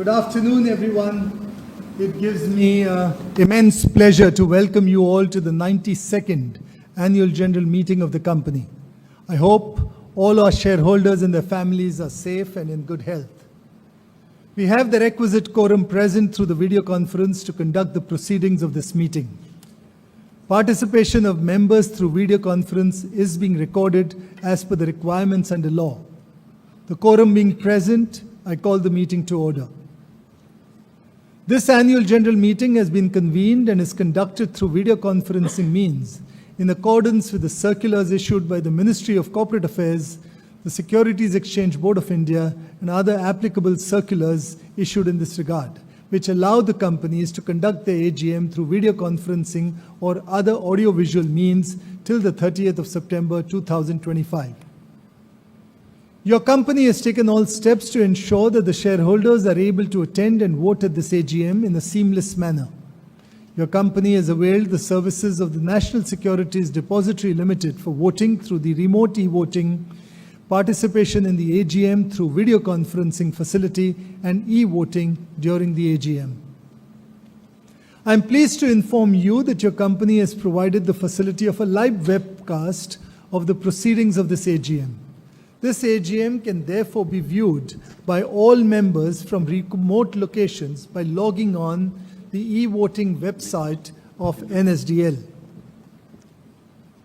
Good afternoon, everyone. It gives me immense pleasure to welcome you all to the 92nd Annual General Meeting of the company. I hope all our shareholders and their families are safe and in good health. We have the requisite quorum present through the video conference to conduct the proceedings of this meeting. Participation of members through video conference is being recorded as per the requirements under law. The quorum being present, I call the meeting to order. This annual general meeting has been convened and is conducted through video conferencing means in accordance with the circulars issued by the Ministry of Corporate Affairs, the Securities Exchange Board of India, and other applicable circulars issued in this regard, which allow the companies to conduct their AGM through video conferencing or other audiovisual means till the 30th of September 2025. Your company has taken all steps to ensure that the shareholders are able to attend and vote at this AGM in a seamless manner. Your company has availed the services of the National Securities Depository Limited for voting through the remote e-voting, participation in the AGM through video conferencing facility, and e-voting during the AGM. I am pleased to inform you that your company has provided the facility of a live webcast of the proceedings of this AGM. This AGM can therefore be viewed by all members from remote locations by logging on the e-voting website of NSDL.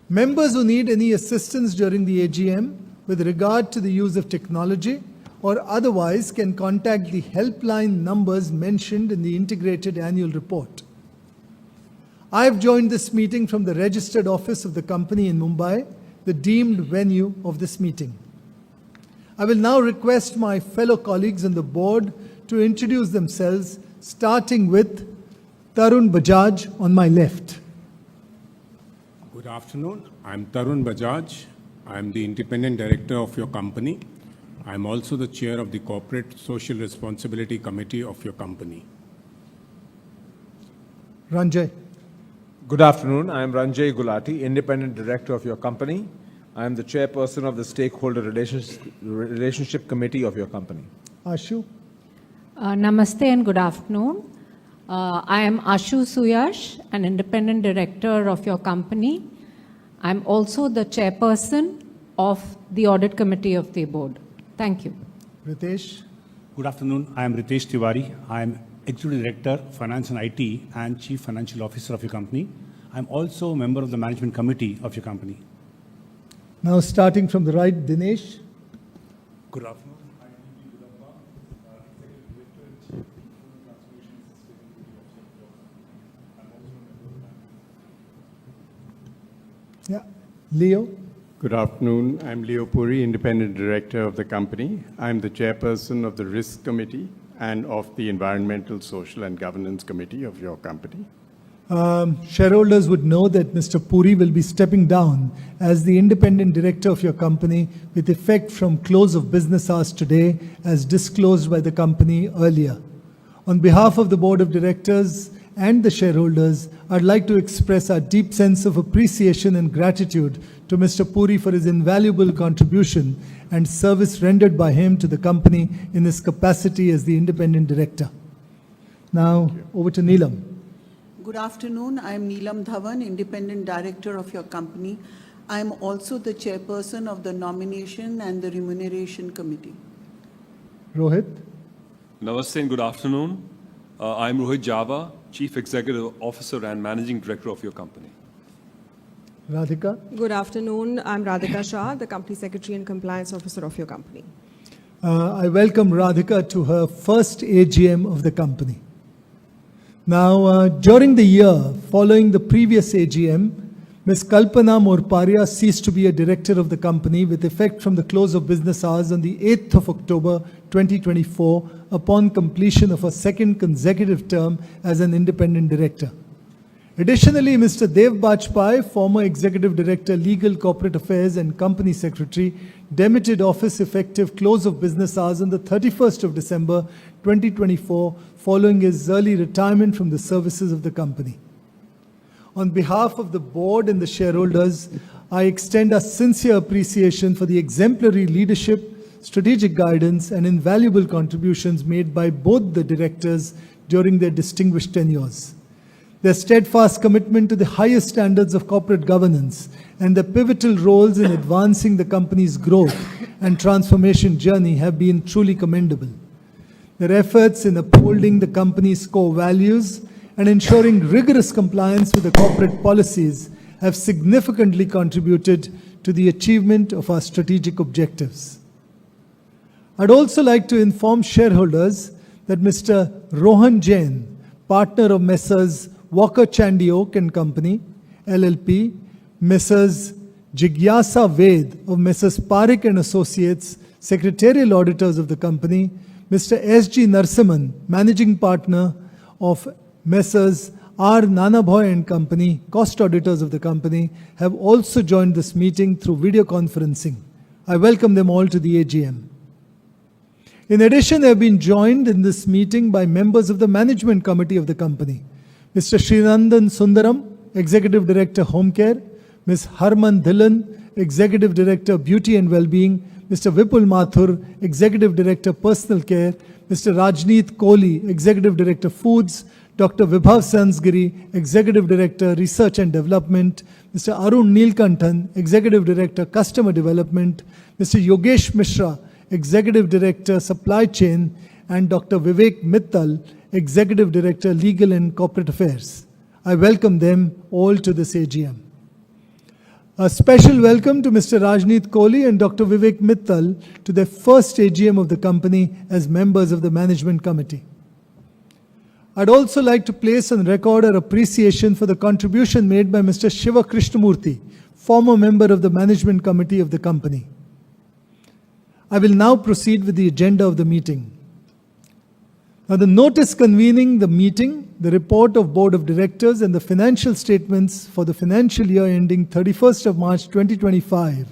Members who need any assistance during the AGM with regard to the use of technology or otherwise can contact the helpline numbers mentioned in the integrated annual report. I have joined this meeting from the registered office of the company in Mumbai, the deemed venue of this meeting. I will now request my fellow colleagues on the board to introduce themselves, starting with Tarun Bajaj on my left. Good afternoon. I'm Tarun Bajaj. I'm the independent director of your company. I'm also the chair of the Corporate Social Responsibility Committee of your company. Ranjay. Good afternoon. I'm Ranjay Gulati, independent director of your company. I am the chairperson of the Stakeholder Relationship Committee of your company. Ashu. Namaste and good afternoon. I am Ashu Suyash, an independent director of your company. I'm also the chairperson of the audit committee of the board. Thank you. Ritesh. Good afternoon. I am Ritesh Tiwari. I am executive director, finance and IT, and chief financial officer of your company. I'm also a member of the management committee of your company. Now starting from the right, Dinesh. Good afternoon. Yeah. Leo. Good afternoon. I'm Leo Puri, independent director of the company. I'm the chairperson of the Risk Committee and of the Environmental, Social and Governance Committee of your company. Shareholders would know that Mr. Puri will be stepping down as the independent director of your company with effect from close of business hours today, as disclosed by the company earlier. On behalf of the board of directors and the shareholders, I'd like to express our deep sense of appreciation and gratitude to Mr. Puri for his invaluable contribution and service rendered by him to the company in his capacity as the independent director. Now, over to Neelam. Good afternoon. I am Neelam Dhawan, independent director of your company. I am also the chairperson of the nomination and the remuneration committee. Rohit. Namaste and good afternoon. I am Rohit Java, chief executive officer and managing director of your company. Radhika. Good afternoon. I'm Radhika Shah, the company secretary and compliance officer of your company. I welcome Radhika to her first AGM of the company. Now, during the year following the previous AGM, Ms. Kalpana Morparia ceased to be a director of the company with effect from the close of business hours on the 8th of October 2024 upon completion of her second consecutive term as an independent director. Additionally, Mr. Dev Bajpai, former Executive Director, Legal, Corporate Affairs and Company Secretary, demitted office effective close of business hours on the 31st of December 2024 following his early retirement from the services of the company. On behalf of the board and the shareholders, I extend a sincere appreciation for the exemplary leadership, strategic guidance, and invaluable contributions made by both the directors during their distinguished tenures. Their steadfast commitment to the highest standards of corporate governance and their pivotal roles in advancing the company's growth and transformation journey have been truly commendable. Their efforts in upholding the company's core values and ensuring rigorous compliance with the corporate policies have significantly contributed to the achievement of our strategic objectives. I'd also like to inform shareholders that Mr. Rohan Jain, partner of Messrs. Walker Chandiok and Company, LLP, Messrs. Jigyasa Ved of Messrs. Parik and Associates, secretarial auditors of the company, Mr. S.G. Narsiman, managing partner of Messrs. R. Nanabhoy and Company, cost auditors of the company, have also joined this meeting through video conferencing. I welcome them all to the AGM. In addition, they have been joined in this meeting by members of the management committee of the company. Mr. Srinandan Sundaram, Executive Director Home Care, Ms. Harman Dhillon, Executive Director Beauty and Wellbeing, Mr. Vipul Mathur, Executive Director Personal Care, Mr. Rajneet Kohli, Executive Director Foods, Dr. Vibhav Sansgiri, Executive Director Research and Development, Mr. Arun Neelkantan, Executive Director Customer Development, Mr. Yogesh Mishra, Executive Director Supply Chain, and Dr. Vivek Mittal, Executive Director Legal and Corporate Affairs. I welcome them all to this AGM. A special welcome to Mr. Rajneet Kohli and Dr. Vivek Mittal to their first AGM of the company as members of the management committee. I'd also like to place on record our appreciation for the contribution made by Mr. Shiva Krishnamurthy, former member of the management committee of the company. I will now proceed with the agenda of the meeting. Now, the notice convening the meeting, the report of Board of Directors, and the financial statements for the financial year ending 31st of March 2025,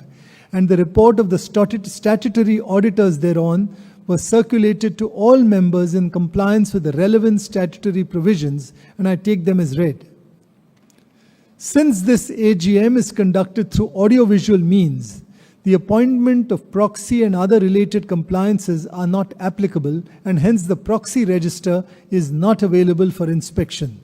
and the report of the statutory auditors thereon were circulated to all members in compliance with the relevant statutory provisions, and I take them as read. Since this AGM is conducted through audiovisual means, the appointment of proxy and other related compliances are not applicable, and hence the proxy register is not available for inspection.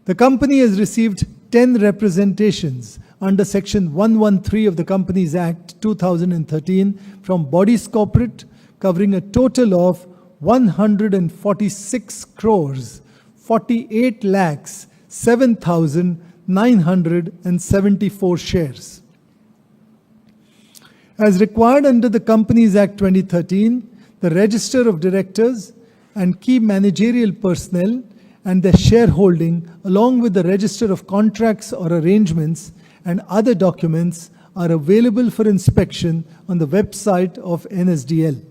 The company has received 10 representations under Section 113 of the Companies Act 2013 from bodies corporate, covering a total of 146 crores 48 lakhs 7,974 shares. As required under the Companies Act 2013, the Register of Directors and key managerial personnel and their shareholding, along with the Register of Contracts or Arrangements and other documents, are available for inspection on the website of NSDL.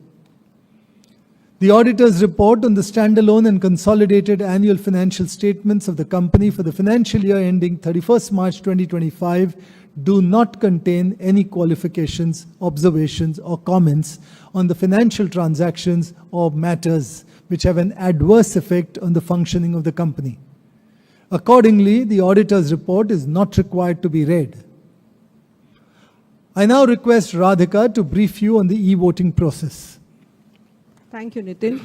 The auditor's report on the standalone and consolidated annual financial statements of the company for the financial year ending 31st March 2025 do not contain any qualifications, observations, or comments on the financial transactions or matters which have an adverse effect on the functioning of the company. Accordingly, the auditor's report is not required to be read. I now request Radhika to brief you on the e-voting process. Thank you, Nitin.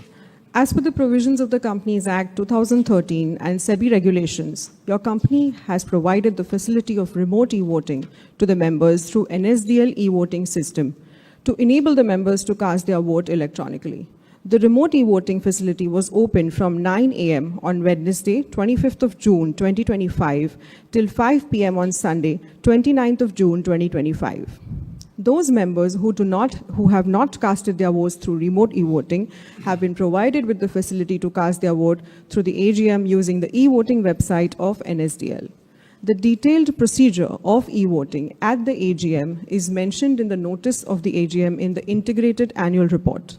As per the provisions of the Companies Act 2013 and SEBI regulations, your company has provided the facility of remote e-voting to the members through NSDL e-voting system to enable the members to cast their vote electronically. The remote e-voting facility was open from 9 a.m. on Wednesday, 25th of June 2025 till 5 p.m. on Sunday, 29th of June 2025. Those members who have not casted their votes through remote e-voting have been provided with the facility to cast their vote through the AGM using the e-voting website of NSDL. The detailed procedure of e-voting at the AGM is mentioned in the notice of the AGM in the integrated annual report.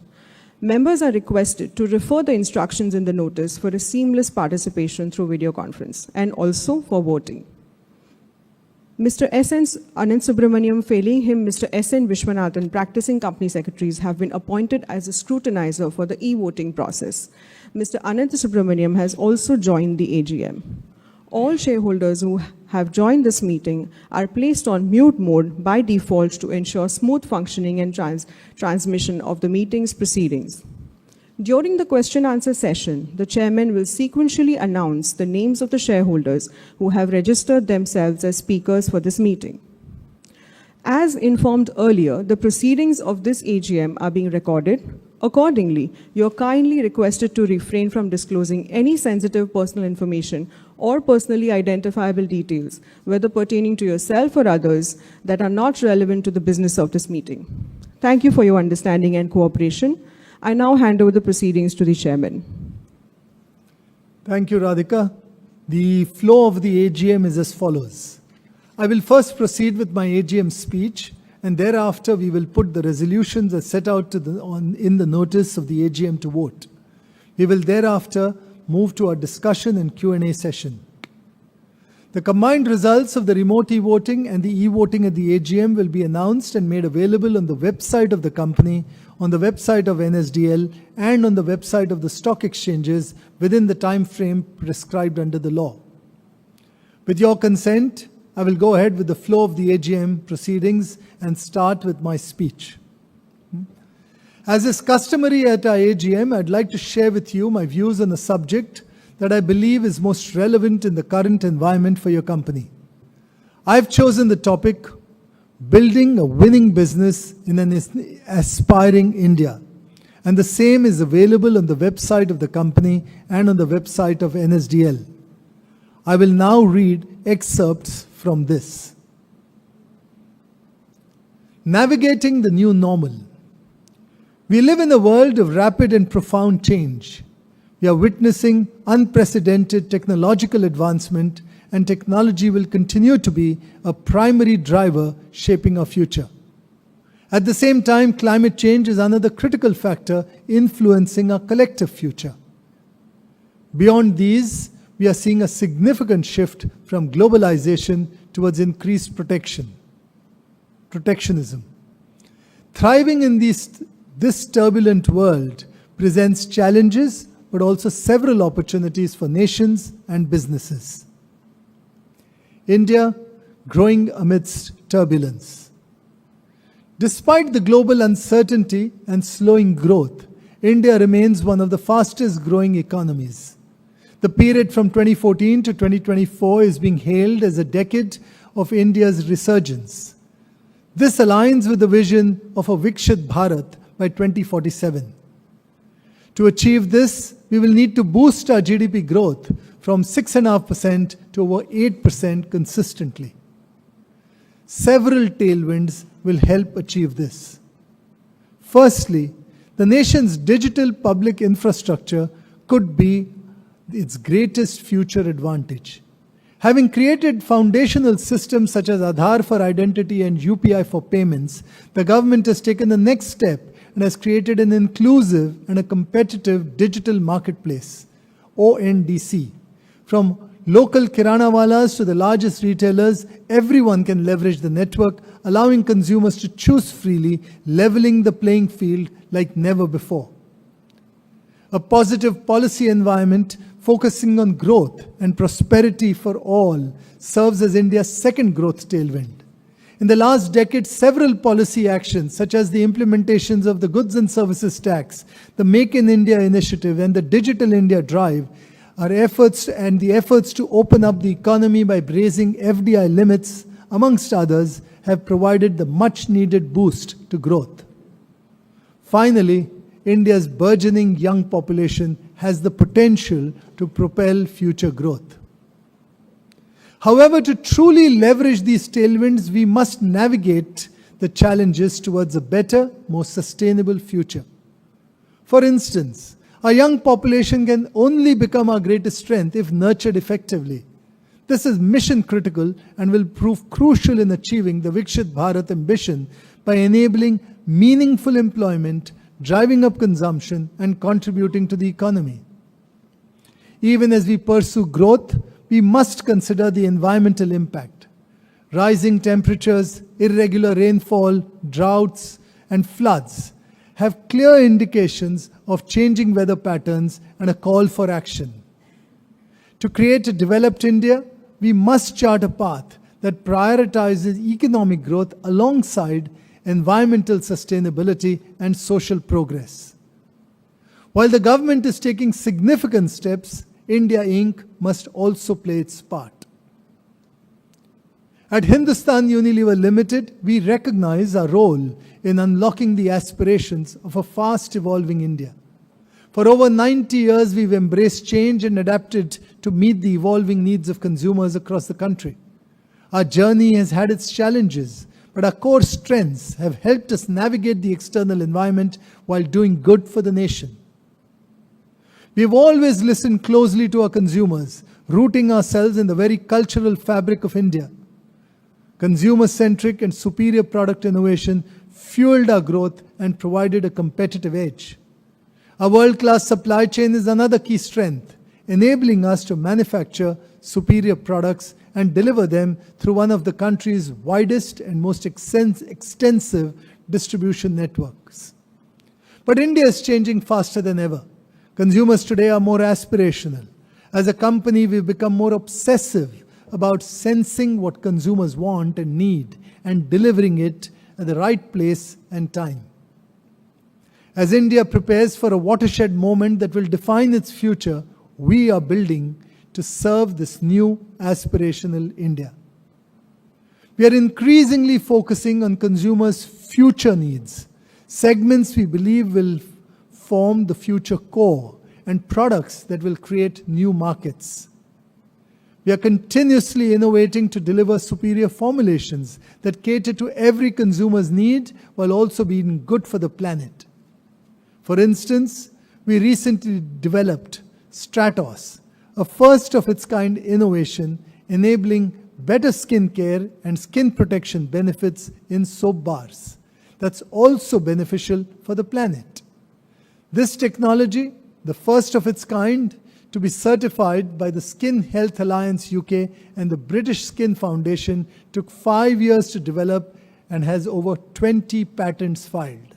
Members are requested to refer the instructions in the notice for a seamless participation through video conference and also for voting. Mr. S.N. Anand Subramaniam, failing him Mr. S.N. Vishwanathan, practicing company secretaries, have been appointed as a scrutinizer for the e-voting process. Mr. Anand Subramaniam has also joined the AGM. All shareholders who have joined this meeting are placed on mute mode by default to ensure smooth functioning and transmission of the meeting's proceedings. During the question-answer session, the chairman will sequentially announce the names of the shareholders who have registered themselves as speakers for this meeting. As informed earlier, the proceedings of this AGM are being recorded. Accordingly, you are kindly requested to refrain from disclosing any sensitive personal information or personally identifiable details, whether pertaining to yourself or others, that are not relevant to the business of this meeting. Thank you for your understanding and cooperation. I now hand over the proceedings to the chairman. Thank you, Radhika. The flow of the AGM is as follows. I will first proceed with my AGM speech, and thereafter we will put the resolutions as set out in the notice of the AGM to vote. We will thereafter move to our discussion and Q&A session. The combined results of the remote e-voting and the e-voting at the AGM will be announced and made available on the website of the company, on the website of NSDL, and on the website of the stock exchanges within the time frame prescribed under the law. With your consent, I will go ahead with the flow of the AGM proceedings and start with my speech. As is customary at our AGM, I'd like to share with you my views on a subject that I believe is most relevant in the current environment for your company. I've chosen the topic, building a winning business in an aspiring India. And the same is available on the website of the company and on the website of NSDL. I will now read excerpts from this. Navigating the new normal. We live in a world of rapid and profound change. We are witnessing unprecedented technological advancement, and technology will continue to be a primary driver shaping our future. At the same time, climate change is another critical factor influencing our collective future. Beyond these, we are seeing a significant shift from globalization towards increased protectionism. Thriving in this turbulent world presents challenges, but also several opportunities for nations and businesses. India, growing amidst turbulence. Despite the global uncertainty and slowing growth, India remains one of the fastest growing economies. The period from 2014 to 2024 is being hailed as a decade of India's resurgence. This aligns with the vision of a Viksit Bharat by 2047. To achieve this, we will need to boost our GDP growth from 6.5% to over 8% consistently. Several tailwinds will help achieve this. Firstly, the nation's digital public infrastructure could be its greatest future advantage. Having created foundational systems such as Aadhaar for identity and UPI for payments, the government has taken the next step and has created an inclusive and a competitive digital marketplace, ONDC. From local kiranawalas to the largest retailers, everyone can leverage the network, allowing consumers to choose freely, leveling the playing field like never before. A positive policy environment focusing on growth and prosperity for all serves as India's second growth tailwind. In the last decade, several policy actions, such as the implementations of the Goods and Services Tax, the Make in India initiative, and the Digital India Drive, the efforts to open up the economy by raising FDI limits, amongst others, have provided the much-needed boost to growth. Finally, India's burgeoning young population has the potential to propel future growth. However, to truly leverage these tailwinds, we must navigate the challenges towards a better, more sustainable future. For instance, our young population can only become our greatest strength if nurtured effectively. This is mission critical and will prove crucial in achieving the Viksit Bharat ambition by enabling meaningful employment, driving up consumption, and contributing to the economy. Even as we pursue growth, we must consider the environmental impact. Rising temperatures, irregular rainfall, droughts, and floods have clear indications of changing weather patterns and a call for action. To create a developed India, we must chart a path that prioritizes economic growth alongside environmental sustainability and social progress. While the government is taking significant steps, India Inc. must also play its part. At Hindustan Unilever Limited, we recognize our role in unlocking the aspirations of a fast-evolving India. For over 90 years, we've embraced change and adapted to meet the evolving needs of consumers across the country. Our journey has had its challenges, but our core strengths have helped us navigate the external environment while doing good for the nation. We've always listened closely to our consumers, rooting ourselves in the very cultural fabric of India. Consumer-centric and superior product innovation fueled our growth and provided a competitive edge. Our world-class supply chain is another key strength, enabling us to manufacture superior products and deliver them through one of the country's widest and most extensive distribution networks. But India is changing faster than ever. Consumers today are more aspirational. As a company, we've become more obsessive about sensing what consumers want and need and delivering it at the right place and time. As India prepares for a watershed moment that will define its future, we are building to serve this new aspirational India. We are increasingly focusing on consumers' future needs, segments we believe will form the future core, and products that will create new markets. We are continuously innovating to deliver superior formulations that cater to every consumer's need while also being good for the planet. For instance, we recently developed Stratos, a first-of-its-kind innovation enabling better skin care and skin protection benefits in soap bars that's also beneficial for the planet. This technology, the first of its kind, to be certified by the Skin Health Alliance UK and the British Skin Foundation, took 5 years to develop and has over 20 patents filed.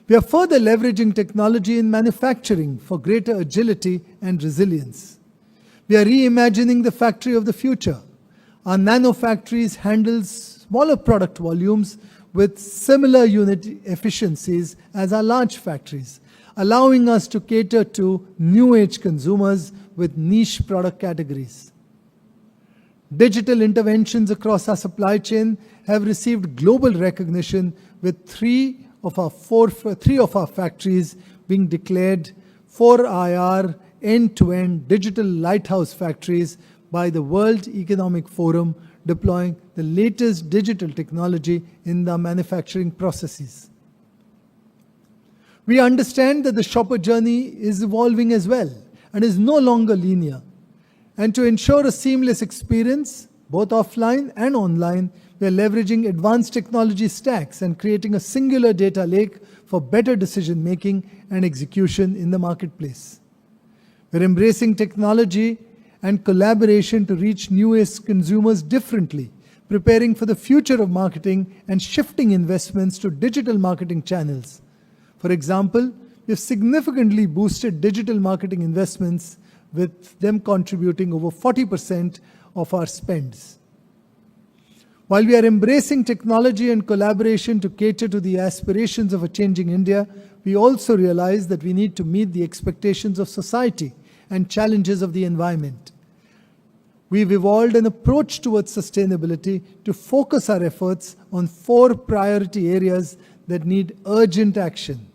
We are further leveraging technology in manufacturing for greater agility and resilience. We are reimagining the factory of the future. Our nano factories handle smaller product volumes with similar unit efficiencies as our large factories, allowing us to cater to new age consumers with niche product categories. Digital interventions across our supply chain have received global recognition, with three of our factories being declared 4IR end-to-end digital lighthouse factories by the World Economic Forum, deploying the latest digital technology in the manufacturing processes. We understand that the shopper journey is evolving as well and is no longer linear. And to ensure a seamless experience, both offline and online, we are leveraging advanced technology stacks and creating a singular data lake for better decision-making and execution in the marketplace. We're embracing technology and collaboration to reach new age consumers differently, preparing for the future of marketing and shifting investments to digital marketing channels. For example, we have significantly boosted digital marketing investments, with them contributing over 40% of our spends. While we are embracing technology and collaboration to cater to the aspirations of a changing India, we also realize that we need to meet the expectations of society and challenges of the environment. We've evolved an approach towards sustainability to focus our efforts on 4 priority areas that need urgent action: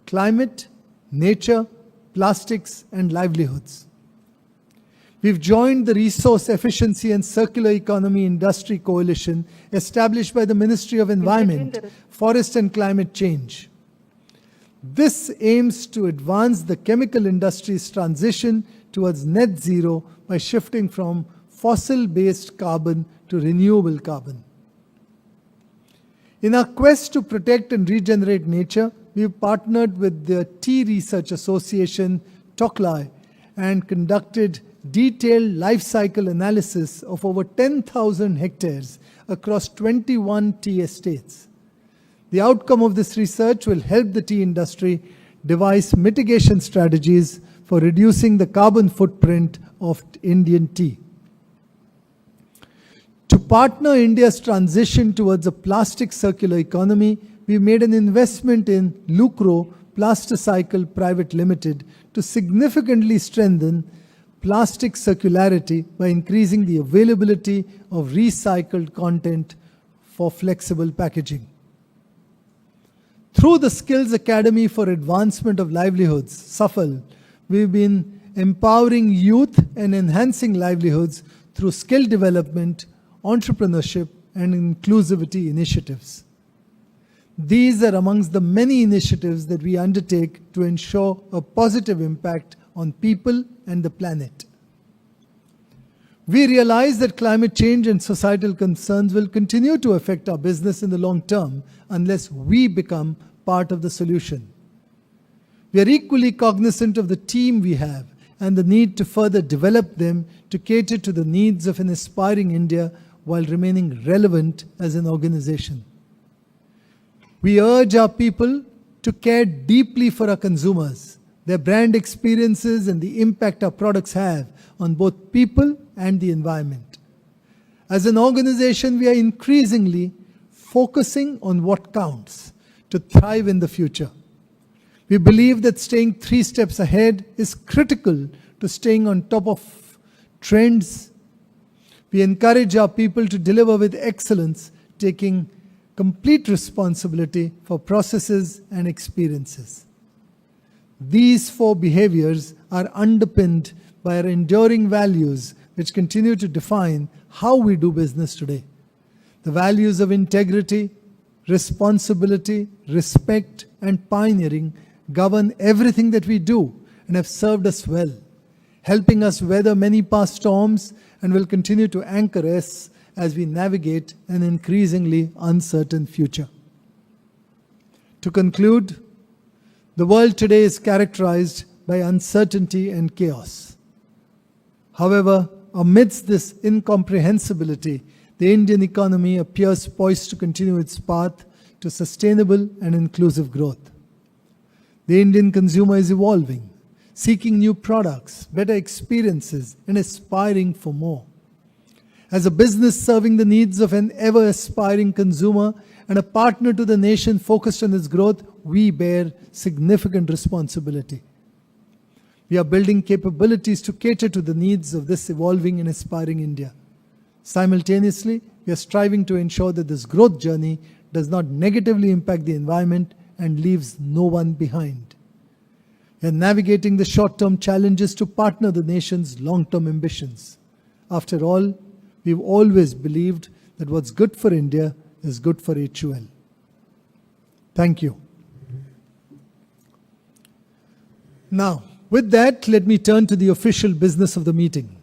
climate, nature, plastics, and livelihoods. We've joined the Resource Efficiency and Circular Economy Industry Coalition established by the Ministry of Environment, Forest and Climate Change. This aims to advance the chemical industry's transition towards net zero by shifting from fossil-based carbon to renewable carbon. In our quest to protect and regenerate nature, we've partnered with the Tea Research Association, TOCLAI, and conducted detailed life cycle analysis of over 10,000 hectares across 21 tea estates. The outcome of this research will help the tea industry devise mitigation strategies for reducing the carbon footprint of Indian tea. To partner India's transition towards a plastic circular economy, we made an investment in Lucro Plasticycle Private Limited to significantly strengthen plastic circularity by increasing the availability of recycled content for flexible packaging. Through the Skills Academy for Advancement of Livelihoods, SAFAL, we've been empowering youth and enhancing livelihoods through skill development, entrepreneurship, and inclusivity initiatives. These are amongst the many initiatives that we undertake to ensure a positive impact on people and the planet. We realize that climate change and societal concerns will continue to affect our business in the long term unless we become part of the solution. We are equally cognizant of the team we have and the need to further develop them to cater to the needs of an aspiring India while remaining relevant as an organization. We urge our people to care deeply for our consumers, their brand experiences, and the impact our products have on both people and the environment. As an organization, we are increasingly focusing on what counts to thrive in the future. We believe that staying 3 steps ahead is critical to staying on top of trends. We encourage our people to deliver with excellence, taking complete responsibility for processes and experiences. These 4 behaviors are underpinned by our enduring values, which continue to define how we do business today. The values of integrity, responsibility, respect, and pioneering govern everything that we do and have served us well, helping us weather many past storms, and will continue to anchor us as we navigate an increasingly uncertain future. To conclude, the world today is characterized by uncertainty and chaos. However, amidst this incomprehensibility, the Indian economy appears poised to continue its path to sustainable and inclusive growth. The Indian consumer is evolving, seeking new products, better experiences, and aspiring for more. As a business serving the needs of an ever-aspiring consumer and a partner to the nation focused on its growth, we bear significant responsibility. We are building capabilities to cater to the needs of this evolving and aspiring India. Simultaneously, we are striving to ensure that this growth journey does not negatively impact the environment and leaves no one behind. We are navigating the short-term challenges to partner the nation's long-term ambitions. After all, we've always believed that what's good for India is good for HUL. Thank you. Now, with that, let me turn to the official business of the meeting.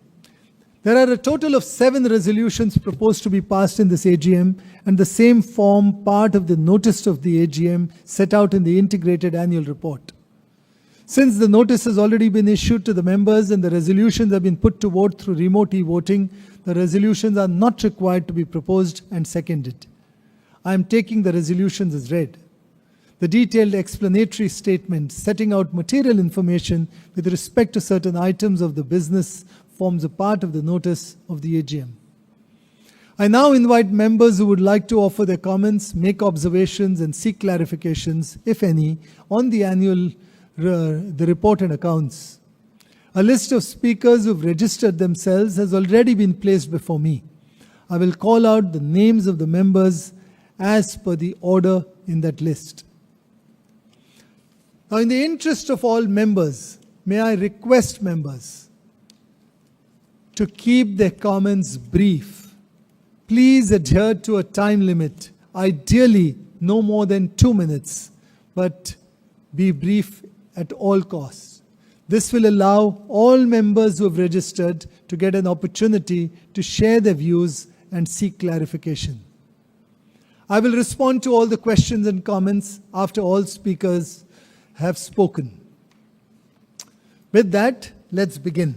There are a total of 7 resolutions proposed to be passed in this AGM, and the same form part of the notice of the AGM set out in the integrated annual report. Since the notice has already been issued to the members and the resolutions have been put to vote through remote e-voting, the resolutions are not required to be proposed and seconded. I am taking the resolutions as read. The detailed explanatory statement setting out material information with respect to certain items of the business forms a part of the notice of the AGM. I now invite members who would like to offer their comments, make observations, and seek clarifications, if any, on the report and accounts. A list of speakers who have registered themselves has already been placed before me. I will call out the names of the members as per the order in that list. Now, in the interest of all members, may I request members to keep their comments brief. Please adhere to a time limit, ideally no more than 2 minutes, but be brief at all costs. This will allow all members who have registered to get an opportunity to share their views and seek clarification. I will respond to all the questions and comments after all speakers have spoken. With that, let's begin.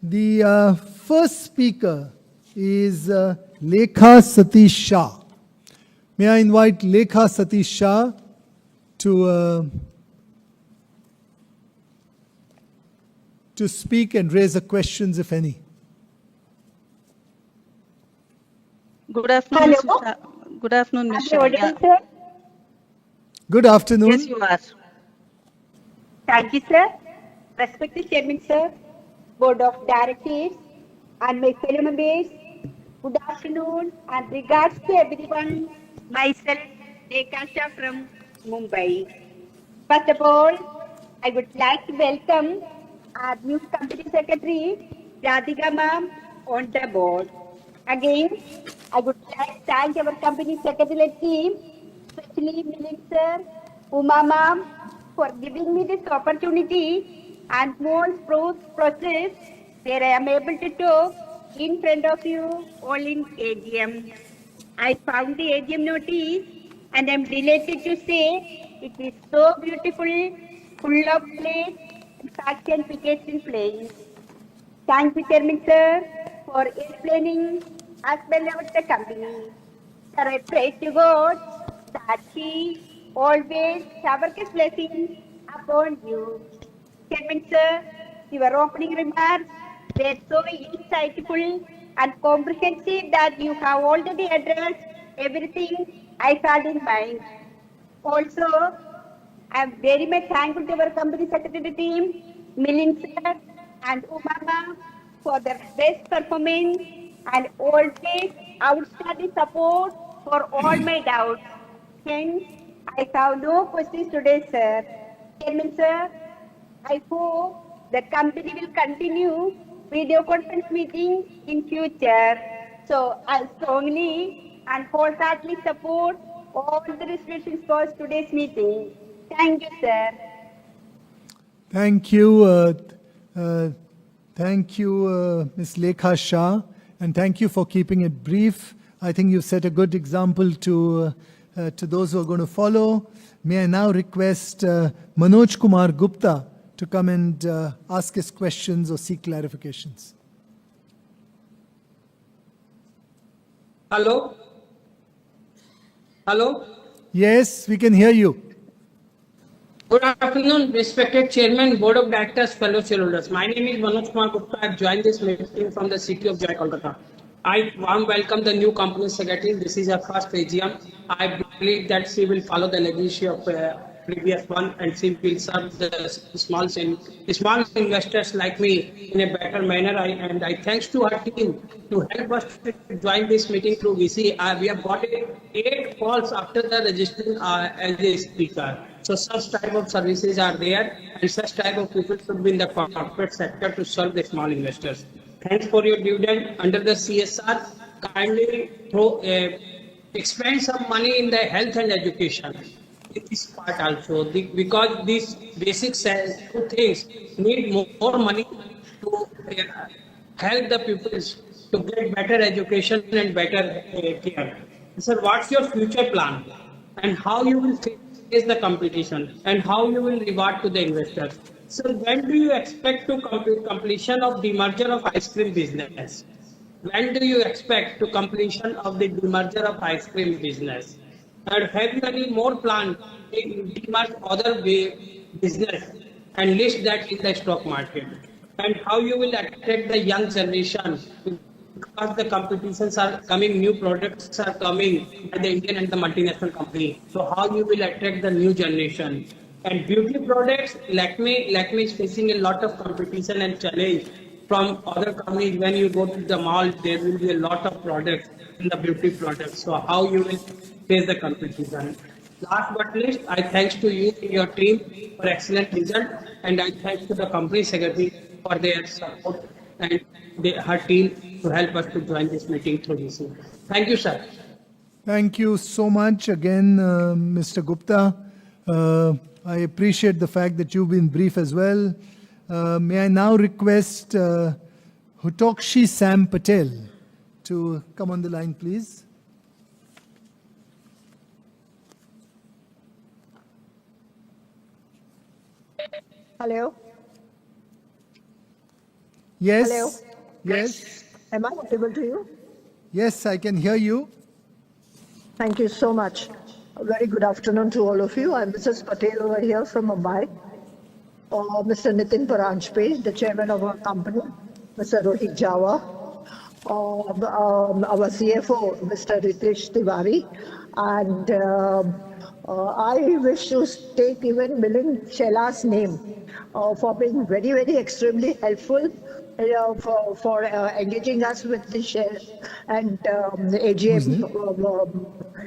The first speaker is Lekha Satish Shah. May I invite Lekha Satish Shah to to speak and raise the questions, if any. Good afternoon, Hello. Mr. Good afternoon, Ms. Am I Shah. audible, Yeah. sir? Good afternoon. Yes, you are. Thank you, sir. Respected Chairman, sir, Board of Directors, and my fellow members, good afternoon and regards to everyone. Myself, Rekha Shah from Mumbai. First of all, I would like to welcome our new company secretary, Radhika ma'am, on the board. Again, I would like to thank our company secretariat team, especially Milind sir, Uma ma'am, for giving me this opportunity and more process where I am able to talk in front of you all in AGM. I found the AGM notice and I'm delighted to say it is so beautiful, full of place, facts and figures in place. Thank you, Chairman Sir, for explaining as well about the company. Sir, I pray to God that He always shower His blessings upon you. Chairman Sir, your opening remarks were so insightful and comprehensive that you have already addressed everything I had in mind. Also, I am very much thankful to our company secretary team, Milind sir and Umama for their best performance and always outstanding support for all my doubts. Hence, I have no questions today, sir. Chairman sir, I hope the company will continue video conference meetings in future. So I strongly and wholeheartedly support all the resolutions for today's meeting. Thank you, sir. Thank you. Thank you, Ms. Lekha Shah, and thank you for keeping it brief. I think you've set a good example to those who are going to follow. May I now request Manoj Kumar Gupta to come and ask his questions or seek clarifications. Hello? Hello? Yes, we can hear you. Good afternoon, respected Chairman, Board of Directors, fellow shareholders. My name is Manoj Kumar Gupta. I have joined this meeting from the city of Jai, Kolkata. I warm welcome the new company secretary. This is her first AGM. I believe that she will follow the legacy of previous one and she will serve the small investors like me in a better manner. And I thanks to her team to help us to join this meeting through VC. We have got 8 calls after the registering as a speaker. So such type of services are there and such type of people should be in the corporate sector to serve the small investors. Thanks for your dividend under the CSR. Kindly expend some money in the health and education. This part also because these basic 2 things need more money to help the pupils to get better education and better care. Sir, what's your future plan and how you will face the competition and how you will reward to the investors? So when do you expect to completion of the merger of ice cream business? When do you expect to completion of the demerger of ice cream business? And have you any more plan to demerge other business and list that in the stock market? And how you will attract the young generation because the competitions are coming, new products are coming by the Indian and the multinational company. So how you will attract the new generation? And beauty products, Lakme is facing a lot of competition and challenge from other companies. When you go to the mall, there will be a lot of products in the beauty products. So how you will face the competition? Last but not least, I thanks to you and your team for excellent result, and I thanks to the company secretary for their support and her team to help us to join this meeting through this. Thank you, sir. Thank you so much again, Mr. Gupta. I appreciate the fact that you've been brief as well. May I now request Hutokshi Sam Patel to come on the line, please. Hello? Yes. Hello? Yes. Am I audible to you? Yes, I can hear you. Thank you so much. A very good afternoon to all of you. I'm Mrs. Patel over here from Mumbai. Mr. Nitin Paranjpe, the chairman of our company, Mr. Rohit Java, our CFO, Mr. Ritesh Tiwari, and I wish to take even Milind Shela's name for being very, very extremely helpful for engaging us with the share and the Who's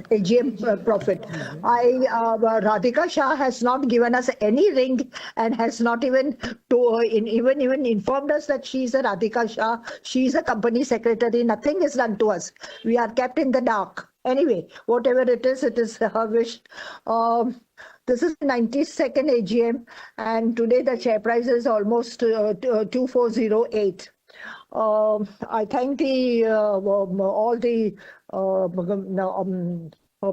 AGM there? profit. Radhika Shah has not given us any ring and has not even even informed us that she is a Radhika Shah. She is a company secretary. Nothing is done to us. We are kept in the dark. Anyway, whatever it is her wish. This is 92nd AGM, and today the share price is almost 2408. I thank all the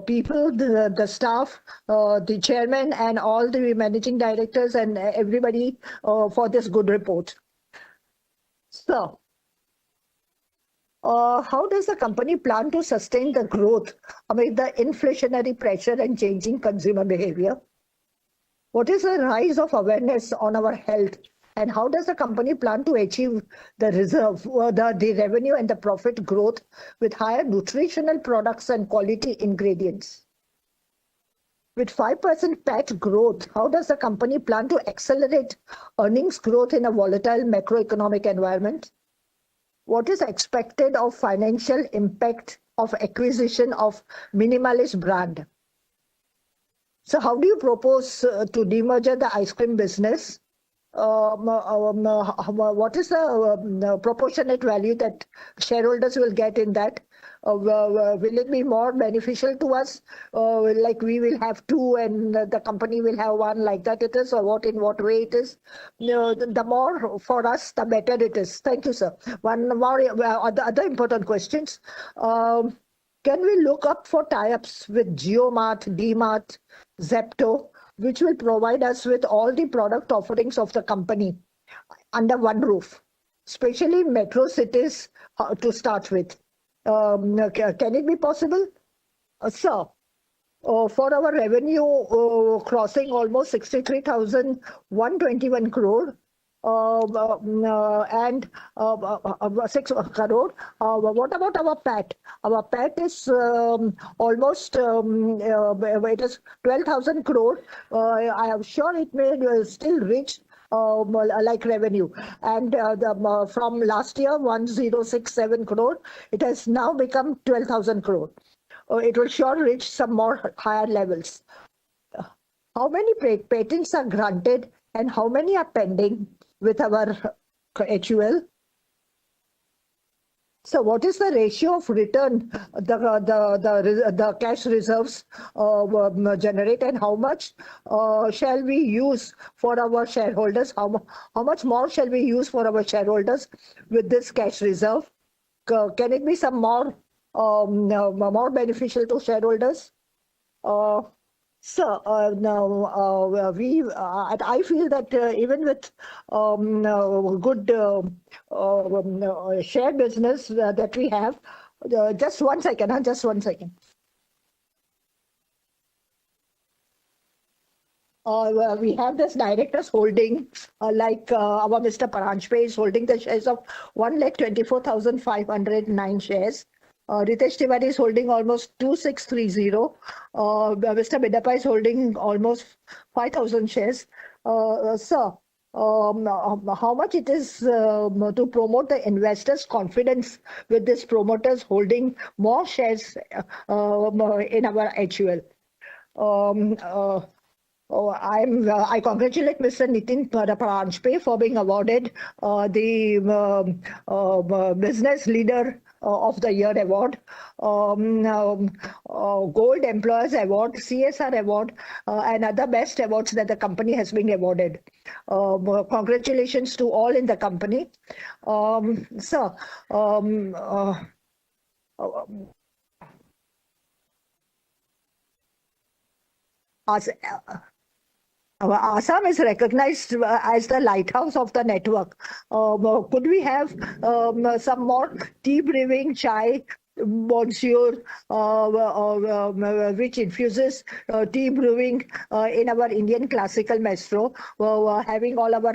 people, the staff, the chairman, and all the managing directors and everybody for this good report. So, how does the company plan to sustain the growth amid the inflationary pressure and changing consumer behavior? What is the rise of awareness on our health, and how does the company plan to achieve the the revenue and the profit growth with higher nutritional products and quality ingredients? With 5% PAT growth, how does the company plan to accelerate earnings growth in a volatile macroeconomic environment? What is expected of financial impact of acquisition of Minimalist brand? So how do you propose to demerger the ice cream business? What is the proportionate value that shareholders will get in that? Will it be more beneficial to us? Like we will have two and the company will have one, like that it is, or what, in what way it is? The more for us, the better it is. Thank you, sir. One more other important questions. Can we look up for tie-ups with JioMart, DMart, Zepto, which will provide us with all the product offerings of the company under one roof, especially metro cities to start with? Can it be possible? Sir, for our revenue crossing almost 63,121 crore, and 6 crore. What about our PAT? Our PAT is almost it is 12,000 crore. I am sure it may still reach like revenue, and from last year 1067 crore, it has now become 12,000 crore. It will sure reach some more higher levels. How many patents are granted and how many are pending with our HUL? So what is the ratio of return the cash reserves generate, and how much shall we use for our shareholders? How much more shall we use for our shareholders with this cash reserve? Can it be some more beneficial to shareholders? Sir, now I feel that even with good share business that we have, just one second, just one second. We have this directors holding, like our Mr. Paranjpe is holding the shares of 1,24,509 shares. Ritesh Tiwari is holding almost 2630. Mr. Bidappa is holding almost 5,000 shares. Sir, how much it is to promote the investors' confidence with these promoters holding more shares in our HUL? I congratulate Mr. Nitin Paranjpe for being awarded the Business Leader of the Year award, Gold Employers Award, CSR Award, and other best awards that the company has been awarded. Congratulations to all in the company. Sir, Assam is recognized as the lighthouse of the network. Could we have some more tea brewing, chai monsieur, which infuses tea brewing in our Indian classical maestro, having all our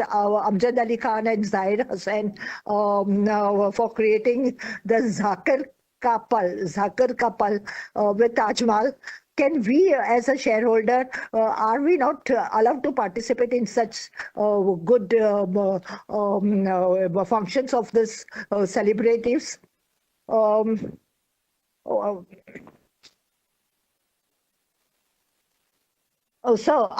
Amjad Ali Khan and Zahir Hussain for creating the Zakar Kapal with Taj Mahal. Can we, as a shareholder, are we not allowed to participate in such good functions of this celebratives? Oh, so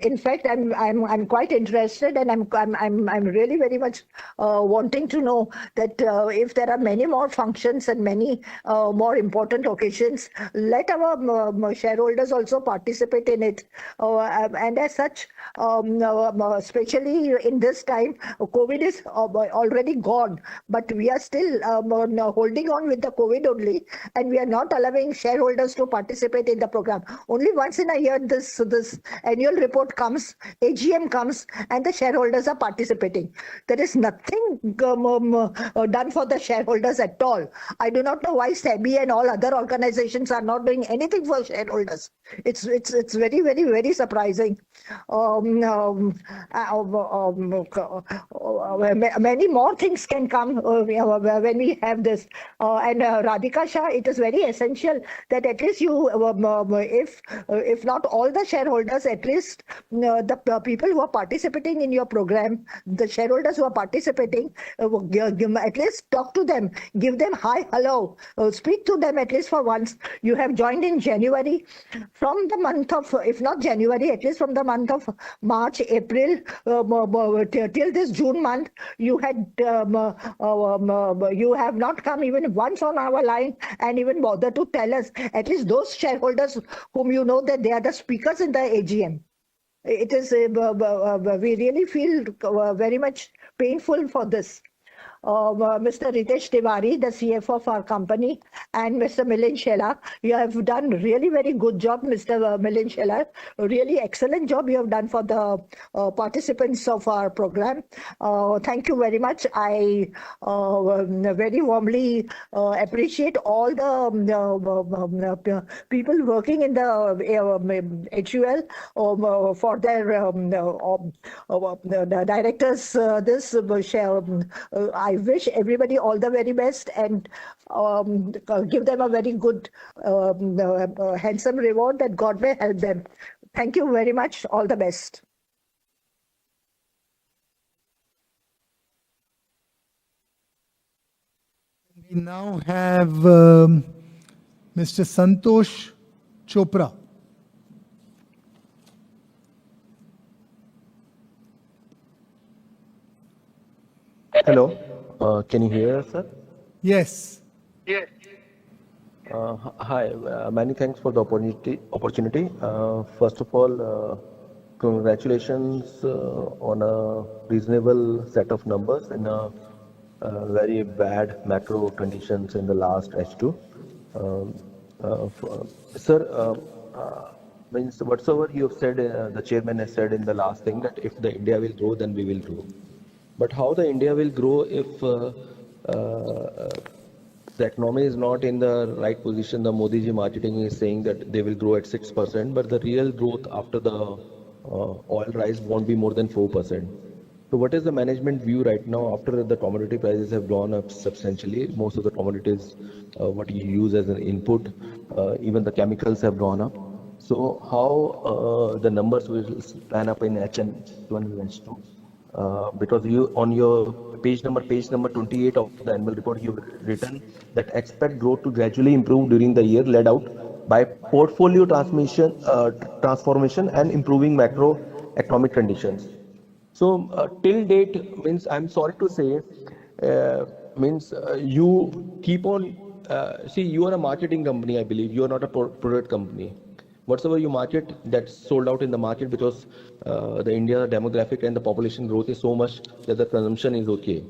in fact, I'm quite interested, and I'm really very much wanting to know that if there are many more functions and many more important occasions, let our shareholders also participate in it. And as such, especially in this time, COVID is already gone, but we are still holding on with the COVID only, and we are not allowing shareholders to participate in the program. Only once in a year this annual report comes, AGM comes, and the shareholders are participating. There is nothing done for the shareholders at all. I do not know why SEBI and all other organizations are not doing anything for shareholders. It's very, very, very surprising. Many more things can come when we have this. And Radhika Shah, it is very essential that at least you, if not all the shareholders, at least the people who are participating in your program, the shareholders who are participating, at least talk to them, give them hi, hello, speak to them at least for once. You have joined in January. From the month of, if not January, at least from the month of March, April, till this June month, you had you have not come even once on our line and even bother to tell us, at least those shareholders whom you know that they are the speakers in the AGM. It is, we really feel very much painful for this. Mr. Ritesh Tiwari, the CFO of our company, and Mr. Milind Shela. You have done really very good job, Mr. Milind Shela. Really excellent job you have done for the participants of our program. Thank you very much. I very warmly appreciate all the people working in the HUL for their the directors. I wish everybody all the very best and give them a very good, handsome reward that God may help them. Thank you very much. All the best. We now have Mr. Santosh Chopra. Hello, can you hear us, sir? Yes. Yes. Hi, many thanks for the opportunity. First of all, congratulations on a reasonable set of numbers in a very bad macro conditions in the last H2. Sir, means whatsoever you have said, the chairman has said in the last thing that if the India will grow, then we will grow. But how the India will grow if the economy is not in the right position? The Modi ji marketing is saying that they will grow at 6%, but the real growth after the oil rise won't be more than 4%. So what is the management view right now after the commodity prices have gone up substantially? Most of the commodities, what you use as an input, even the chemicals have gone up. So how the numbers will plan up in H1 and H2? Because you on your page number 28 of the annual report, you've written that expect growth to gradually improve during the year, led out by portfolio transformation and improving macroeconomic conditions. So till date, means I'm sorry to say, you keep on, see, you are a marketing company, I believe. You are not a product company. Whatsoever you market, that's sold out in the market because the India demographic and the population growth is so much that the consumption is okay.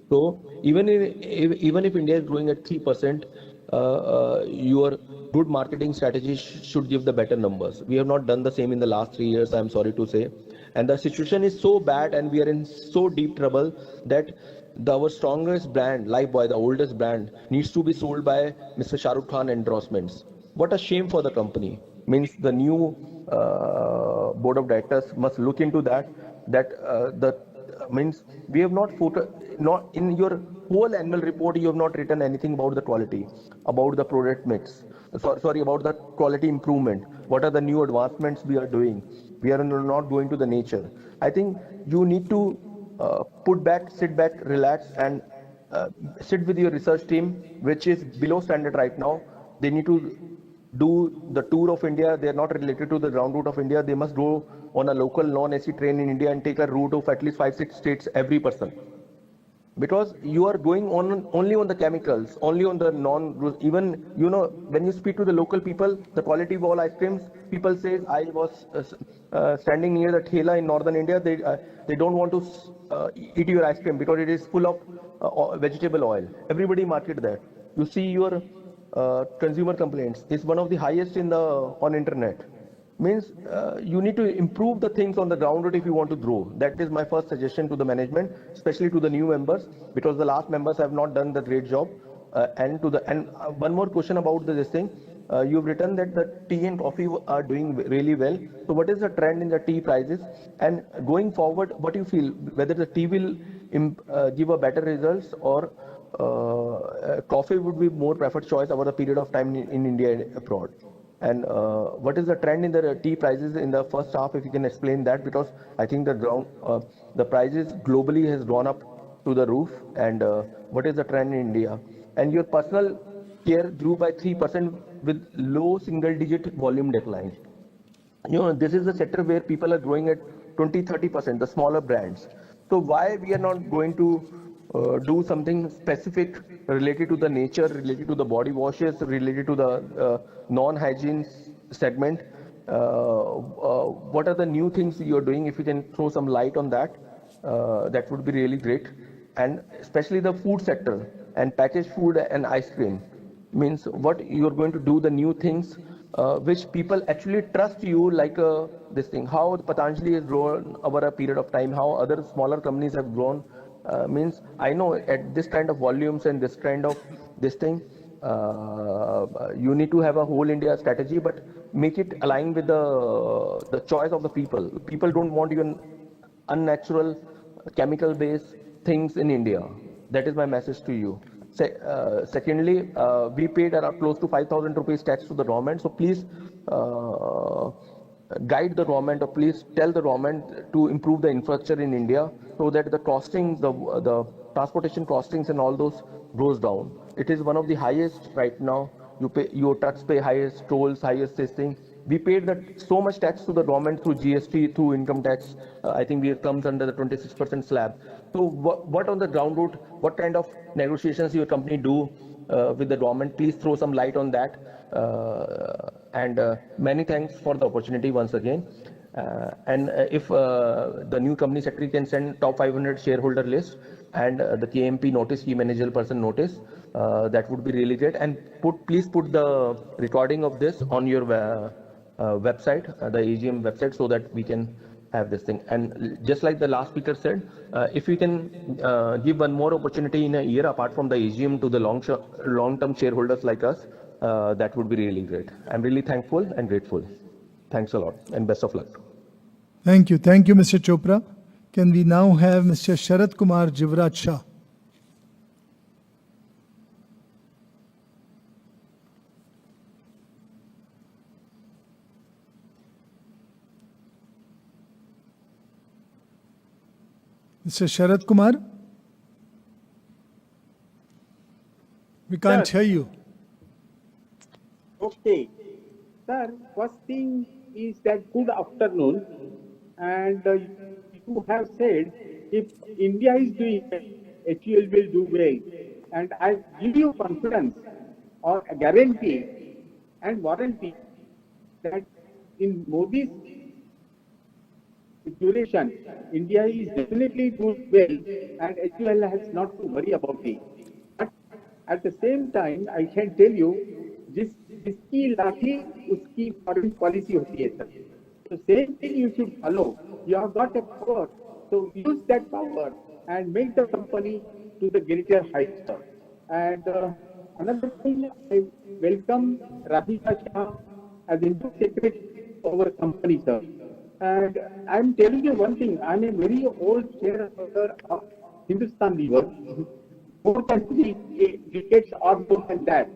So even if India is growing at 3%, your good marketing strategy should give the better numbers. We have not done the same in the last 3 years, I'm sorry to say. And the situation is so bad and we are in so deep trouble that our strongest brand, Lifebuoy, the oldest brand, needs to be sold by Mr. Shah Rukh Khan endorsements. What a shame for the company. Means the new board of directors must look into that. Means we have not not in your whole annual report you have not written anything about the quality, about the product mix. Sorry, about the quality improvement. What are the new advancements we are doing? We are not going to the nature. I think you need to sit back, relax, and sit with your research team, which is below standard right now. They need to do the tour of India. They are not related to the ground route of India. They must go on a local non-AC train in India and take a route of at least 5-6 states every person. Because you are going on only on the chemicals, only on the even when you speak to the local people, the quality of all ice creams, people say, I was standing near the Thela in northern India, they don't want to eat your ice cream because it is full of vegetable oil. Everybody market that. You see your consumer complaints is one of the highest on internet. Means you need to improve the things on the ground root if you want to grow. That is my first suggestion to the management, especially to the new members, because the last members have not done the great job. And one more question about this thing. You've written that the tea and coffee are doing really well. So what is the trend in the tea prices? And going forward, what do you feel? Whether the tea will give a better results, or coffee would be more preferred choice over the period of time in India and abroad? And what is the trend in the tea prices in the first half, if you can explain that, because I think the prices globally has gone up to the roof. And what is the trend in India? And your personal care grew by 3% with low single-digit volume decline. This is the sector where people are growing at 20-30%, the smaller brands. So why we are not going to do something specific related to the nature, related to the body washes, related to the non-hygiene segment? What are the new things you are doing? If you can throw some light on that, that would be really great. And especially the food sector and packaged food and ice cream. Means what you're going to do, the new things which people actually trust you, like this thing, how Patanjali has grown over a period of time, how other smaller companies have grown. Means I know at this kind of volumes and this kind of this thing, you need to have a whole India strategy, but make it align with the choice of the people. People don't want even unnatural chemical based things in India. That is my message to you. Secondly, we paid around close to 5,000 rupees tax to the government. So please guide the government, or please tell the government to improve the infrastructure in India, so that the costings, the transportation costings and all those goes down. It is one of the highest right now. Your trucks pay highest tolls, highest this thing. We paid so much tax to the government through GST, through income tax. I think we comes under the 26% slab. So what on the ground route, what kind of negotiations your company do with the government? Please throw some light on that. And many thanks for the opportunity once again. And if the new company secretary can send top 500 shareholder list and the KMP notice, key managerial person notice, that would be really great. And please put the recording of this on your website, the AGM website, so that we can have this thing. And just like the last speaker said, if we can give one more opportunity in a year apart from the AGM to the long-term shareholders like us, that would be really great. I'm really thankful and grateful. Thanks a lot and best of luck. Thank you. Thank you, Mr. Chopra. Can we now have Mr. Sharat Kumar Jivraj Shah? Mr. Sharat Kumar? We can't hear you. Okay. Sir, first thing is that good afternoon. And you have said if India is doing well, HUL will do well. And I give you confidence or a guarantee and warranty that in Modi's duration, India is definitely doing well and HUL has not to worry about it. But at the same time, I can tell you, जिसकी लाठी उसकी foreign policy होती है sir. So same thing you should follow. You have got a power, so use that power and make the company to the greater heights, sir. And another thing, I welcome Radhika Shah as Indian Secretary of our company, sir. And I'm telling you one thing, I'm a very old shareholder of Hindustan Unilever, more than 3 decades or more than that.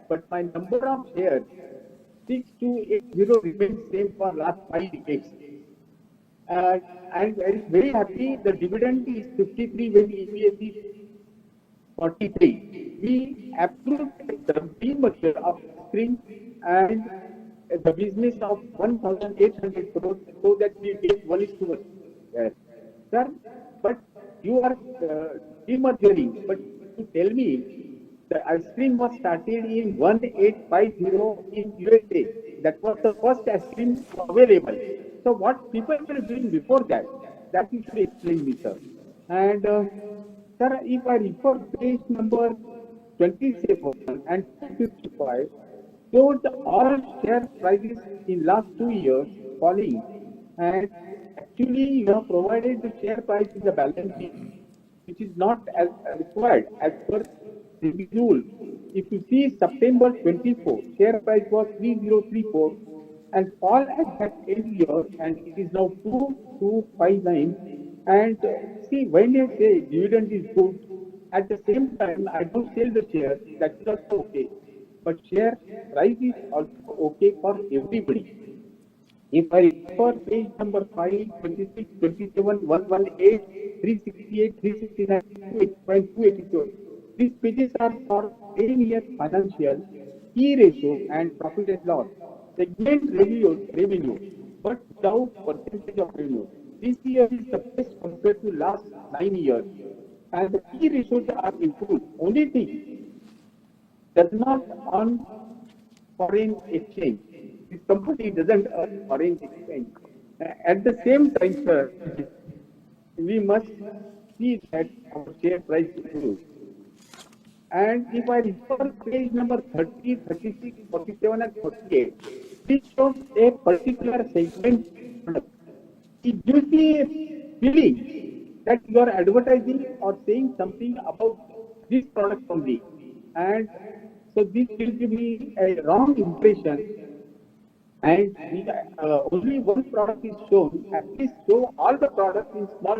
But my number of shares, 6280, remains same for last 5 decades. I'm very happy the dividend is 53 when EPS is 43. We approved the demerger of Spring and the business of 1,800 crores so that we get 1:1. Yes. Sir, but you are demergering, but you tell me the ice cream was started in 1850 in USA. That was the first ice cream available. So what people were doing before that? That you should explain me, sir. And sir, if I refer page number 27 and 255, shows all share prices in last 2 years falling, and actually you have provided the share price in the balance sheet, which is not as required as per the rule. If you see September 24, share price was 3034 and fall at that end year, and it is now 2259. And see, when I say dividend is good, at the same time I don't sell the share, that is also okay. But share price is also okay for everybody. If I refer page number 5, 26, 27, 118, 368, 369, 282, these pages are for 10 years financial, key ratio and profit and loss, segment revenue, but without percentage of revenue. This year is the best compared to last 9 years, and the key ratios are improved. Only thing, does not earn foreign exchange. This company doesn't earn foreign exchange. At the same time, sir, we must see that our share price improves. And if I refer page number 30, 36, 47, and 48, this shows a particular segment product. It gives me a feeling that you are advertising or saying something about this product only. And so this will give me a wrong impression. And only one product is shown. At least show all the products in small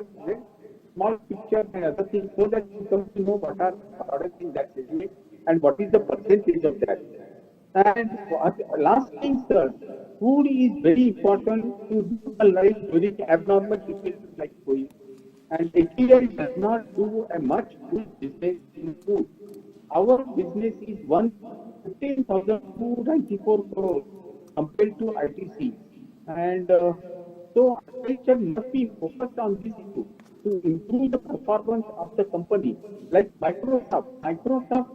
pictures and other things, so that you come to know what are the products in that segment and what is the percentage of that. And last thing, sir, food is very important to do life during abnormal situations like COVID. And HUL does not do a much good business in food. Our business is 15,294 crores compared to ITC. And so attention must be focused on this issue to improve the performance of the company. Like Microsoft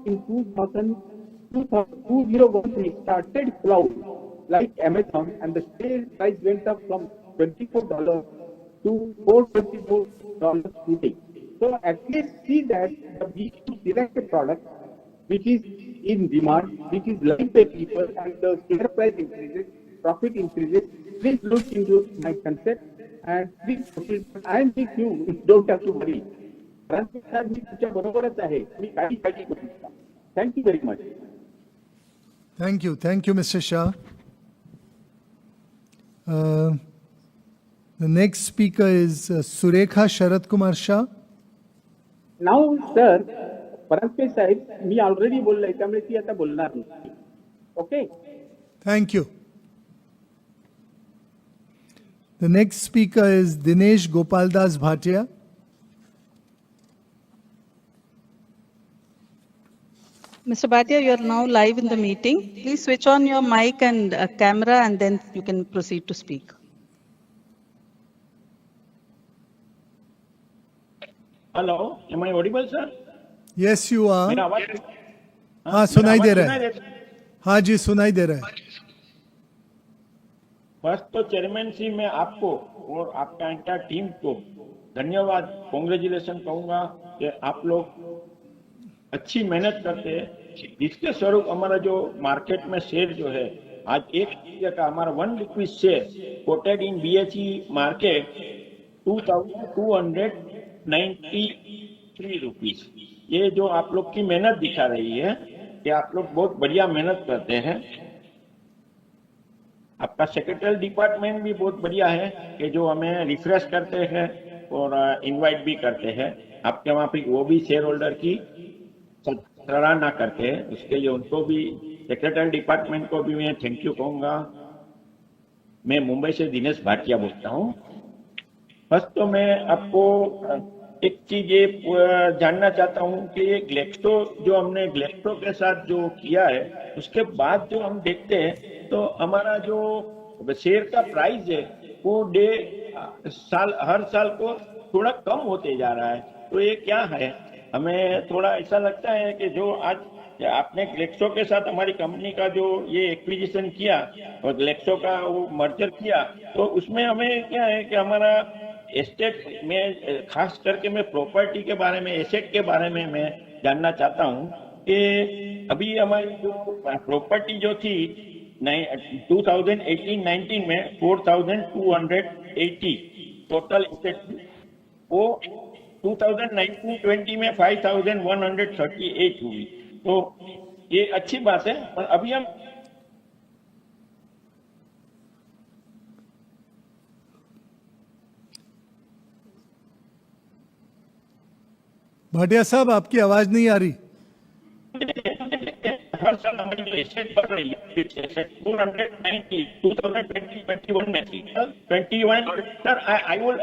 in 2013 started cloud like Amazon, and the share price went up from $24 to $424 today. So at least see that we should select a product which is in demand, which is liked by people, and the share price increases, profit increases. Please look into my concept and please proceed. I am with you. You don't have to worry. Thank you very much. Thank you, Mr. Shah. The next speaker is Surekha Sharat Kumar Shah. Now, sir, Paranjpe साहेब, मी already बोललोय, त्यामुळे ती आता बोलणार नाही. Okay. Thank you. The next speaker is Dinesh Gopaldas Bhatia. Mr. Bhatia, you are now live in the meeting. Please switch on your mic and camera, and then you can proceed to speak. Hello, am I audible, sir? Yes, you are. मेरा आवाज हाँ सुनाई दे रहा है. हाँ जी सुनाई दे रहा है. फर्स्ट तो चेयरमैन जी मैं आपको और आपका एंटायर टीम को धन्यवाद, कांग्रेचुलेशन कहूंगा कि आप लोग अच्छी मेहनत करते हैं, जिसके स्वरूप हमारा जो मार्केट में शेयर जो है आज ₹1 का हमारा ₹1 share quoted in BSE market ₹2,293 ये जो आप लोग की मेहनत दिखा रही है कि आप लोग बहुत बढ़िया मेहनत करते हैं। आपका सेक्रेटरी डिपार्टमेंट भी बहुत बढ़िया है कि जो हमें रिफ्रेश करते हैं और इनवाइट भी करते हैं। आपके वहाँ पे वो भी शेयर होल्डर की सराहना करते हैं, उसके लिए उनको भी, सेक्रेटरी डिपार्टमेंट को भी मैं थैंक यू कहूँगा। मैं मुंबई से दिनेश भाटिया बोलता हूँ। फर्स्ट तो मैं आपको एक चीज ये जानना चाहता हूँ कि ये ग्लेक्सो जो हमने ग्लेक्सो के साथ जो किया है, उसके बाद जो हम देखते हैं तो हमारा जो शेयर का प्राइस है वो हर साल को थोड़ा कम होते जा रहा है। तो ये क्या है? हमें थोड़ा ऐसा लगता है कि जो आज आपने ग्लेक्सो के साथ हमारी कंपनी का जो ये एक्विजिशन किया और ग्लेक्सो का वो मर्जर किया, तो उसमें हमें क्या है कि हमारा एस्टेट में, खास करके मैं प्रॉपर्टी के बारे में, एसेट के बारे में मैं जानना चाहता हूँ कि अभी हमारी जो प्रॉपर्टी जो थी 2018-19 में 4,280 टोटल एसेट, वो 2019-20 में 5,138 हुई। तो ये अच्छी बात है। पर अभी हम भाटिया साहब, आपकी आवाज नहीं आ रही। हर साल हमारी जो एसेट बढ़ रही है, एसेट 490 2020-21 में थी 21। सर आई विल,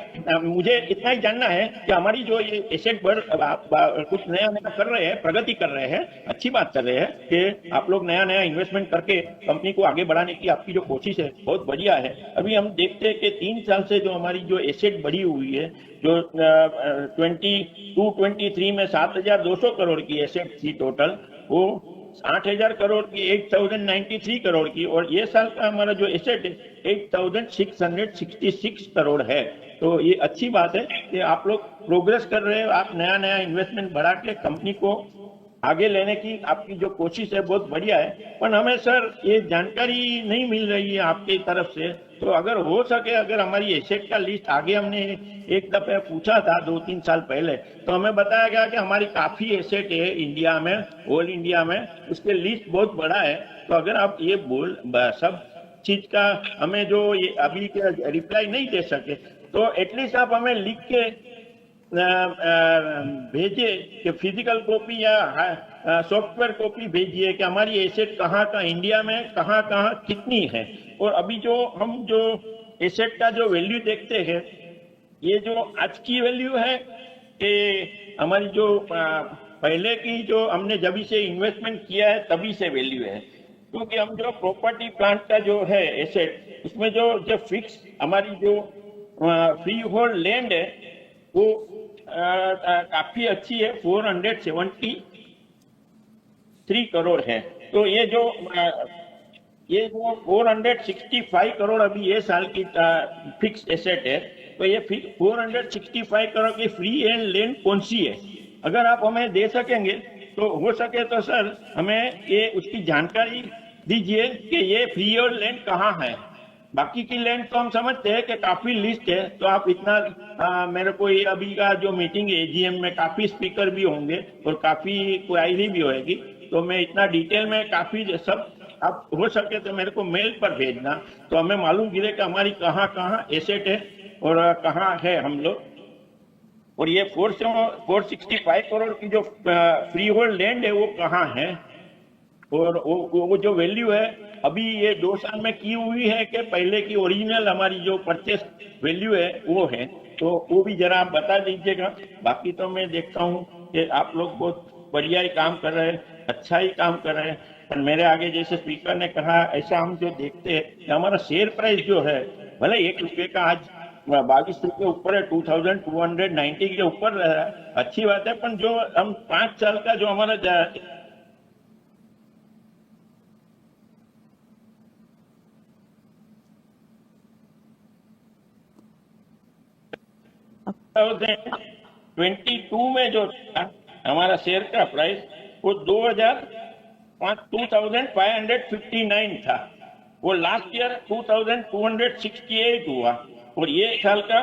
मुझे इतना ही जानना है कि हमारी जो ये एसेट बढ़ कुछ नया नया कर रहे हैं, प्रगति कर रहे हैं, अच्छी बात कर रहे हैं कि आप लोग नया नया इन्वेस्टमेंट करके कंपनी को आगे बढ़ाने की आपकी जो कोशिश है बहुत बढ़िया है। अभी हम देखते हैं कि 3 साल से जो हमारी जो एसेट बढ़ी हुई है, जो 22-23 में 7,200 करोड़ की एसेट थी टोटल, वो 8,000 करोड़ की 8,093 करोड़ की, और ये साल का हमारा जो एसेट है 8,666 करोड़ है। तो ये अच्छी बात है कि आप लोग प्रोग्रेस कर रहे हो, आप नया नया इन्वेस्टमेंट बढ़ा के कंपनी को आगे लेने की आपकी जो कोशिश है बहुत बढ़िया है। पर हमें सर ये जानकारी नहीं मिल रही है आपकी तरफ से, तो अगर हो सके, अगर हमारी एसेट का लिस्ट, आगे हमने एक दफे पूछा था 2-3 साल पहले, तो हमें बताया गया कि हमारी काफी एसेट है इंडिया में, ऑल इंडिया में, उसके लिस्ट बहुत बड़ा है। तो अगर आप ये सब चीज का हमें जो ये अभी के रिप्लाई नहीं दे सके, तो एटलीस्ट आप हमें लिख के भेजिए कि फिजिकल कॉपी या सॉफ्टवेयर कॉपी भेजिए कि हमारी एसेट कहाँ कहाँ इंडिया में कहाँ कहाँ कितनी है। और अभी जो हम जो एसेट का जो वैल्यू देखते हैं, ये जो आज की वैल्यू है कि हमारी जो पहले की जो हमने जब से इन्वेस्टमेंट किया है तभी से वैल्यू है। क्योंकि हम जो प्रॉपर्टी प्लांट का जो है एसेट, उसमें जो फिक्स हमारी जो फ्री होल्ड लैंड है वो काफी अच्छी है, 473 करोड़ है। तो ये जो 465 करोड़ अभी ये साल की फिक्स एसेट है, तो ये 465 करोड़ की फ्री एंड लैंड कौन सी है? अगर आप हमें दे सकेंगे तो हो सके तो सर हमें ये उसकी जानकारी दीजिए कि ये फ्री और लैंड कहाँ है। बाकी की लैंड तो हम समझते हैं कि काफी लिस्ट है, तो आप इतना मेरे को ये अभी का जो मीटिंग है AGM में काफी स्पीकर भी होंगे और काफी क्वायरी भी होएगी, तो मैं इतना डिटेल में काफी सब आप हो सके तो मेरे को मेल पर भेजना, तो हमें मालूम गिरे कि हमारी कहाँ कहाँ एसेट है और कहाँ है हम लोग। और ये 465 करोड़ की जो फ्री होल्ड लैंड है वो कहाँ है, और वो जो वैल्यू है अभी ये 2 साल में की हुई है कि पहले की ओरिजिनल हमारी जो परचेस वैल्यू है वो है, तो वो भी जरा आप बता दीजिएगा। बाकी तो मैं देखता हूँ कि आप लोग बहुत बढ़िया ही काम कर रहे हैं, अच्छा ही काम कर रहे हैं। पर मेरे आगे जैसे स्पीकर ने कहा, ऐसा हम जो देखते हैं कि हमारा शेयर प्राइस जो है भले 1 रुपये का आज 22 रुपये ऊपर है, 2290 के ऊपर रह रहा है, अच्छी बात है। पर जो हम 5 साल का जो हमारा22 में जो था हमारा शेयर का प्राइस वो 2,559 था, वो लास्ट ईयर 2,268 हुआ, और ये साल का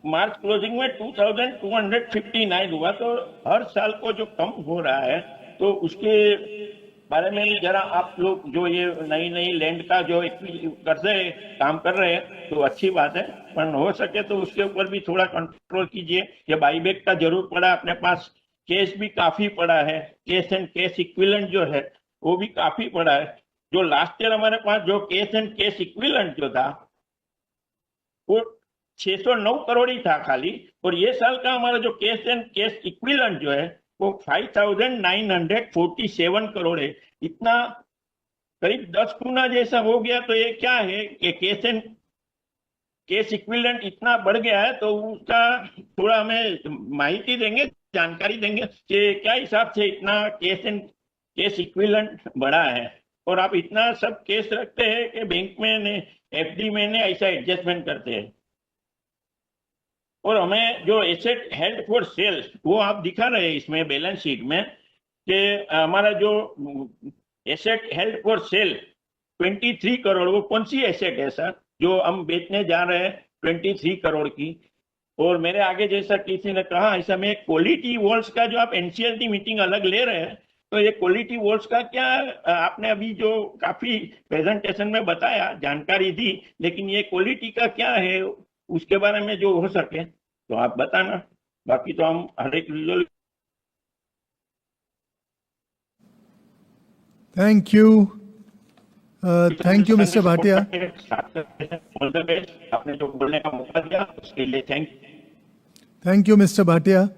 मार्च क्लोजिंग में 2259 हुआ, तो हर साल को जो कम हो रहा है, तो उसके बारे में जरा आप लोग जो ये नई नई लैंड का जो कर रहे काम कर रहे हैं तो अच्छी बात है, पर हो सके तो उसके ऊपर भी थोड़ा कंट्रोल कीजिए। ये बाईबैक का जरूर पड़ा, अपने पास केस भी काफी पड़ा है, केस एंड केस इक्विवेलेंट जो है वो भी काफी पड़ा है। जो लास्ट ईयर हमारे पास जो केस एंड केस इक्विवेलेंट जो था वो 609 करोड़ ही था खाली, और ये साल का हमारा जो केस एंड केस इक्विवेलेंट जो है वो 5947 करोड़ है। इतना करीब 10 गुना जैसा हो गया। तो ये क्या है कि केस एंड केस इक्विवेलेंट इतना बढ़ गया है, तो उसका थोड़ा हमें माहिती देंगे, जानकारी देंगे कि क्या हिसाब से इतना केस एंड केस इक्विवेलेंट बढ़ा है। और आप इतना सब केस रखते हैं कि बैंक में एफडी में ऐसा एडजस्टमेंट करते हैं। और हमें जो एसेट हेल्ड फॉर सेल वो आप दिखा रहे हैं इसमें बैलेंस शीट में कि हमारा जो asset held for sale 23 crore, वो कौन सी एसेट है सर जो हम बेचने जा रहे हैं 23 करोड़ की? और मेरे आगे जैसा किसी ने कहा, ऐसा में क्वालिटी वॉल्स का जो आप एनसीएलटी मीटिंग अलग ले रहे हैं, तो ये क्वालिटी वॉल्स का क्या आपने अभी जो काफी प्रेजेंटेशन में बताया, जानकारी दी, लेकिन ये क्वालिटी का क्या है उसके बारे में जो हो सके तो आप बताना। बाकी तो हम हर एक Thank you. Thank you, Mr. Bhatia. All the best, आपने जो बोलने का मौका दिया उसके लिए thank you. Thank you, Mr. Bhatia.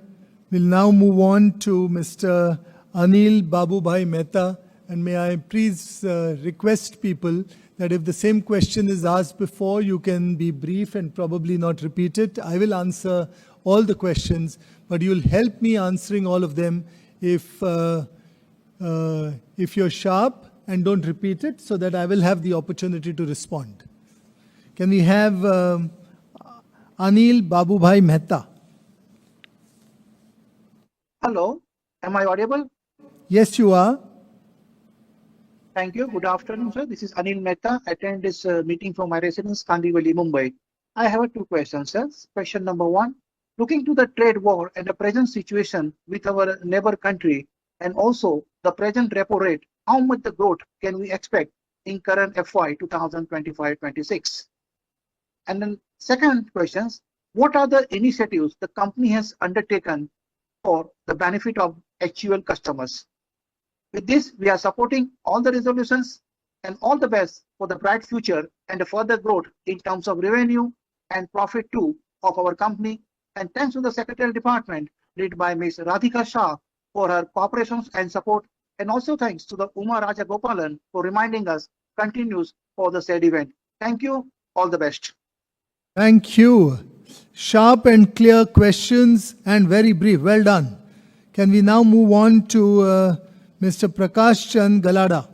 We'll now move on to Mr. Anil Babubhai Mehta. And may I please request people that if the same question is asked before, you can be brief and probably not repeat it. I will answer all the questions, but you'll help me answering all of them if you're sharp and don't repeat it, so that I will have the opportunity to respond. Can we have Anil Babubhai Mehta? Hello, am I audible? Yes, you are. Thank you. Good afternoon, sir. This is Anil Mehta. I attend this meeting from my residence, Kandivali, Mumbai. I have two questions, sir. Question number one, looking to the trade war and the present situation with our neighbor country, and also the present repo rate, how much the growth can we expect in current FY 2025-26? And then second questions, what are the initiatives the company has undertaken for the benefit of HUL customers? With this, we are supporting all the resolutions, and all the best for the bright future and the further growth in terms of revenue and profit too of our company. And thanks to the Secretarial Department led by Ms. Radhika Shah for her cooperations and support. And also thanks to the Uma Raja Gopalan for reminding us continues for the said event. Thank you. All the best. Thank you. Sharp and clear questions and very brief. Well done. Can we now move on to Mr. Prakash Chand Galada?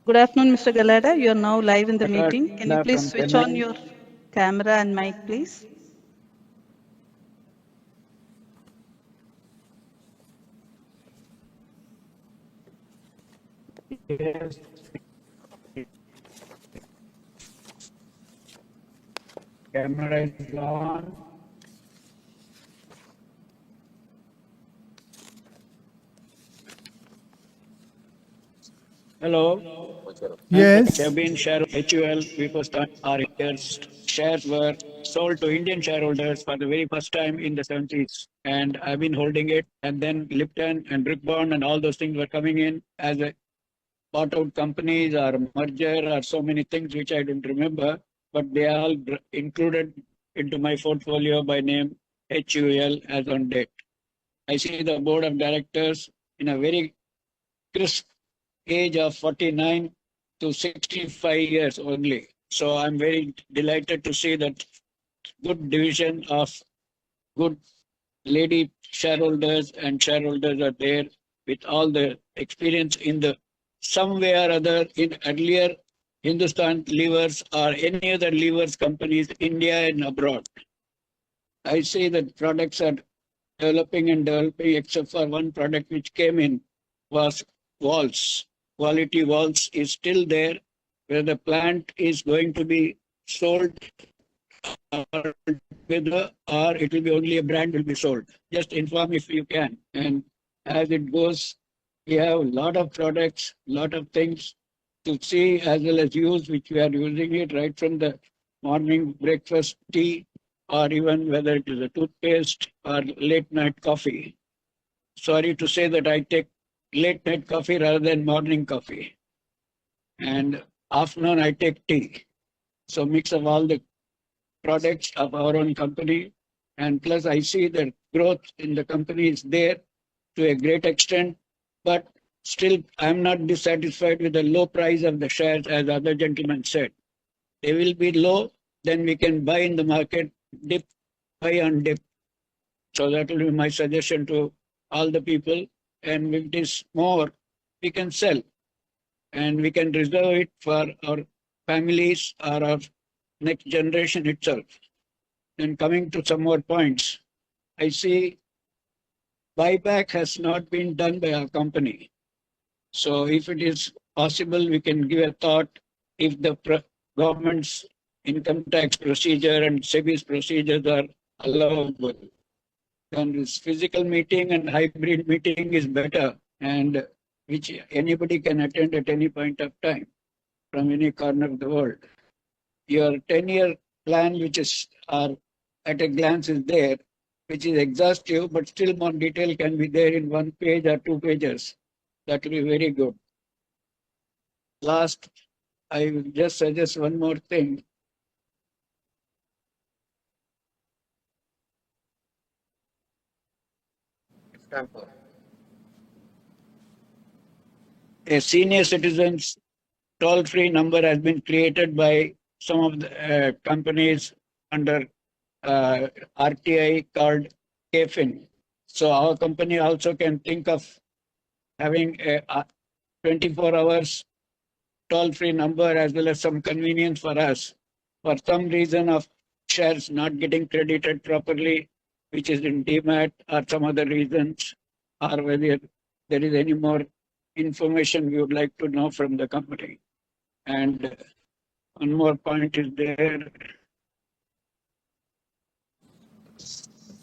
Good afternoon, Mr. Galada. You are now live in the meeting. Can you please switch on your camera and mic, please? Yes. Camera is on. Hello. Yes. Have been share HUL. We first time our shares were sold to Indian shareholders for the very first time in the 70s, and I've been holding it. And then Lipton and Brickbond and all those things were coming in as a bought out companies or merger or so many things which I don't remember, but they are all included into my portfolio by name HUL as on date. I see the board of directors in a very crisp age of 49 to 65 years only. So I'm very delighted to see that good division of good lady shareholders and shareholders are there with all the experience in the some way or other in earlier Hindustan Levers or any other levers companies, India and abroad. I see that products are developing and developing, except for one product which came in was walls. Quality walls is still there, whether the plant is going to be sold or it will be only a brand will be sold. Just inform if you can. And as it goes, we have a lot of products, lot of things to see as well as use, which we are using it right from the morning breakfast tea, or even whether it is a toothpaste or late night coffee. Sorry to say that I take late night coffee rather than morning coffee. And afternoon I take tea. So mix of all the products of our own company. And plus I see that growth in the company is there to a great extent, but still I'm not dissatisfied with the low price of the shares, as other gentlemen said. They will be low, then we can buy in the market, dip, buy on dip. So that will be my suggestion to all the people. And if it is more, we can sell. And we can reserve it for our families or our next generation itself. And coming to some more points, I see buyback has not been done by our company. So if it is possible, we can give a thought if the government's income tax procedure and SEBI's procedures are allowable. Then this physical meeting and hybrid meeting is better, and which anybody can attend at any point of time from any corner of the world. Your 10-year plan, which is at a glance is there, which is exhaustive, but still more detail can be there in 1 page or 2 pages. That will be very good. Last, I will just suggest one more thing. A senior citizens toll-free number has been created by some of the companies under RTI called KFIN. So our company also can think of having a 24 hours toll-free number as well as some convenience for us. For some reason of shares not getting credited properly, which is in demat or some other reasons, or whether there is any more information we would like to know from the company. And one more point is there.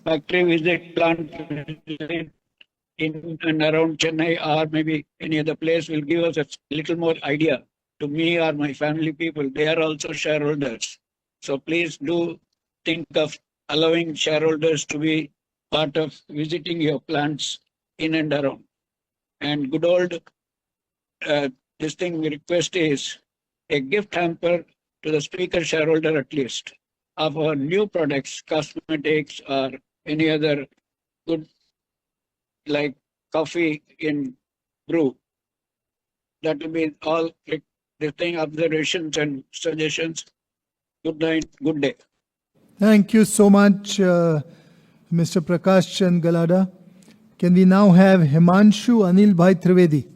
Factory visit, plant visit in and around Chennai or maybe any other place will give us a little more idea to me or my family people. They are also shareholders. So please do think of allowing shareholders to be part of visiting your plants in and around. And good old, this thing we request is a gift hamper to the speaker shareholder at least of our new products, cosmetics or any other good like coffee in brew. That will be all the thing, observations and suggestions. Good night, good day. Thank you so much, Mr. Prakash Chand Galada. Can we now have Himanshu Anil Bhai Trivedi?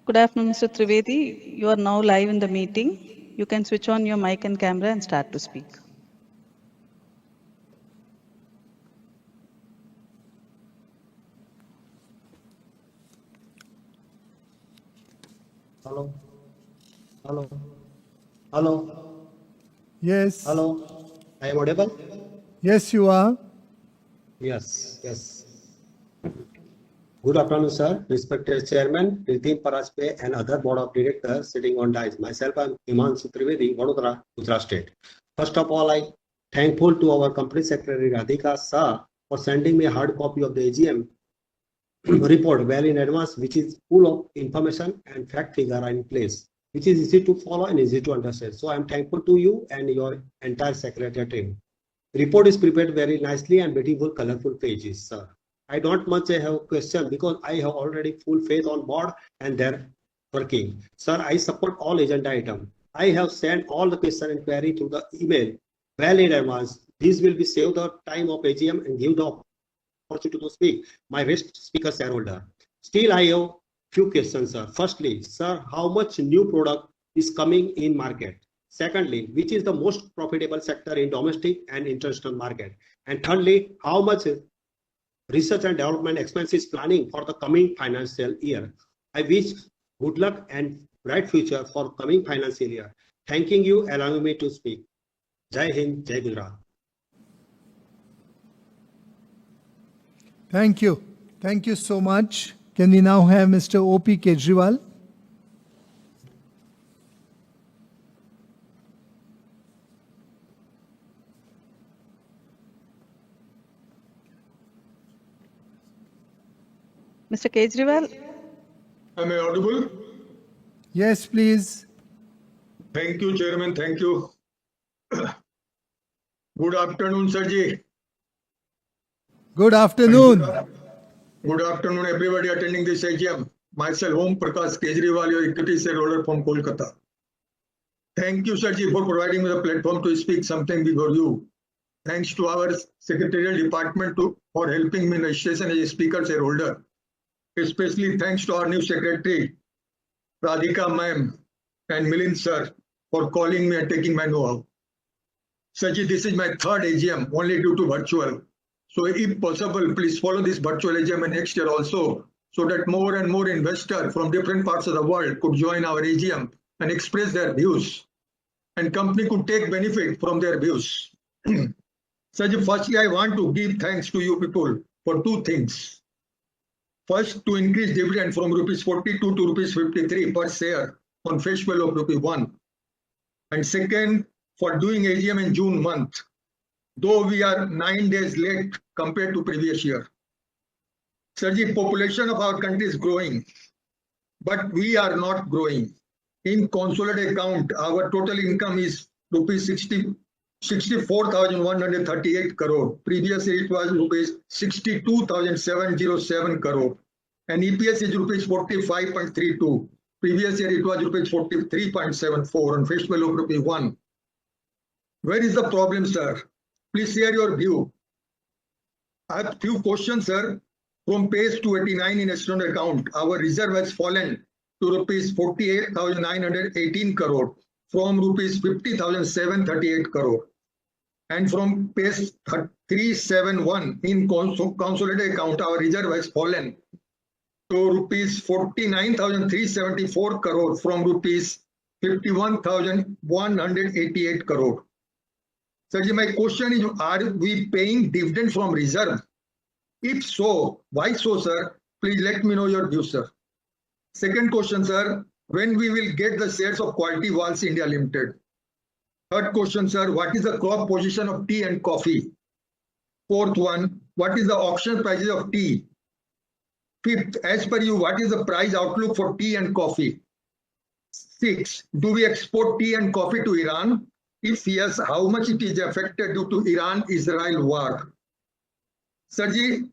Good afternoon, Mr. Trivedi. You are now live in the meeting. You can switch on your mic and camera and start to speak. Hello. Hello. Hello. Yes. Hello. I am audible? Yes, you are. Yes. Yes. Good afternoon, sir. Respected Chairman, Nitin Parajpe and other board of directors sitting on dais. Myself, I am Himanshu Trivedi, Vadodara, Gujarat State. First of all, I am thankful to our company secretary Radhika Shah for sending me a hard copy of the AGM report well in advance, which is full of information and fact figure are in place, which is easy to follow and easy to understand. So I am thankful to you and your entire secretariat team. The report is prepared very nicely and beautiful, colorful pages, sir. I don't much have a question because I have already full faith on board and their working. Sir, I support all agenda items. I have sent all the question and query through the email well in advance. This will be save the time of AGM and give the opportunity to speak. My rest speaker shareholder. Still, I have few questions, sir. Firstly, sir, how much new product is coming in market? Secondly, which is the most profitable sector in domestic and international market? And thirdly, how much research and development expenses planning for the coming financial year? I wish good luck and bright future for coming financial year. Thanking you, allowing me to speak. Jai Hind, Jai Gujarat. Thank you. Thank you so much. Can we now have Mr. O.P. Kejriwal? Mr. Kejriwal? Am I audible? Yes, please. Thank you, Chairman. Thank you. Good afternoon, Sirji. Good afternoon. Good afternoon, everybody attending this AGM. Myself, Om Prakash Kejriwal, your equity shareholder from Kolkata. Thank you, Sirji, for providing me the platform to speak something before you. Thanks to our secretarial department for helping me in registration as a speaker shareholder. Especially thanks to our new secretary, Radhika ma'am and Milind sir for calling me and taking my know-how. Sirji, this is my third AGM, only due to virtual. So if possible, please follow this virtual AGM next year also, so that more and more investors from different parts of the world could join our AGM and express their views. And company could take benefit from their views. Sirji, firstly, I want to give thanks to you people for two things. First, to increase dividend from rupees 42 to rupees 53 per share on face value of rupee 1. And second, for doing AGM in June month, though we are 9 days late compared to previous year. Sirji, population of our country is growing, but we are not growing. In consolidated account, our total income is rupees 64,138 crore. Previous year it was rupees 62,707 crore. And EPS is rupees 45.32. Previous year it was rupees 43.74 on face value of rupee 1. Where is the problem, sir? Please share your view. I have few questions, sir. From page 289 in external account, our reserve has fallen to rupees 48,918 crore from rupees 50,738 crore. And from page 371 in consolidated account, our reserve has fallen to rupees 49,374 crore from rupees 51,188 crore. Sirji, my question is, are we paying dividend from reserve? If so, why so, sir? Please let me know your view, sir. Second question, sir, when we will get the shares of Quality Walls India Limited? Third question, sir, what is the crop position of tea and coffee? Fourth one, what is the auction prices of tea? Fifth, as per you, what is the price outlook for tea and coffee? Six, do we export tea and coffee to Iran? If yes, how much it is affected due to Iran-Israel war? Sirji,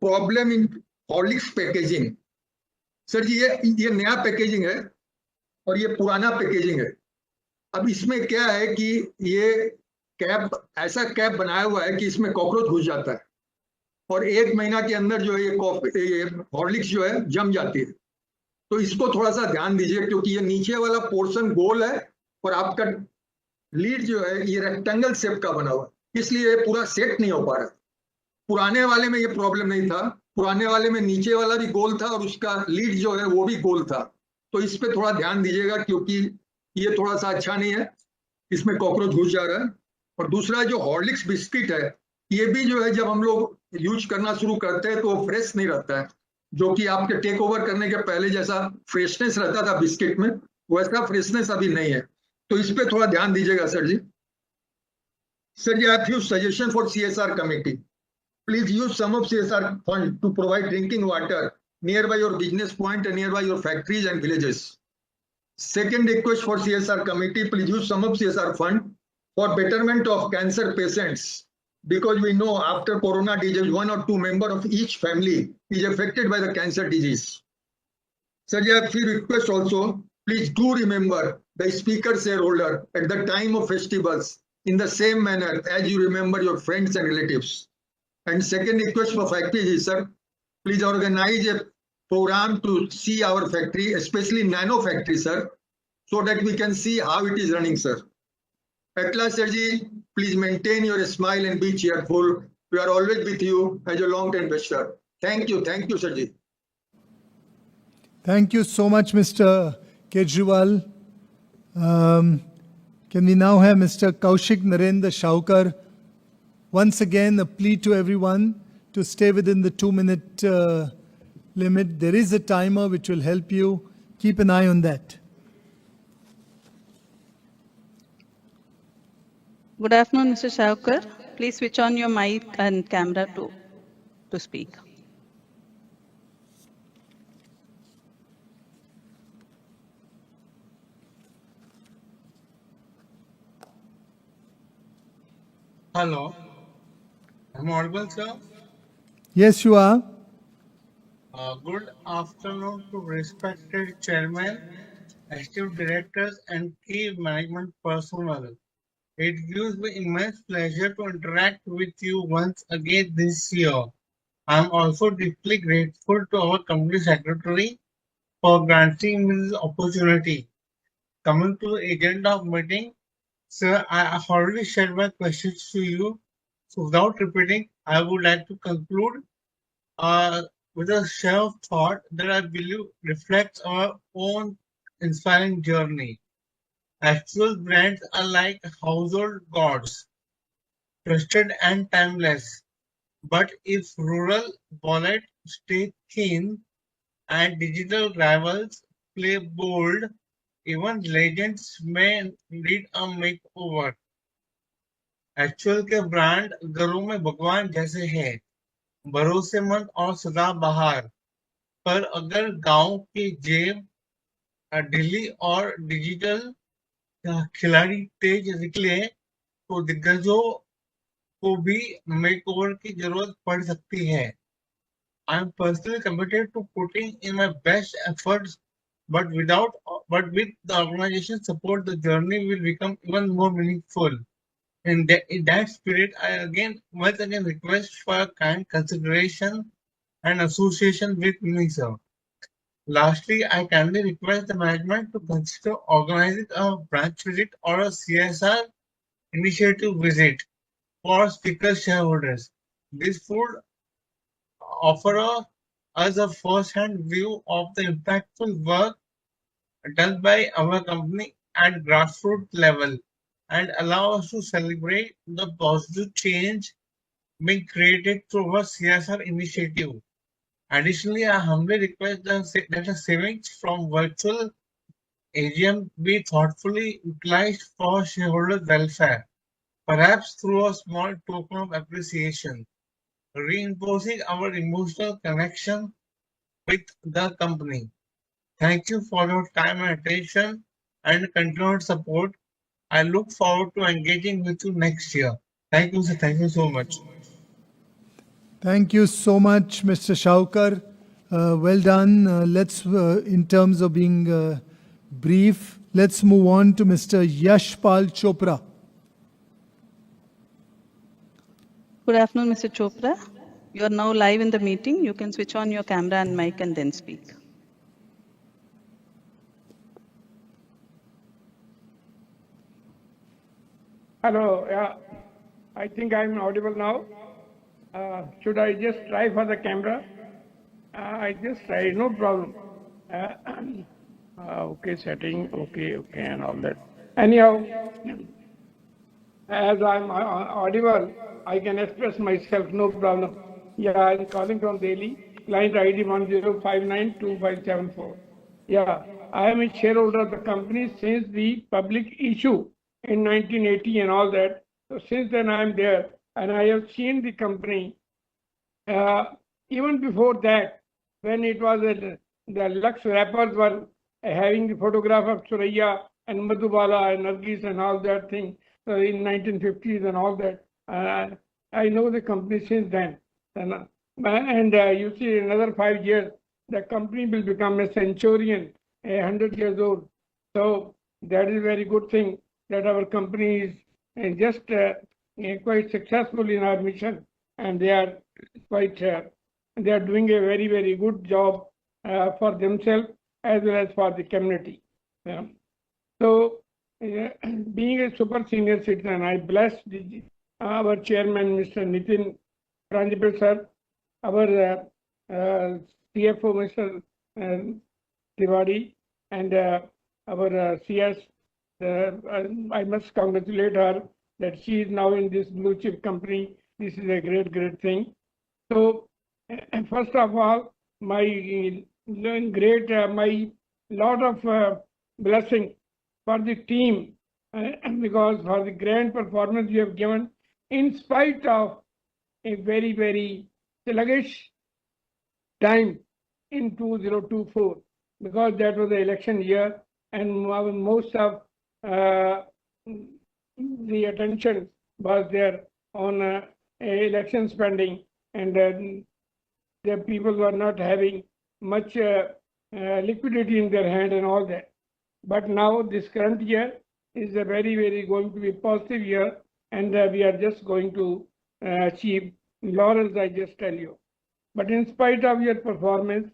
problem in Horlicks packaging. Sirji, ये नया packaging है और ये पुराना packaging है. अब इसमें क्या है कि ये कैप ऐसा कैप बनाया हुआ है कि इसमें कॉकरोच घुस जाता है और 1 महीना के अंदर जो है ये हॉर्लिक्स जो है जम जाती है. तो इसको थोड़ा सा ध्यान दीजिए, क्योंकि ये नीचे वाला पोर्शन गोल है और आपका लीड जो है ये रेक्टेंगल शेप का बना हुआ है, इसलिए ये पूरा सेट नहीं हो पा रहा है. पुराने वाले में ये प्रॉब्लम नहीं था. पुराने वाले में नीचे वाला भी गोल था और उसका लीड जो है वो भी गोल था. तो इस पे थोड़ा ध्यान दीजिएगा, क्योंकि ये थोड़ा सा अच्छा नहीं है, इसमें कॉकरोच घुस जा रहा है. और दूसरा जो हॉर्लिक्स बिस्किट है, ये भी जो है जब हम लोग यूज करना शुरू करते हैं तो वो फ्रेश नहीं रहता है, जो कि आपके टेक ओवर करने के पहले जैसा फ्रेशनेस रहता था बिस्किट में, वैसा फ्रेशनेस अभी नहीं है. तो इस पे थोड़ा ध्यान दीजिएगा sir ji. Sir, I have few suggestions for CSR committee. Please use some of CSR fund to provide drinking water nearby your business point and nearby your factories and villages. Second request for CSR committee, please use some of CSR fund for betterment of cancer patients, because we know after corona disease, 1 or 2 members of each family is affected by the cancer disease. Sir, I have few requests also. Please do remember the speaker shareholder at the time of festivals in the same manner as you remember your friends and relatives. And second request for factories is, sir, please organize a program to see our factory, especially nano factory, sir, so that we can see how it is running, sir. At last, sir, please maintain your smile and be cheerful. We are always with you as a long-term investor. Thank you, sir. Thank you so much, Mr. Kejriwal. Can we now have Mr. Kaushik Narendra Shaukar? Once again, a plea to everyone to stay within the 2-minute limit. There is a timer which will help you. Keep an eye on that. Good afternoon, Mr. Shaukar. Please switch on your mic and camera to speak. Hello. Am I audible, sir? Yes, you are. Good afternoon to respected chairman, executive directors, and key management personnel. It gives me immense pleasure to interact with you once again this year. I am also deeply grateful to our company secretary for granting me this opportunity. Coming to the agenda of meeting, sir, I have already shared my questions to you. So without repeating, I would like to conclude with a share of thought that I believe reflects our own inspiring journey. Actual brands are like household gods, trusted and timeless. But if rural wallet stay thin and digital rivals play bold, even legends may need a makeover. Actual के brand घरों में भगवान जैसे हैं, भरोसेमंद और सदाबहार, पर अगर गांव की जेब ढीली और डिजिटल खिलाड़ी तेज निकले तो दिग्गजों को भी मेकओवर की जरूरत पड़ सकती है. I am personally committed to putting in my best efforts, but with the organization support, the journey will become even more meaningful. In that spirit, I once again request for a kind consideration and association with me, sir. Lastly, I kindly request the management to consider organizing a branch visit or a CSR initiative visit for speaker shareholders. This would offer us a first-hand view of the impactful work done by our company at grassroots level and allow us to celebrate the positive change being created through our CSR initiative. Additionally, I humbly request that the savings from virtual AGM be thoughtfully utilized for shareholder welfare, perhaps through a small token of appreciation, reinforcing our emotional connection with the company. Thank you for your time and attention and continued support. I look forward to engaging with you next year. Thank you, sir. Thank you so much. Thank you so much, Mr. Shaukar. Well done. In terms of being brief, let's move on to Mr. Yashpal Chopra. Good afternoon, Mr. Chopra. You are now live in the meeting. You can switch on your camera and mic and then speak. Hello, yeah. I think I'm audible now. Should I just try for the camera? I just tried, no problem. Okay, setting, okay, and all that. Anyhow, as I'm audible, I can express myself, no problem. Yeah, I'm calling from Delhi, client ID 10592574. Yeah, I am a shareholder of the company since the public issue in 1980 and all that. So since then I'm there, and I have seen the company even before that, when it was the Lux rappers were having the photograph of Suraya and Madhubala and Nargis and all that thing in 1950s and all that. I know the company since then. And you see, in another 5 years, the company will become a centurion, 100 years old. So that is a very good thing that our company is just quite successful in our mission, and they are quite they are doing a very, very good job for themselves as well as for the community. So being a super senior citizen, I bless our chairman, Mr. Nitin Pranjapal sir, our CFO, Mr. Tiwari, and our CS. I must congratulate her that she is now in this blue chip company. This is a great thing. So, first of all, my my lot of blessing for the team because for the grand performance you have given in spite of a very sluggish time in 2024 because that was the election year and most of the attention was there on election spending and the people were not having much liquidity in their hand and all that. But now this current year is a very going to be positive year and we are just going to achieve laurels, I just tell you. But in spite of your performance,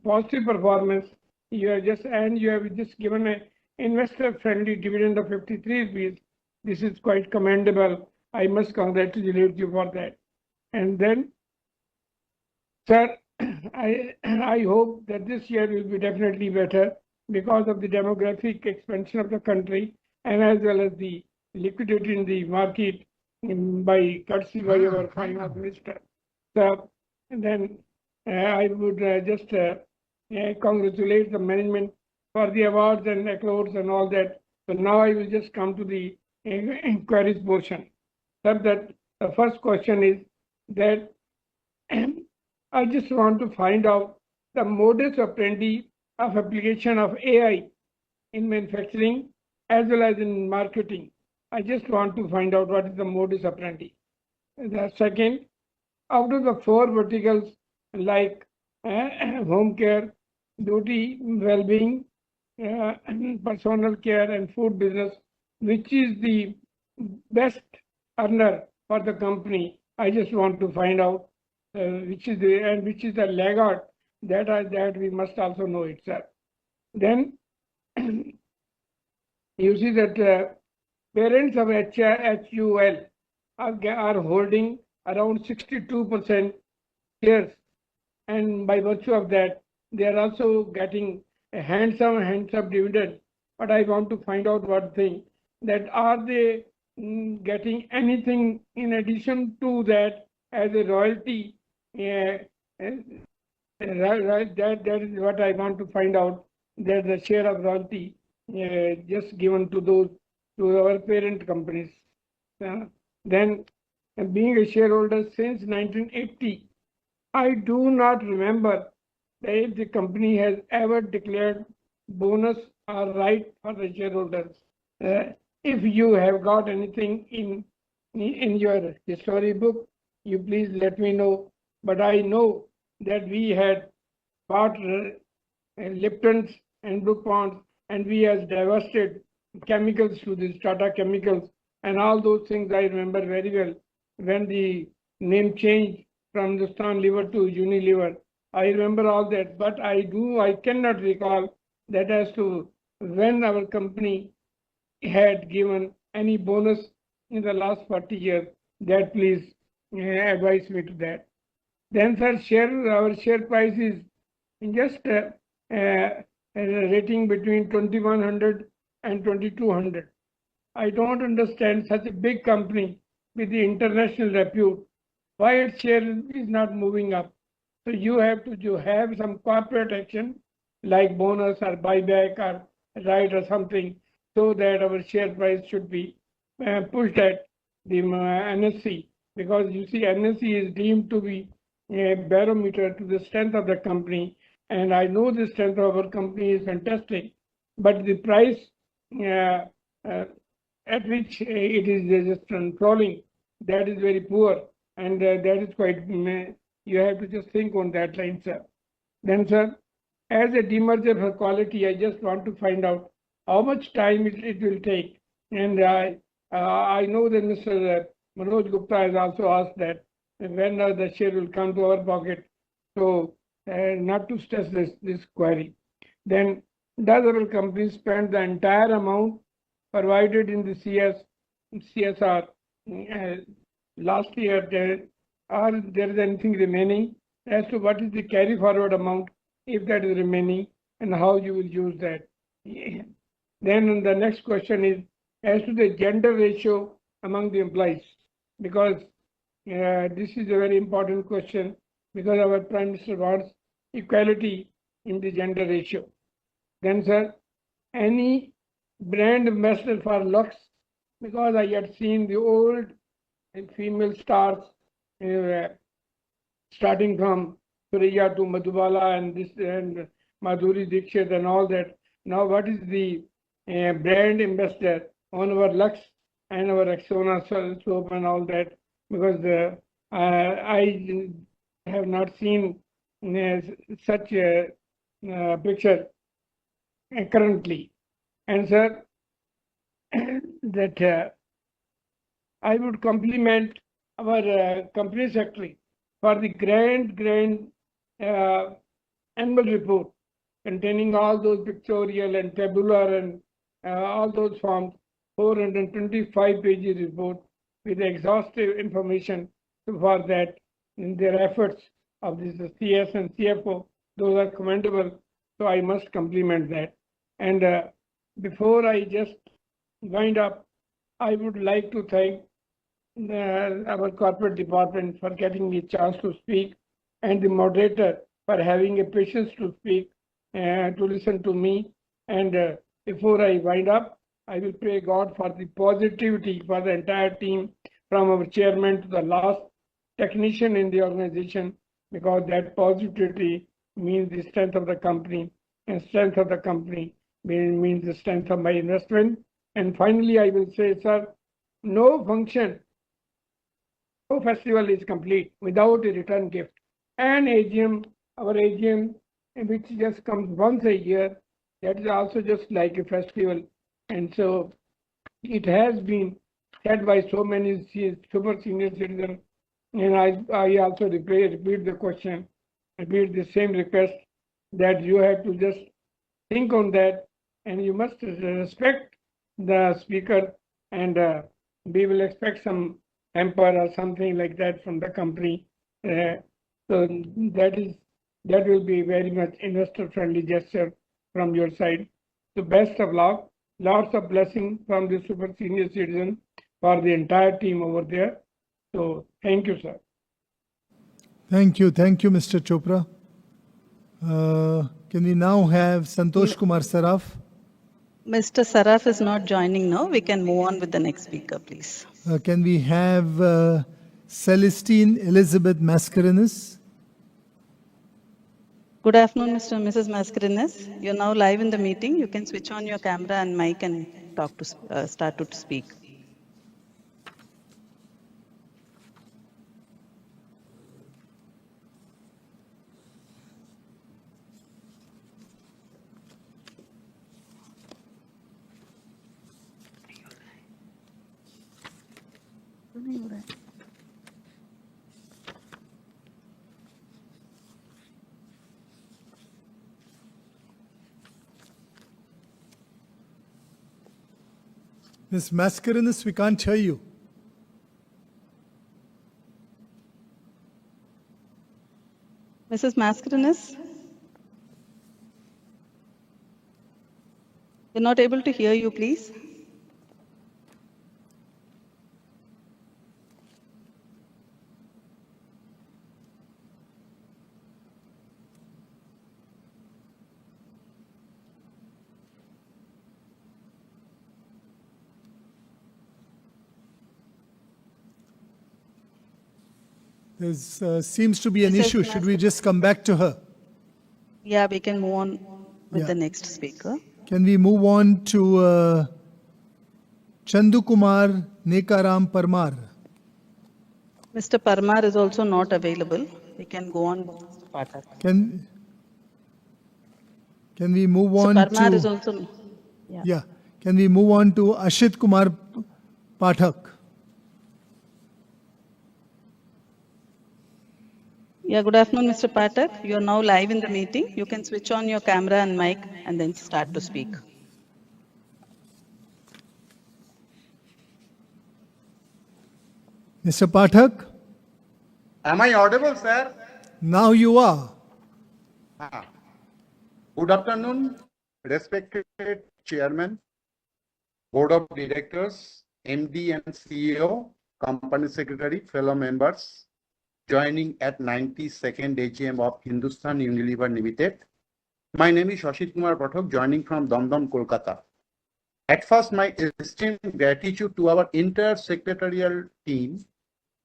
positive performance, you have just given an investor-friendly dividend of 53 rupees. This is quite commendable. I must congratulate you for that. And then, sir, I hope that this year will be definitely better because of the demographic expansion of the country and as well as the liquidity in the market by courtesy by our finance minister. So, and then I would just congratulate the management for the awards and accolades and all that. So now I will just come to the inquiries portion. So that the first question is that I just want to find out the modus operandi of application of AI in manufacturing as well as in marketing. I just want to find out what is the modus operandi. The second, out of the four verticals like home care, beauty, well-being, personal care and food business, which is the best earner for the company? I just want to find out which is the laggard that we must also know itself. Then you see that parents of HUL are holding around 62% shares, and by virtue of that, they are also getting a handsome dividend. But I want to find out one thing: that are they getting anything in addition to that as a royalty? That is what I want to find out. That the share of royalty just given to our parent companies. Then, being a shareholder since 1980, I do not remember that if the company has ever declared bonus or right for the shareholders. If you have got anything in your history book, you please let me know. But I know that we had bought Lipton's and DuPont, and we has divested chemicals to this Tata Chemicals, and all those things I remember very well. When the name changed from Hindustan Unilever to Unilever, I remember all that. But I cannot recall that as to when our company had given any bonus in the last 40 years. That please advise me to that. Then, sir, our share price is just rating between 2100 and 2200. I don't understand such a big company with the international repute, why its share is not moving up. So you have some corporate action like bonus or buyback or right or something, so that our share price should be pushed at the NSE, because you see NSE is deemed to be a barometer to the strength of the company, and I know the strength of our company is fantastic, but the price at which it is just crawling, that is very poor, and that is quite, you have to just think on that line, sir. Then, sir, as a demerger for quality, I just want to find out how much time it will take. And I know that Mr. Manoj Gupta has also asked that when the share will come to our pocket. So not to stress this query. Then, does our company spend the entire amount provided in the CSR last year, or there is anything remaining as to what is the carry forward amount if that is remaining, and how you will use that. Then the next question is as to the gender ratio among the employees, because this is a very important question, because our Prime Minister wants equality in the gender ratio. Then, sir, any brand ambassador for Lux, because I had seen the old female stars starting from Surya to Madhubala and this and Madhuri Dixit and all that. Now, what is the brand ambassador on our Lux and our Rexona soap and all that? Because I have not seen such a picture currently. And sir, that I would compliment our company secretary for the grand annual report containing all those pictorial and tabular and all those forms, 425 pages report with exhaustive information for that in their efforts of this CS and CFO. Those are commendable, so I must compliment that. And before I just wind up, I would like to thank our corporate department for getting me a chance to speak, and the moderator for having a patience to speak, to listen to me. And before I wind up, I will pray God for the positivity for the entire team, from our chairman to the last technician in the organization, because that positivity means the strength of the company, and strength of the company means the strength of my investment. And finally, I will say, sir, no function, no festival is complete without a return gift. And AGM, our AGM, which just comes once a year, that is also just like a festival. And so it has been said by so many super senior citizens, and I also repeat the question, repeat the same request, that you have to just think on that, and you must respect the speaker, and we will expect some hamper or something like that from the company. So that will be very much investor friendly gesture from your side. So best of luck, lots of blessing from the super senior citizen for the entire team over there. So thank you, sir. Thank you, Mr. Chopra. Can we now have Santosh Kumar Saraf? Mr. Saraf is not joining now. We can move on with the next speaker, please. Can we have Celestine Elizabeth Mascarenhas? Good afternoon, Mr. and Mrs. Mascarenhas. You're now live in the meeting. You can switch on your camera and mic and start to speak. Ms. Mascarenhas, we can't hear you. Mrs. Mascarenhas? We're not able to hear you, please. There seems to be an issue. Should we just come back to her? Yeah, we can move on with the next speaker. Can we move on to Chandu Kumar Nekaram Parmar? Mr. Parmar is also not available. We can go on with Mr. Pathak. Can we move on Mr. Parmar to... is also... Yeah. Can we move on to Ashit Kumar Pathak? Yeah, good afternoon, Mr. Pathak. You are now live in the meeting. You can switch on your camera and mic and then start to speak. Mr. Pathak? Am I audible, sir? Now you are. Good afternoon, respected Chairman, Board of Directors, MD and CEO, Company Secretary, fellow members, joining at 92nd AGM of Hindustan Unilever Limited. My name is Shashit Kumar Pathak, joining from Damdam, Kolkata. At first, my esteemed gratitude to our entire secretarial team,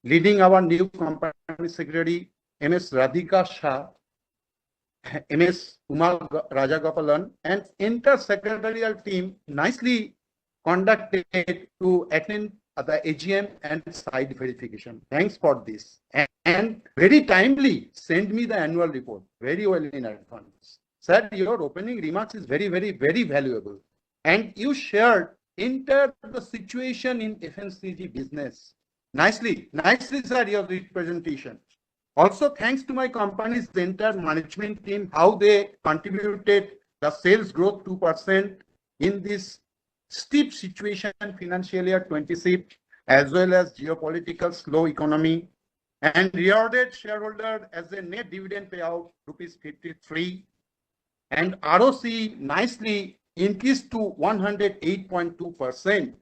leading our new Company Secretary, MS Radhika Shah, MS Umar Rajagopalan, and inter-secretarial team nicely conducted to attend the AGM and site verification. Thanks for this. And very timely send me the annual report very well in advance. Sir, your opening remarks is very valuable. And you shared entire the situation in FMCG business. Nicely, sir, your representation. Also, thanks to my company's entire management team, how they contributed the sales growth 2% in this steep situation, financial year 26, as well as geopolitical slow economy, and rewarded shareholder as a net dividend payout rupees 53, and ROC nicely increased to 108.2%,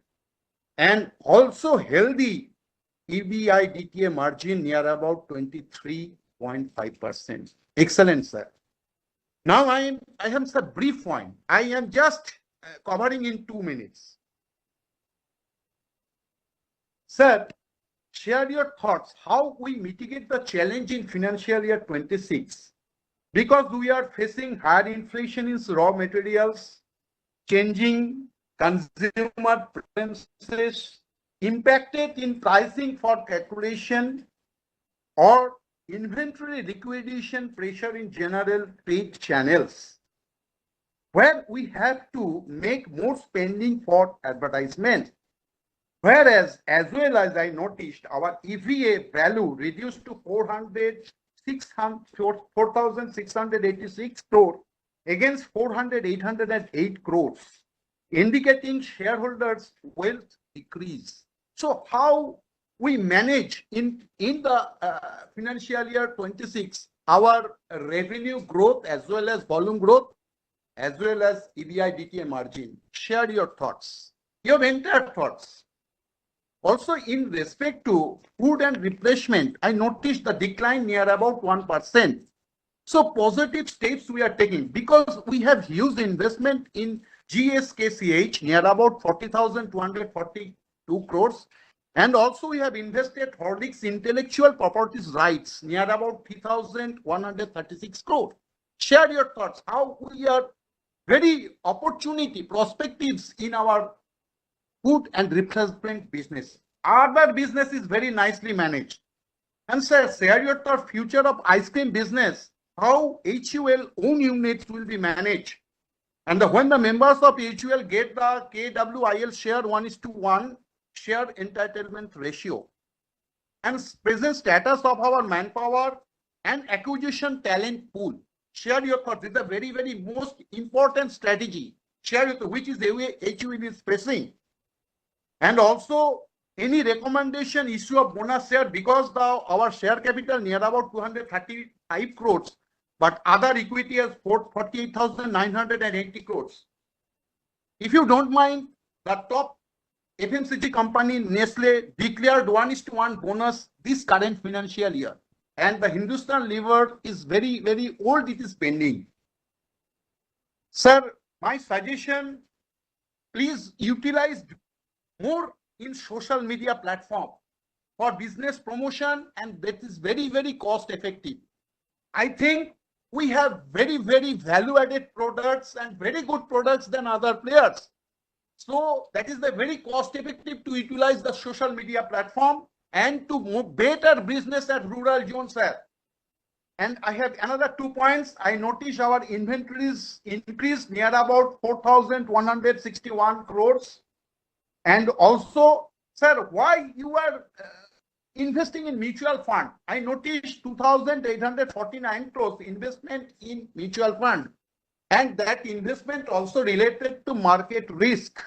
and also healthy EBITDA margin near about 23.5%. Excellent, sir. Now I have a brief point. I am just covering in 2 minutes. Sir, share your thoughts how we mitigate the challenge in financial year 26, because we are facing higher inflation in raw materials, changing consumer preferences, impacted in pricing for calculation, or inventory liquidation pressure in general trade channels, where we have to make more spending for advertisement. Whereas, as well as I noticed, our EVA value reduced to 4,686 crore against 808 crores, indicating shareholders' wealth decrease. So how we manage in the financial year 26 our revenue growth as well as volume growth as well as EBITDA margin? Share your thoughts, your entire thoughts. Also, in respect to food and refreshment, I noticed the decline near about 1%. So positive steps we are taking because we have huge investment in GSKCH near about 40,242 crores. And also we have invested Horlicks intellectual properties rights near about 3,136 crores. Share your thoughts how we are very opportunity perspectives in our food and refreshment business. Other business is very nicely managed. And sir, share your thought future of ice cream business, how HUL own units will be managed. And when the members of HUL get the KWIL share 1:1 share entitlement ratio. And present status of our manpower and acquisition talent pool. Share your thoughts. This is a very most important strategy. Share your thoughts, which is the way HUL is facing. And also any recommendation issue of bonus share because our share capital near about 235 crores, but other equity is 48,980 crores. If you don't mind, the top FMCG company Nestle declared 1:1 bonus this current financial year, and the Hindustan Unilever is very old. It is pending. Sir, my suggestion: please utilize more in social media platform for business promotion, and that is very cost effective. I think we have very value added products and very good products than other players. So that is the very cost effective to utilize the social media platform and to move better business at rural zones. And I have another 2 points. I notice our inventories increased near about 4,161 crores. And also, sir, why you are investing in mutual fund? I noticed 2,849 crores investment in mutual fund. And that investment also related to market risk.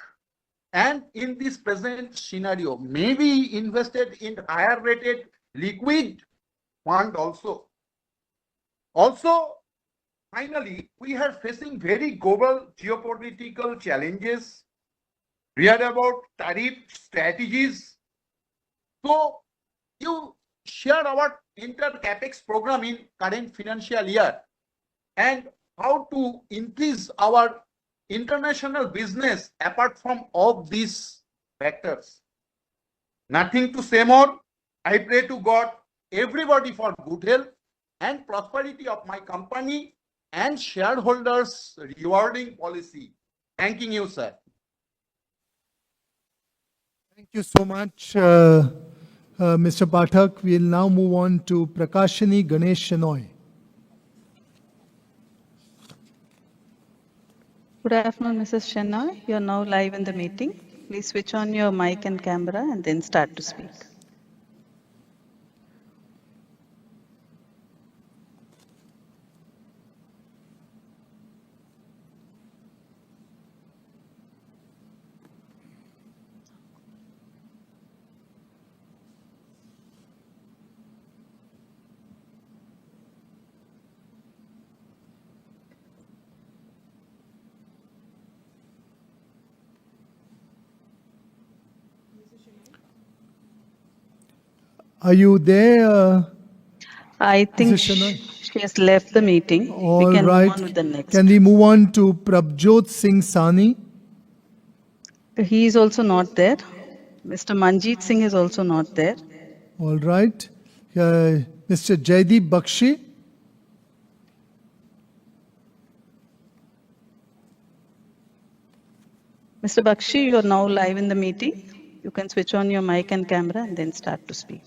And in this present scenario, maybe invested in higher rated liquid fund also. Also, finally, we are facing very global geopolitical challenges. We heard about tariff strategies. So you share our entire capex program in current financial year and how to increase our international business apart from all these factors. Nothing to say more. I pray to God, everybody for good health and prosperity of my company and shareholders rewarding policy. Thanking you, sir. Thank you so much, Mr. Pathak. We'll now move on to Prakashini Ganesh Shenoy. Good afternoon, Mrs. Shenoy. You are now live in the meeting. Please switch on your mic and camera and then start to speak. Are you there? I think Mrs. Shenoy? she has left the meeting. All We can right. move on with the next. Can we move on to Prabjot Singh Sani? He is also not there. Mr. Manjeet Singh is also not there. All right. Mr. Jaideep Bakshi? Mr. Bakshi, you are now live in the meeting. You can switch on your mic and camera and then start to speak.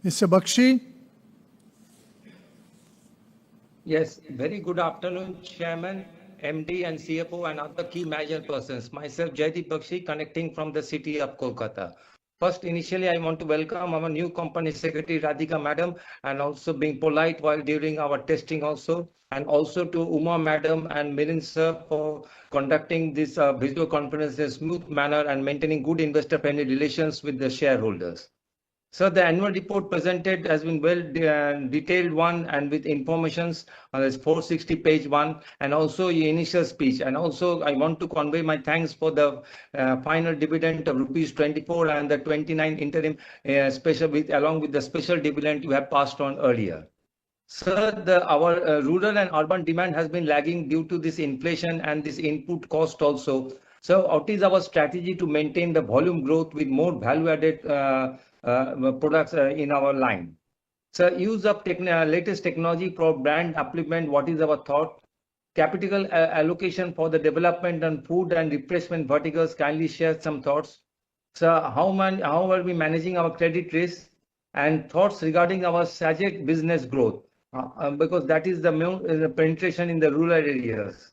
Mr. Bakshi? Yes, very good afternoon, Chairman, MD and CFO and other key management persons. Myself, Jaideep Bakshi, connecting from the city of Kolkata. First, initially, I want to welcome our new company secretary, Radhika Madam, and also being polite while during our testing also, and also to Uma Madam and Mirin Sir for conducting this video conference in a smooth manner and maintaining good investor-friendly relations with the shareholders. So the annual report presented has been well detailed one and with informations on this 460 page one and also your initial speech. And also I want to convey my thanks for the final dividend of rupees 24 and the 29 interim special with along with the special dividend you have passed on earlier. Sir, our rural and urban demand has been lagging due to this inflation and this input cost also. So what is our strategy to maintain the volume growth with more value-added products in our line? So use of latest technology for brand upliftment, what is our thought? Capital allocation for the development and food and refreshment verticals, kindly share some thoughts. So how are we managing our credit risk and thoughts regarding our SAGEC business growth? Because that is the penetration in the rural areas.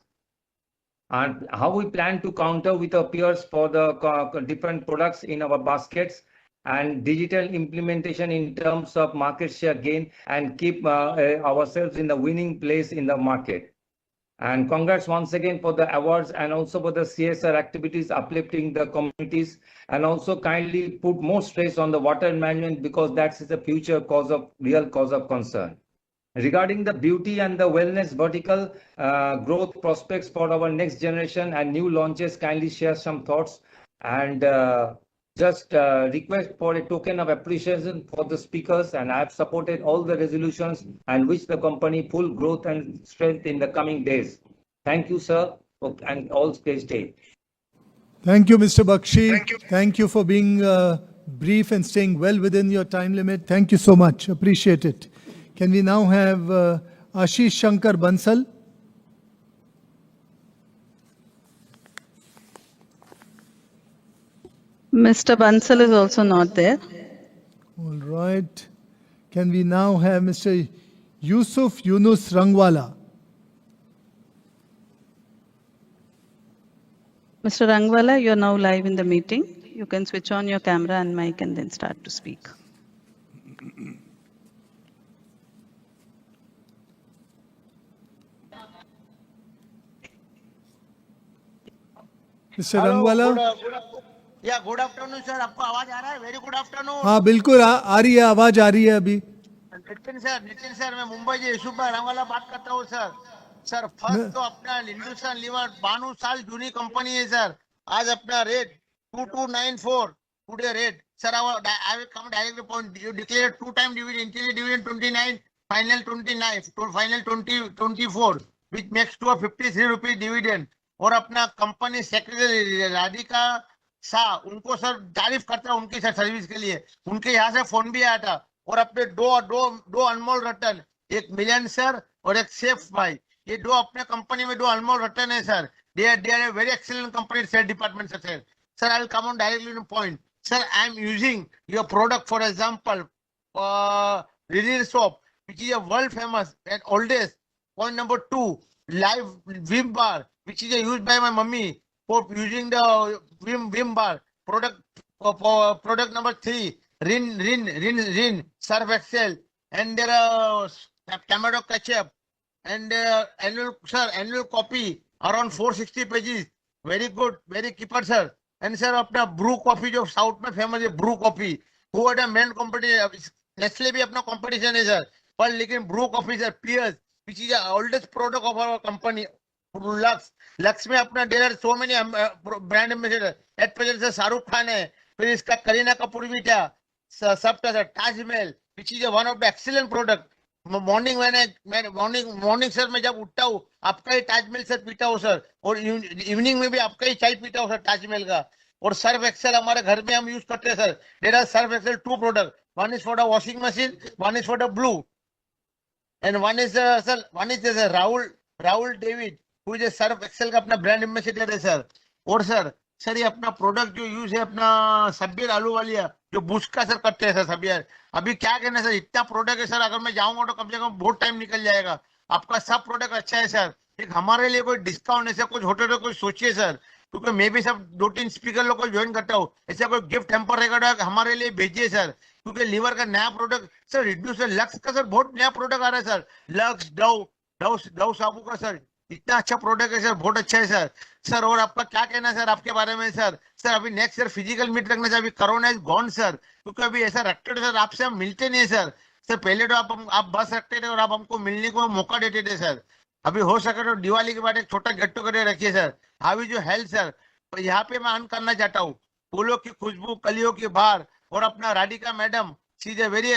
And how we plan to counter with our peers for the different products in our baskets and digital implementation in terms of market share gain and keep ourselves in the winning place in the market. And congrats once again for the awards and also for the CSR activities uplifting the communities and also kindly put more stress on the water management because that's the future real cause of concern. Regarding the beauty and the wellness vertical growth prospects for our next generation and new launches, kindly share some thoughts and just request for a token of appreciation for the speakers, and I have supported all the resolutions and wish the company full growth and strength in the coming days. Thank you, sir, and all stay safe. Thank you, Mr. Bakshi. Thank you for being brief and staying well within your time limit. Thank you so much. Appreciate it. Can we now have Ashish Shankar Bansal? Mr. Bansal is also not there. All right. Can we now have Mr. Yusuf Yunus Rangwala? Mr. Rangwala, you are now live in the meeting. You can switch on your camera and mic and then start to speak. Mr. Rangwala? Good afternoon sir, आपको आवाज आ रहा है? Very good afternoon. हाँ बिल्कुल आ रही है, आवाज आ रही है अभी. नितिन सर मैं मुंबई से यशुभाई रंगवाला बात करता हूँ सर। सर फर्स्ट तो अपना हिंदुस्तान लीवर 92 साल जूनी कंपनी है सर। आज अपना rate 2294 today rate sir. I will come direct to point. You declared two-time dividend, interim dividend 29, final 29, final 24, which makes to a 53 रुपये dividend। और अपना कंपनी सेक्रेटरी राधिका शाह उनको सर तारीफ करता हूँ उनकी सर सर्विस के लिए। उनके यहाँ से फोन भी आया था। और अपने दो अनमोल रतन, एक मिलन सर और एक सेफ भाई, ये दो अपने कंपनी में दो अनमोल रतन है sir. They are a very excellent company sale department sir. Sir I will come on directly to point. Sir I am using your product for example Lily soap, which is a world famous and oldest. Point number 2, live Vim bar, which is used by my mummy for using the Vim bar. Product number 3, Rin, Surf Excel, and there are tomato ketchup, and annual copy around 460 pages. Very good, very keeper sir. And sir अपना Bru coffee जो south में famous है Bru coffee, who had a main competition, Nestle भी अपना competition है सर। पर लेकिन Bru coffee sir Pears, which is oldest product of our company. Lux में अपना there are so many brand ambassador at present sir. Shahrukh Khan है, फिर इसका करीना कपूर भी था, सब था sir. Taj Mahal which is one of the excellent product. Morning sir मैं जब उठता हूँ आपका ही ताजमहल सर पीता हूँ सर, और इवनिंग में भी आपका ही चाय पीता हूँ सर ताजमहल का। और सर्फ एक्सेल हमारे घर में हम यूज करते हैं sir. There are Surf Excel 2 product, one is for the washing machine, one is for the blue, and one is Rahul David, who is a Surf Excel का अपना ब्रांड एम्बेसडर है sir. और sir ये अपना product जो use है अपना सब्बीर आलू वालिया जो बूस्ट का सर करते हैं सर सब्बियर। अभी क्या कहना सर, इतना प्रोडक्ट है सर, अगर मैं जाऊंगा तो कम से कम बहुत टाइम निकल जाएगा। आपका सब प्रोडक्ट अच्छा है सर। एक हमारे लिए कोई डिस्काउंट ऐसा कुछ होटल कोई सोचिए सर, क्योंकि मैं भी सब 2-3 स्पीकर लोग को ज्वाइन करता हूँ। ऐसा कोई गिफ्ट हैम्पर रहेगा हमारे लिए भेजिए सर, क्योंकि लीवर का नया प्रोडक्ट सर रिड्यूस लक्स का सर बहुत नया प्रोडक्ट आ रहा है सर। लक्स डव साबु का सर इतना अच्छा प्रोडक्ट है सर, बहुत अच्छा है सर। और आपका क्या कहना है सर आपके बारे में सर? अभी नेक्स्ट सर फिजिकल मीट रखना चाहिए। अभी कोरोना इज गॉन सर, क्योंकि अभी ऐसा रखते थे सर, आपसे हम मिलते नहीं सर। पहले तो आप बस रखते थे और आप हमको मिलने को मौका देते थे सर। अभी हो सके तो दिवाली के बाद एक छोटा गेट टुगेदर रखिए sir. How is your health sir? तो यहाँ पे मैं ऑन करना चाहता हूँ, फूलों की खुशबू कलियों की बहार और अपना Radhika madam, she is a very,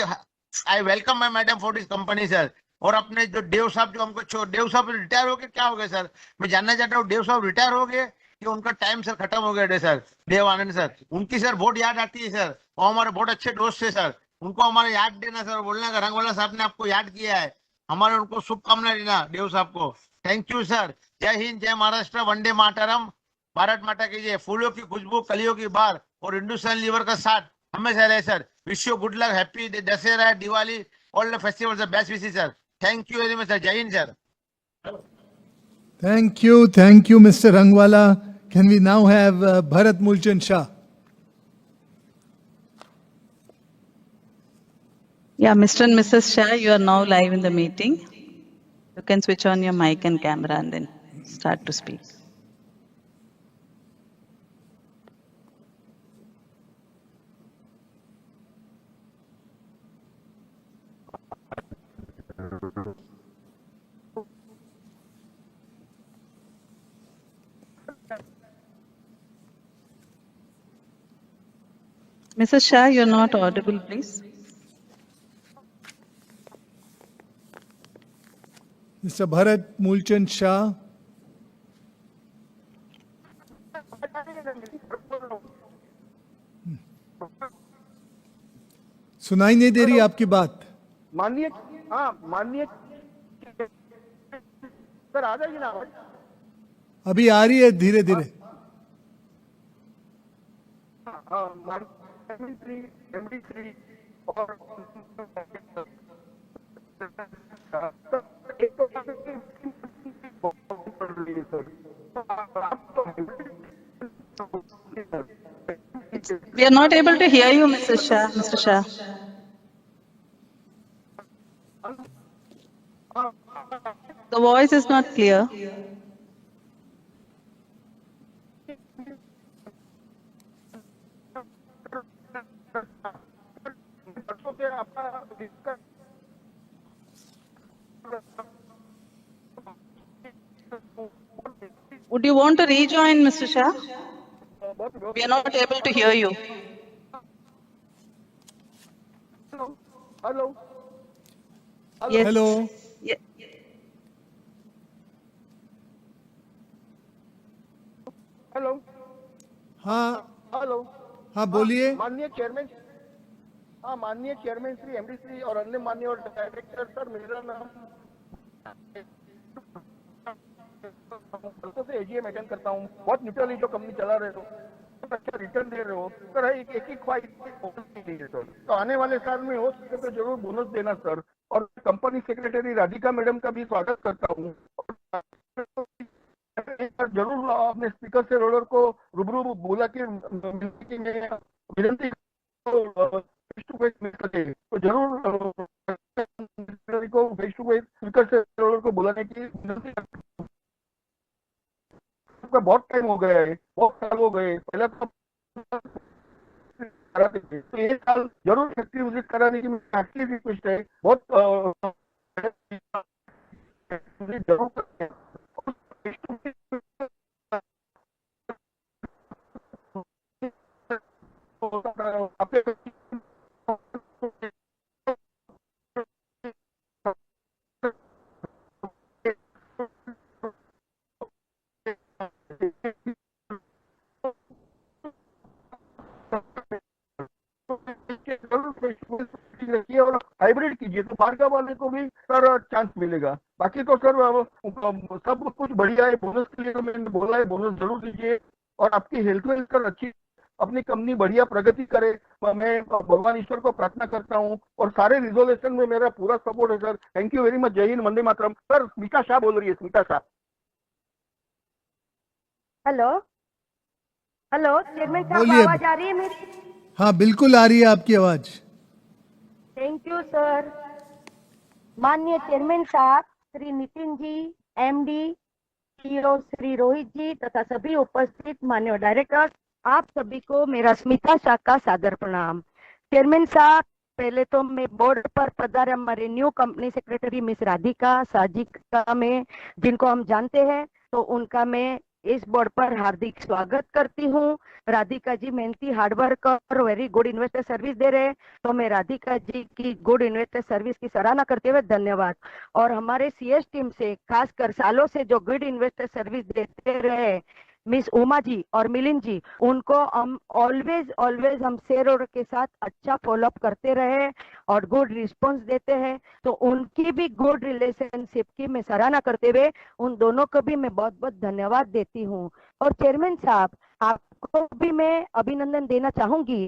I welcome my madam for this company sir. और अपने जो देव साहब जो हमको देव साहब रिटायर हो गए, क्या हो गए सर? मैं जानना चाहता हूँ देव साहब रिटायर हो गए कि उनका टाइम सर खत्म हो गया सर? देव आनंद सर, उनकी सर बहुत याद आती है सर। वो हमारे बहुत अच्छे दोस्त है सर, उनको हमारे याद देना सर, बोलना का रंगवाला साहब ने आपको याद किया है, हमारे उनको शुभकामनाएं देना देव साहब को। Thank you sir. जय हिंद, जय महाराष्ट्र, वंदे मातरम, भारत माता की जय। फूलों की खुशबू कलियों की बहार और हिंदुस्तान लीवर का साथ हमेशा रहे sir. Wish you good luck, happy Dussehra, Diwali, all the festivals, best wishes sir. Thank you very much sir. जय हिंद sir. Thank you, Mr. Rangwala. Can we now have Bharat Mulchan Shah? Yeah, Mr. and Mrs. Shah, you are now live in the meeting. You can switch on your mic and camera and then start to speak. Mrs. Shah, you're not audible, please. Mr. Bharat Mulchan Shah. सुनाई नहीं दे रही आपकी बात। माननीय, हाँ माननीय sir, आ जाएगी ना आवाज? अभी आ रही है धीरे धीरे। We are not able to hear you, Mrs. Shah. Mr. Shah. The voice is not clear. Would you want to rejoin, Mr. Shah? We are not able to hear you. Hello. Yes. Hello. Ye- hello हाँ hello हाँ बोलिए। माननीय chairman, हाँ माननीय chairman Shri, MD Shri और अन्य माननीय और डायरेक्टर सर, मेरा नाम वर्षों से एजीएम अटेंड करता हूँ, बहुत न्यूट्रली जो कंपनी चला रहे हो, बहुत अच्छा रिटर्न दे रहे हो सर। एक ही ख्वाहिश नहीं है सर, तो आने वाले साल में हो सके तो जरूर बोनस देना सर। और कंपनी सेक्रेटरी राधिका मैडम का भी स्वागत करता हूँ। जरूर अपने स्पीकर से रोलर को रूबरू बोला कि विनती फेस टू फेस मिल सके तो जरूर को फेस टू फेस स्पीकर से रोलर को बुलाने की विनती करता हूं। आपका बहुत टाइम हो गया है, बहुत साल हो गए, पहले तो कराते थे, तो ये साल जरूर फैक्ट्री विजिट कराने की आपकी रिक्वेस्ट है। बहुत जरूर करते हैं। रखिए और हाइब्रिड कीजिए तो बारका वाले को भी सर चांस मिलेगा। बाकी तो सर सब कुछ बढ़िया है। बोनस के लिए तो मैंने बोला है, बोनस जरूर दीजिए और आपकी हेल्थ में सर अच्छी, अपनी कंपनी बढ़िया प्रगति करे, मैं भगवान ईश्वर को प्रार्थना करता हूँ और सारे रिजोल्यूशन में मेरा पूरा सपोर्ट है sir. Thank you very much. जय हिंद, वंदे मातरम। सर स्मिता शाह बोल रही है, Smita Shah. Hello hello chairman साहब, बोलिए। आवाज आ रही है मेरी? हाँ बिल्कुल आ रही है आपकी आवाज। Thank you sir. माननीय चेयरमैन साहब श्री नितिन जी, एमडी, सीईओ श्री रोहित जी तथा सभी उपस्थित माननीय डायरेक्टर्स, आप सभी को मेरा स्मिता शाह का सादर प्रणाम। चेयरमैन साहब, पहले तो मैं बोर्ड पर पधारे हमारे new company secretary miss Radhika Sajika में, जिनको हम जानते हैं, तो उनका मैं इस बोर्ड पर हार्दिक स्वागत करती हूँ। राधिका जी मेहनती, हार्डवर्क और वेरी गुड इन्वेस्टर सर्विस दे रहे हैं, तो मैं राधिका जी की गुड इन्वेस्टर सर्विस की सराहना करते हुए धन्यवाद। और हमारे सीएस टीम से खासकर सालों से जो गुड इन्वेस्टर सर्विस देते रहे मिस उमा जी और मिलिंद जी, उनको हम ऑलवेज हम शेयर होल्डर के साथ अच्छा फॉलोअप करते रहे और गुड रिस्पॉन्स देते हैं, तो उनकी भी गुड रिलेशनशिप की मैं सराहना करते हुए उन दोनों को भी मैं बहुत बहुत धन्यवाद देती हूँ। और चेयरमैन साहब, आपको भी मैं अभिनंदन देना चाहूंगी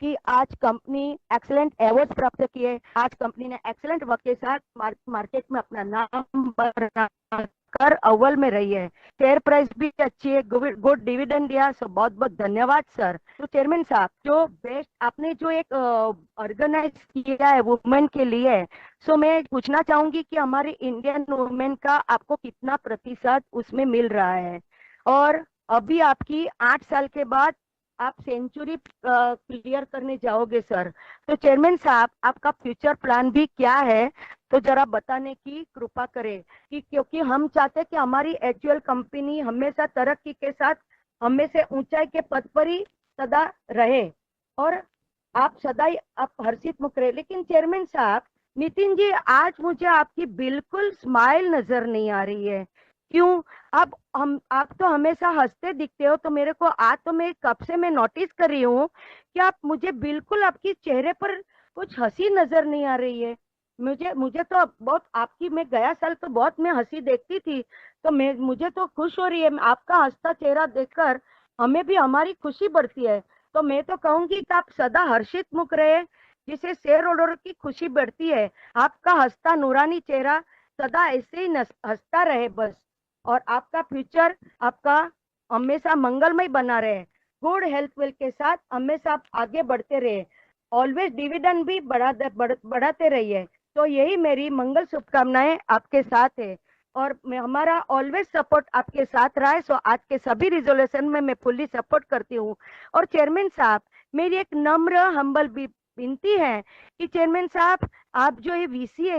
कि आज कंपनी एक्सीलेंट अवार्ड प्राप्त किए। आज कंपनी ने एक्सीलेंट वर्क के साथ मार्केट में अपना नाम बनाकर अव्वल में रही है। शेयर प्राइस भी अच्छी है, गुड डिविडेंड दिया, सो बहुत बहुत धन्यवाद सर। तो चेयरमैन साहब, जो बेस्ट आपने जो एक ऑर्गेनाइज किया है वुमेन के लिए, सो मैं पूछना चाहूंगी कि हमारे इंडियन वुमेन का आपको कितना प्रतिशत उसमें मिल रहा है? और अभी आपकी 8 साल के बाद आप सेंचुरी क्लियर करने जाओगे सर, तो चेयरमैन साहब आपका फ्यूचर प्लान भी क्या है, तो जरा बताने की कृपा करें कि क्योंकि हम चाहते हैं कि हमारी एचयूएल कंपनी हमेशा तरक्की के साथ हमेशा ऊंचाई के पद पर ही सदा रहे और आप सदा ही आप हर्षित मुख रहे। लेकिन चेयरमैन साहब, नितिन जी, आज मुझे आपकी बिल्कुल स्माइल नजर नहीं आ रही है, क्यों? आप तो हमेशा हंसते दिखते हो, तो मेरे को आज तो मैं कब से मैं नोटिस कर रही हूँ कि आप मुझे बिल्कुल आपकी चेहरे पर कुछ हंसी नजर नहीं आ रही है। मुझे तो बहुत आपकी, मैं गया साल तो बहुत मैं हंसी देखती थी, तो मुझे तो खुश हो रही है आपका हंसता चेहरा देखकर, हमें भी हमारी खुशी बढ़ती है। तो मैं तो कहूंगी कि आप सदा हर्षित मुख रहे, जिससे शेयर होल्डर की खुशी बढ़ती है। आपका हंसता नूरानी चेहरा सदा ऐसे ही हंसता रहे बस, और आपका फ्यूचर आपका हमेशा मंगलमय बना रहे, गुड हेल्थ वेल के साथ हमेशा आप आगे बढ़ते रहे, ऑलवेज डिविडेंड भी बढ़ाते रहिए। तो यही मेरी मंगल शुभकामनाएं आपके साथ है और हमारा ऑलवेज सपोर्ट आपके साथ रहा है। सो आज के सभी रिजोल्यूशन में मैं फुल्ली सपोर्ट करती हूँ। और चेयरमैन साहब, मेरी एक नम्र हम्बल विनती है कि चेयरमैन साहब, आप जो ये वीसी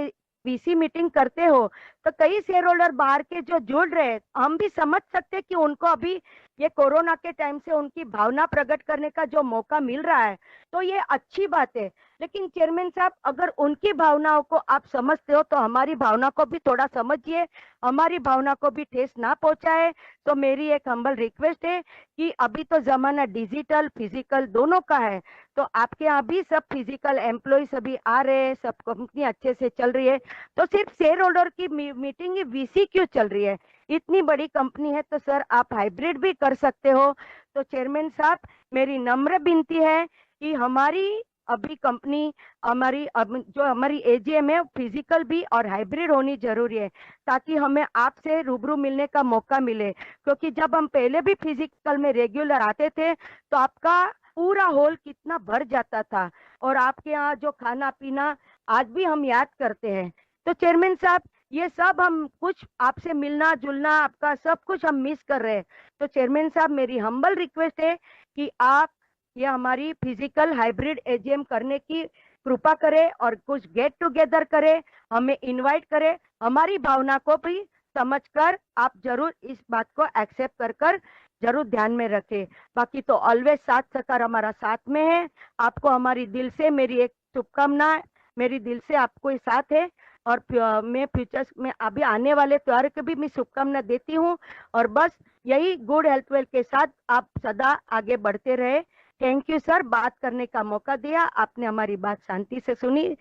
वीसी मीटिंग करते हो तो कई शेयर होल्डर बाहर के जो जुड़ रहे हैं, हम भी समझ सकते हैं कि उनको अभी ये कोरोना के टाइम से उनकी भावना प्रकट करने का जो मौका मिल रहा है, तो ये अच्छी बात है। लेकिन चेयरमैन साहब, अगर उनकी भावनाओं को आप समझते हो तो हमारी भावना को भी थोड़ा समझिए, हमारी भावना को भी ठेस ना पहुंचाए। तो मेरी एक हम्बल रिक्वेस्ट है कि अभी तो जमाना डिजिटल फिजिकल दोनों का है, तो आपके यहाँ भी सब फिजिकल एम्प्लॉय सभी आ रहे हैं, सब कंपनी अच्छे से चल रही है, तो सिर्फ शेयर होल्डर की मीटिंग ही वीसी क्यों चल रही है? इतनी बड़ी कंपनी है तो सर आप हाइब्रिड भी कर सकते हो। तो चेयरमैन साहब, मेरी नम्र विनती है कि हमारी अभी कंपनी जो हमारी एजीएम है फिजिकल भी और हाइब्रिड होनी जरूरी है, ताकि हमें आपसे रूबरू मिलने का मौका मिले। क्योंकि जब हम पहले भी फिजिकल में रेगुलर आते थे तो आपका पूरा हॉल कितना भर जाता था, और आपके यहाँ जो खाना पीना आज भी हम याद करते हैं। तो चेयरमैन साहब, ये सब हम कुछ आपसे मिलना जुलना आपका सब कुछ हम मिस कर रहे हैं। तो चेयरमैन साहब, मेरी हम्बल रिक्वेस्ट है कि आप ये हमारी फिजिकल हाइब्रिड एजीएम करने की कृपा करें और कुछ गेट टुगेदर करें, हमें इनवाइट करें, हमारी भावना को भी समझकर आप जरूर इस बात को एक्सेप्ट कर जरूर ध्यान में रखें। बाकी तो ऑलवेज साथ सहकार हमारा साथ में है। आपको हमारी दिल से मेरी एक शुभकामना, मेरी दिल से आपको साथ है, और मैं फ्यूचर में अभी आने वाले त्योहार की भी मैं शुभकामना देती हूँ। और बस यही गुड हेल्थ वेल के साथ आप सदा आगे बढ़ते रहे। थैंक यू सर, बात करने का मौका दिया, आपने हमारी बात शांति से सुनी।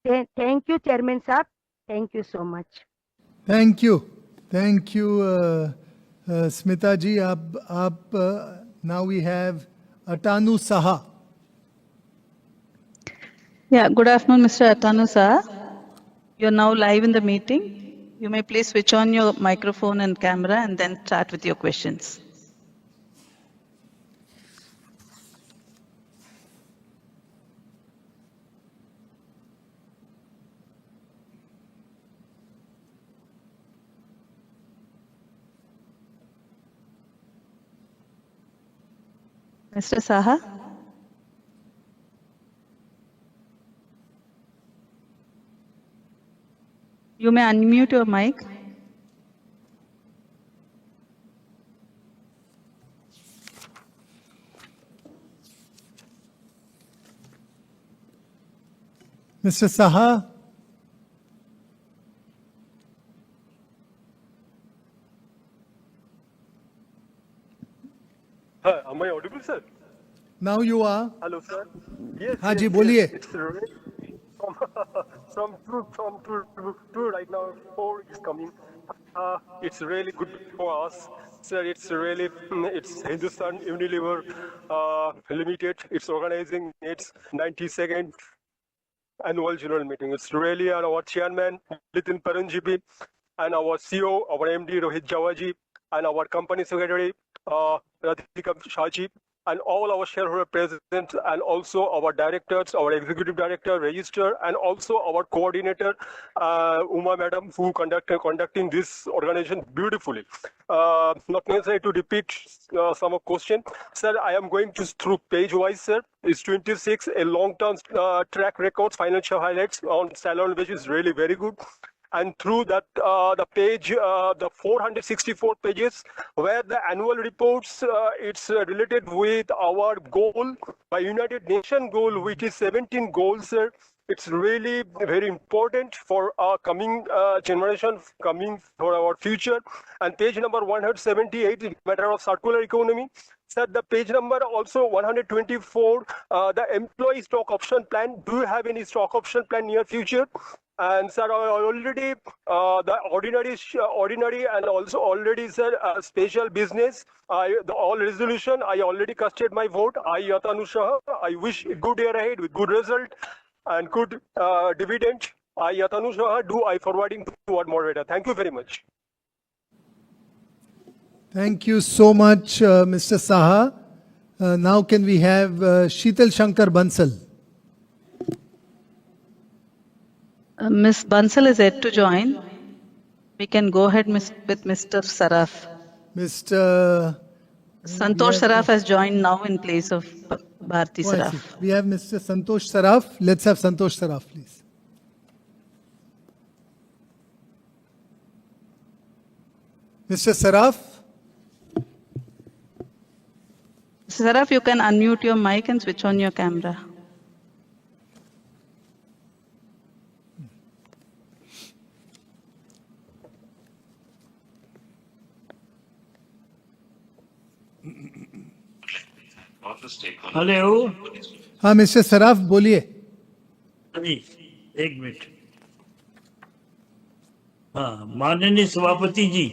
थैंक यू चेयरमैन साहब, thank you so much. Thank you Smita ji. आप now we have Atanu Saha. Yeah, good afternoon, Mr. Atanu Saha. You're now live in the meeting. You may please switch on your microphone and camera and then start with your questions. Mr. Saha? You may unmute your mic. Mr. Saha? Hi, am I audible, sir? Now you are. Hello, sir. Yes. हाँ जी, yes, बोलिए। yes. It's really from two right now. 4 is coming. It's really good for us, sir. It's really it's Hindustan Unilever Limited. It's organizing its 92nd annual general meeting. It's really our chairman Nitin Paranjibi and our CEO, our MD Rohit Jawaji, and our company secretary Radhika Shaji, and all our shareholder present, and also our directors, our executive director, register, and also our coordinator, Uma madam, who conducting this organization beautifully. Not necessary to repeat some of question. Sir, I am going to through page wise, sir. It's 26, a long-term track records, financial highlights on salon, which is really very good. And through that, the page, the 464 pages, where the annual reports, it's related with our goal by United Nations goal, which is 17 goals, sir. It's really very important for our coming generation, coming for our future. And page number 178 is matter of circular economy. Sir, the page number also 124, the employee stock option plan. Do you have any stock option plan near future? And sir, I already the ordinary and also already, sir, special business. The all resolution, I already casted my vote. I Atanu Saha. I wish a good year ahead with good result and good dividend. I Atanu Saha do I forwarding to our moderator. Thank you very much. Thank you so much, Mr. Saha. Now can we have Sheetal Shankar Bansal? Ms. Bansal is yet to join. We can go ahead with Mr. Saraf. Mr. Santosh Saraf has joined now in place of Bharti Oh, I Saraf. see. We have Mr. Santosh Saraf. Let's have Santosh Saraf, please. Mr. Saraf? Saraf, you can unmute your mic and switch on your camera. Hello हाँ mister Saraf बोलिए. जी एक minute हाँ माननीय सभापति जी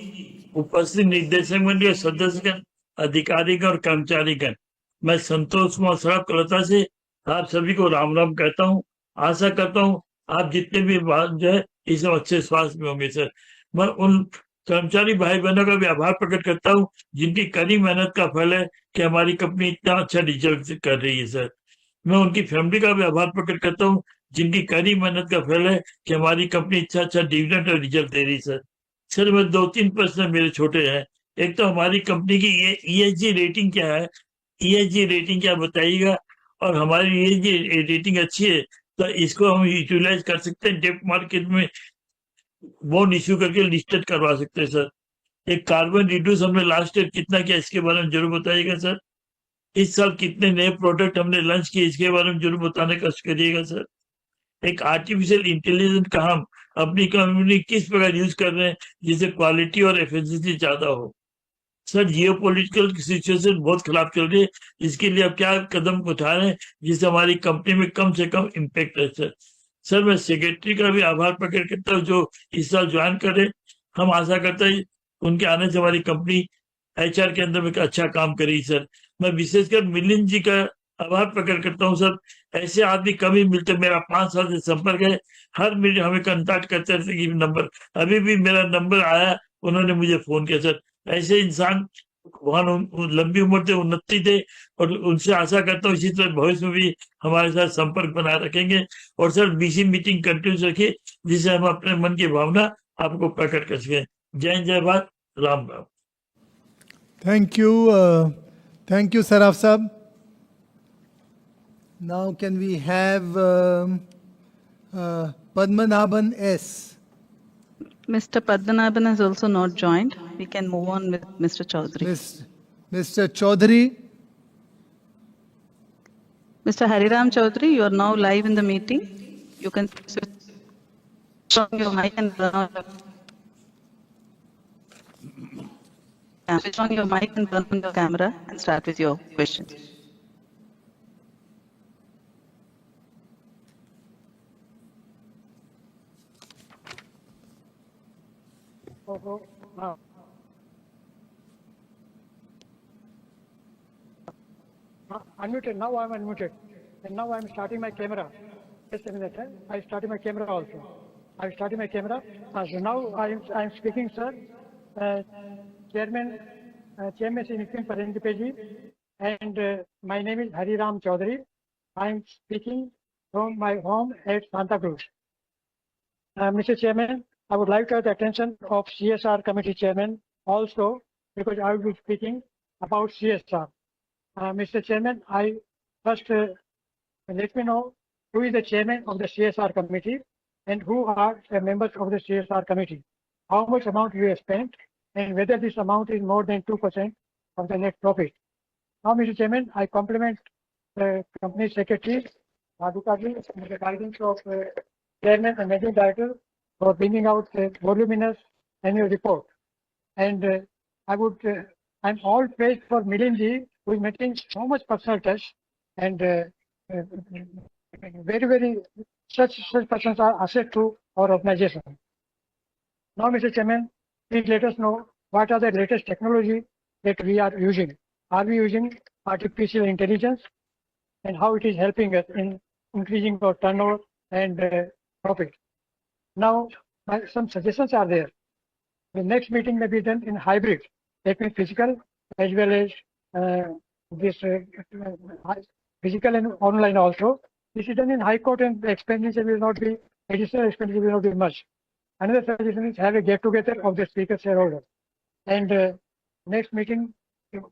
उपस्थित निर्देशक मंडल सदस्यगण अधिकारीगण और कर्मचारीगण मैं संतोष कुमार सराफ कलता से आप सभी को राम राम कहता हूँ. आशा करता हूँ आप जितने भी जो है इस अच्छे स्वास्थ्य में होंगे सर. मैं उन कर्मचारी भाई बहनों का भी आभार प्रकट करता हूँ जिनकी कड़ी मेहनत का फल है कि हमारी कंपनी इतना अच्छा रिजल्ट कर रही है सर. मैं उनकी फैमिली का भी आभार प्रकट करता हूँ जिनकी कड़ी मेहनत का फल है कि हमारी कंपनी अच्छा डिविडेंड और रिजल्ट दे रही है सर. सर मैं 2-3 प्रश्न मेरे छोटे हैं. एक तो हमारी कंपनी की ESG रेटिंग क्या है? ESG रेटिंग क्या बताइएगा. और हमारी ESG रेटिंग अच्छी है तो इसको हम यूटिलाइज कर सकते हैं डेब्ट मार्केट में बॉन्ड इश्यू करके लिस्टेड करवा सकते हैं सर. एक कार्बन रिड्यूस हमने लास्ट ईयर कितना किया इसके बारे में जरूर बताइएगा सर. इस साल कितने नए प्रोडक्ट हमने लॉन्च किए इसके बारे में जरूर बताने का कष्ट करिएगा सर. एक आर्टिफिशियल इंटेलिजेंस का हम अपनी कंपनी किस प्रकार यूज कर रहे हैं जिससे क्वालिटी और एफिशिएंसी ज्यादा हो. सर जियो पोलिटिकल सिचुएशन बहुत खराब चल रही है. इसके लिए आप क्या कदम उठा रहे हैं जिससे हमारी कंपनी में कम से कम इम्पेक्ट है सर. सर मैं सेक्रेटरी का भी आभार प्रकट करता हूँ जो इस साल ज्वाइन करे. हम आशा करते हैं उनके आने से हमारी कंपनी HR के अंदर में अच्छा काम करेगी सर. मैं विशेषकर मिलिंद जी का आभार प्रकट करता हूँ सर. ऐसे आदमी कम ही मिलते. मेरा 5 साल से संपर्क है. हर मिनट हमें कांटेक्ट करते रहते कि नंबर अभी भी मेरा नंबर आया उन्होंने मुझे फोन किया सर. ऐसे इंसान भगवान लंबी उम्र से उन्नति दे और उनसे आशा करता हूँ इसी तरह भविष्य में भी हमारे साथ संपर्क बनाए रखेंगे. और सर BC मीटिंग कंटिन्यू रखिए जिससे हम अपने मन की भावना आपको प्रकट कर सकें. जय हिंद, जय Bharat, Ram Ram. Thank you, Saraf Sahab. Now can we have Padmanabhan S? Mr. Padmanabhan has also not joined. We can move on with Mr. Chaudhary. Mr. Chaudhary? Mr. Hariram Chaudhary, you are now live in the meeting. You can switch on your mic and turn on your camera and start with your questions. Unmuted. Now I'm unmuted. And now I'm starting my camera. Just a minute. I started my camera also. I started my camera. So now I'm speaking, sir. Chairman Sri Nitin Parandipeji, and my name is Hariram Chaudhary. I'm speaking from my home at Santa Cruz. Mr. Chairman, I would like to have the attention of CSR Committee Chairman also, because I will be speaking about CSR. Mr. Chairman, I first let me know who is the chairman of the CSR committee and who are the members of the CSR committee. How much amount you have spent and whether this amount is more than 2% of the net profit. Now, Mr. Chairman, I compliment the company secretary, Madhukaji, and the guidance of chairman and managing director for bringing out a voluminous annual report. And I'm all praised for Milinji, who is making so much personal touch, and very such persons are asset to our organization. Now, Mr. Chairman, please let us know what are the latest technology that we are using. Are we using artificial intelligence, and how it is helping us in increasing our turnover and profit? Now, some suggestions are there. The next meeting may be done in hybrid, that means physical as well as physical and online also. This is done in High Court, and the expenditure will not be, additional expenditure will not be much. Another suggestion is have a get-together of the speaker shareholder. And next meeting,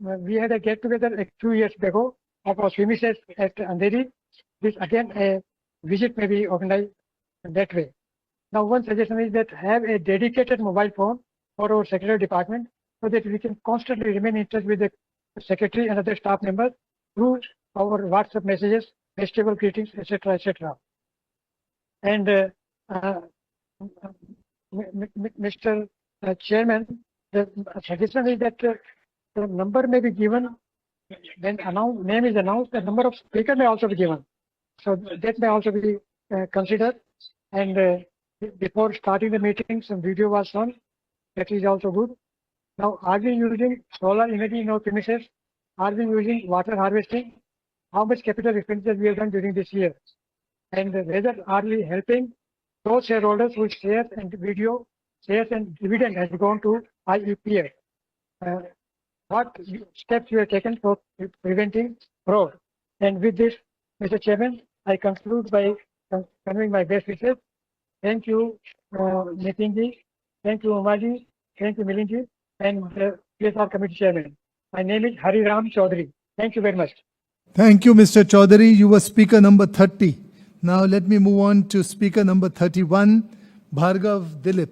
we had a get-together a few years ago of our premises at Andheri. This again, a visit may be organized that way. Now, one suggestion is that have a dedicated mobile phone for our secretary department, so that we can constantly remain in touch with the secretary and other staff members through our WhatsApp messages, festival greetings, etc., etc. And Mr. Chairman, the suggestion is that the number may be given when name is announced. The number of speakers may also be given, so that may also be considered. And before starting the meeting, some video was shown. That is also good. Now, are we using solar energy in our premises? Are we using water harvesting? How much capital expenditure we have done during this year? And whether are we helping those shareholders whose shares and dividend has gone to IEPF? What steps you have taken for preventing fraud? And with this, Mr. Chairman, I conclude by conveying my best wishes. Thank you, Nitin ji. Thank you, Umaji. Thank you, Milin ji. And PSR Committee Chairman. My name is Hari Ram Chaudhary. Thank you very much. Thank you, Mr. Chaudhary. You were speaker number 30. Now let me move on to speaker number 31, Bhargav Dilip.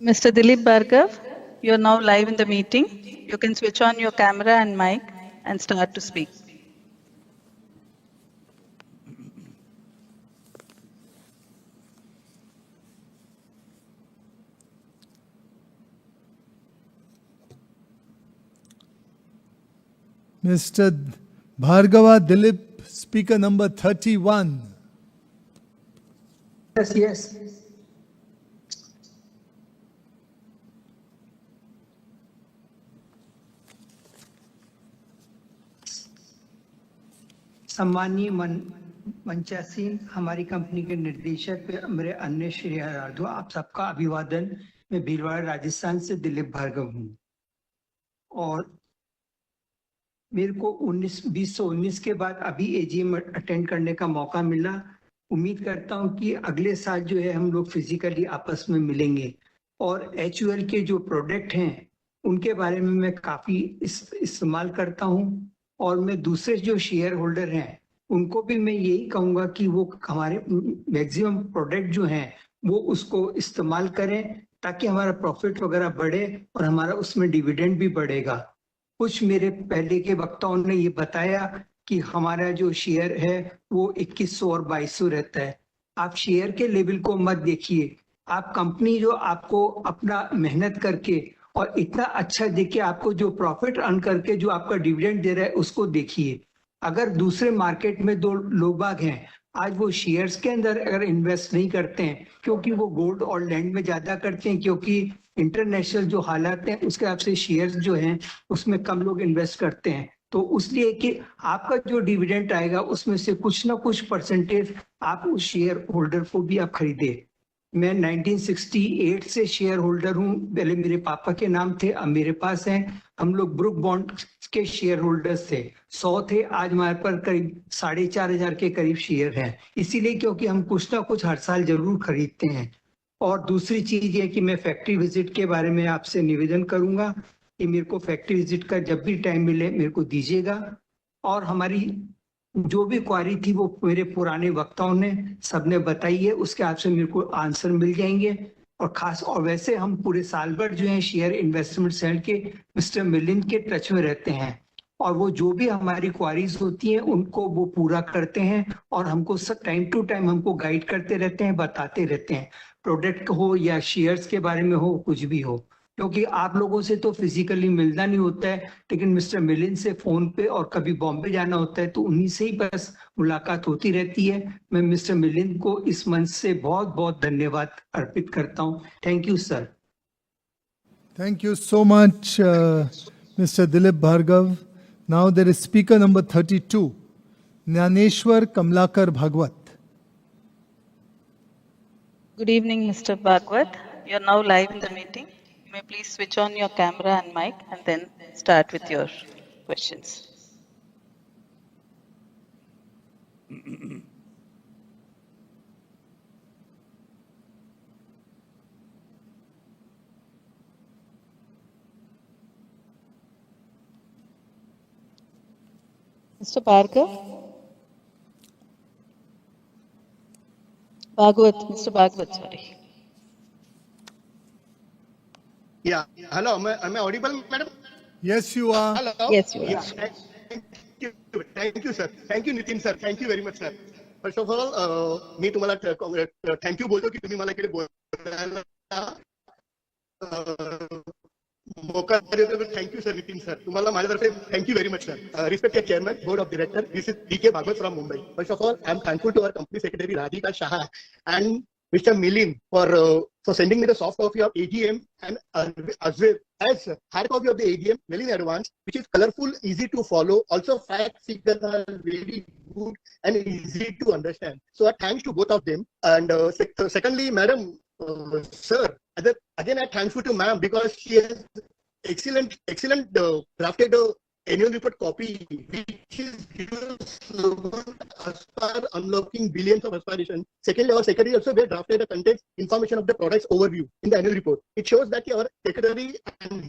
Mr. Dilip Bhargav, you are now live in the meeting. You can switch on your camera and mic and start to speak. Mr. Bhargava Dilip, speaker number 31. Yes. सम्मानीय मंचासीन, हमारी company के निर्देशक, मेरे अन्य श्रेयार्थियों, आप सबका अभिवादन। मैं भीलवाड़ा राजस्थान से दिलीप भार्गव हूँ और मेरे को 2019 के बाद अभी AGM अटेंड करने का मौका मिला। उम्मीद करता हूँ कि अगले साल जो है हम लोग फिजिकली आपस में मिलेंगे और HUL के जो प्रोडक्ट हैं उनके बारे में मैं काफी इस्तेमाल करता हूँ और मैं दूसरे जो शेयर होल्डर हैं उनको भी मैं यही कहूंगा कि वो हमारे मैक्सिमम प्रोडक्ट जो हैं वो उसको इस्तेमाल करें ताकि हमारा प्रॉफिट वगैरह बढ़े और हमारा उसमें डिविडेंड भी बढ़ेगा। कुछ मेरे पहले के वक्ताओं ने ये बताया कि हमारा जो शेयर है वो 2100 और 2200 रहता है। आप शेयर के लेवल को मत देखिए, आप कंपनी जो आपको अपना मेहनत करके और इतना अच्छा देके आपको जो प्रॉफिट अर्न करके जो आपका डिविडेंड दे रहा है उसको देखिए। अगर दूसरे मार्केट में दो लोग हैं आज वो शेयर्स के अंदर अगर इन्वेस्ट नहीं करते हैं क्योंकि वो गोल्ड और लैंड में ज्यादा करते हैं, क्योंकि इंटरनेशनल जो हालात हैं उसके हिसाब से शेयर्स जो हैं उसमें कम लोग इन्वेस्ट करते हैं, तो इसलिए कि आपका जो डिविडेंड आएगा उसमें से कुछ ना कुछ परसेंटेज आप उस शेयर होल्डर को भी आप खरीदे। मैं 1968 से शेयर होल्डर हूँ, पहले मेरे पापा के नाम थे, अब मेरे पास हैं। हम लोग ब्रुक बॉन्ड के शेयर होल्डर्स थे, 100 थे, आज हमारे पर करीब 4500 के करीब शेयर हैं। इसीलिए क्योंकि हम कुछ ना कुछ हर साल जरूर खरीदते हैं। और दूसरी चीज ये कि मैं फैक्ट्री विजिट के बारे में आपसे निवेदन करूंगा कि मेरे को फैक्ट्री विजिट का जब भी टाइम मिले मेरे को दीजिएगा। और हमारी जो भी क्वारी थी वो मेरे पुराने वक्ताओं ने सबने बताई है, उसके आपसे मेरे को आंसर मिल जाएंगे। और वैसे हम पूरे साल भर जो है शेयर इन्वेस्टमेंट सेल के मिस्टर मिलिंद के टच में रहते हैं और वो जो भी हमारी क्वारीज होती हैं उनको वो पूरा करते हैं और हमको टाइम टू टाइम हमको गाइड करते रहते हैं, बताते रहते हैं, प्रोडक्ट हो या शेयर्स के बारे में हो, कुछ भी हो। क्योंकि आप लोगों से तो फिजिकली मिलना नहीं होता है, लेकिन मिस्टर मिलिंद से फोन पे और कभी बॉम्बे जाना होता है तो उन्हीं से ही बस मुलाकात होती रहती है। मैं मिस्टर मिलिंद को इस मंच से बहुत बहुत धन्यवाद अर्पित करता हूँ। Thank you sir. Thank you so much, Mr. Dilip Bhargav. Now there is speaker number 32, Jnaneshwar Kamlakar Bhagwat. Good evening, Mr. Bhagwat. You are now live in the meeting. You may please switch on your camera and mic and then start with your questions. Mr. Bhargav? Mr. Bhagwat, sorry. Yeah. Hello. Am I audible, madam? Yes, you are. Hello. Yes, you are. Yeah. Thank you. Thank you, sir. Thank you, Nitin, sir. Thank you very much, sir. First of all, मी तुम्हाला thank you बोलतो की तुम्ही मला इकडे बोलायला मोका दिल्याबद्दल thank you sir Nitin sir तुम्हाला माझ्यातर्फे thank you very much sir respected chairman board of director this is DK Bhagwat from Mumbai. First of all, I am thankful to our company secretary Radhika Shah and Mr. Milin for sending me the soft copy of AGM and as well as hard copy of the AGM well in advance, which is colorful, easy to follow. Also, facts figures are very good and easy to understand. So, thanks to both of them. And secondly, madam, sir, again, I thankful to ma'am because she has excellent drafted annual report copy, which is slogan aspire unlocking billions of aspiration. Secondly, our secretary also very drafted a content information of the products overview in the annual report. It shows that our secretary and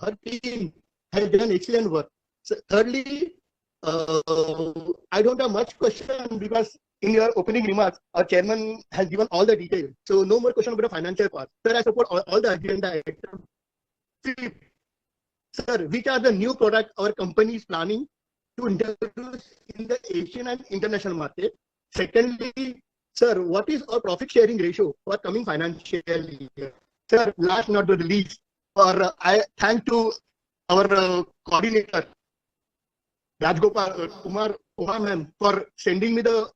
her team has done excellent work. So, thirdly, I don't have much question because in your opening remarks, our chairman has given all the details. So no more question about the financial part. Sir, I support all the agenda items. Sir, which are the new products our company is planning to introduce in the Asian and international market? Secondly, sir, what is our profit sharing ratio for coming financial year? Sir, last not but the least, I thank to our coordinator, Rajgopal Kumar ma'am, for sending me the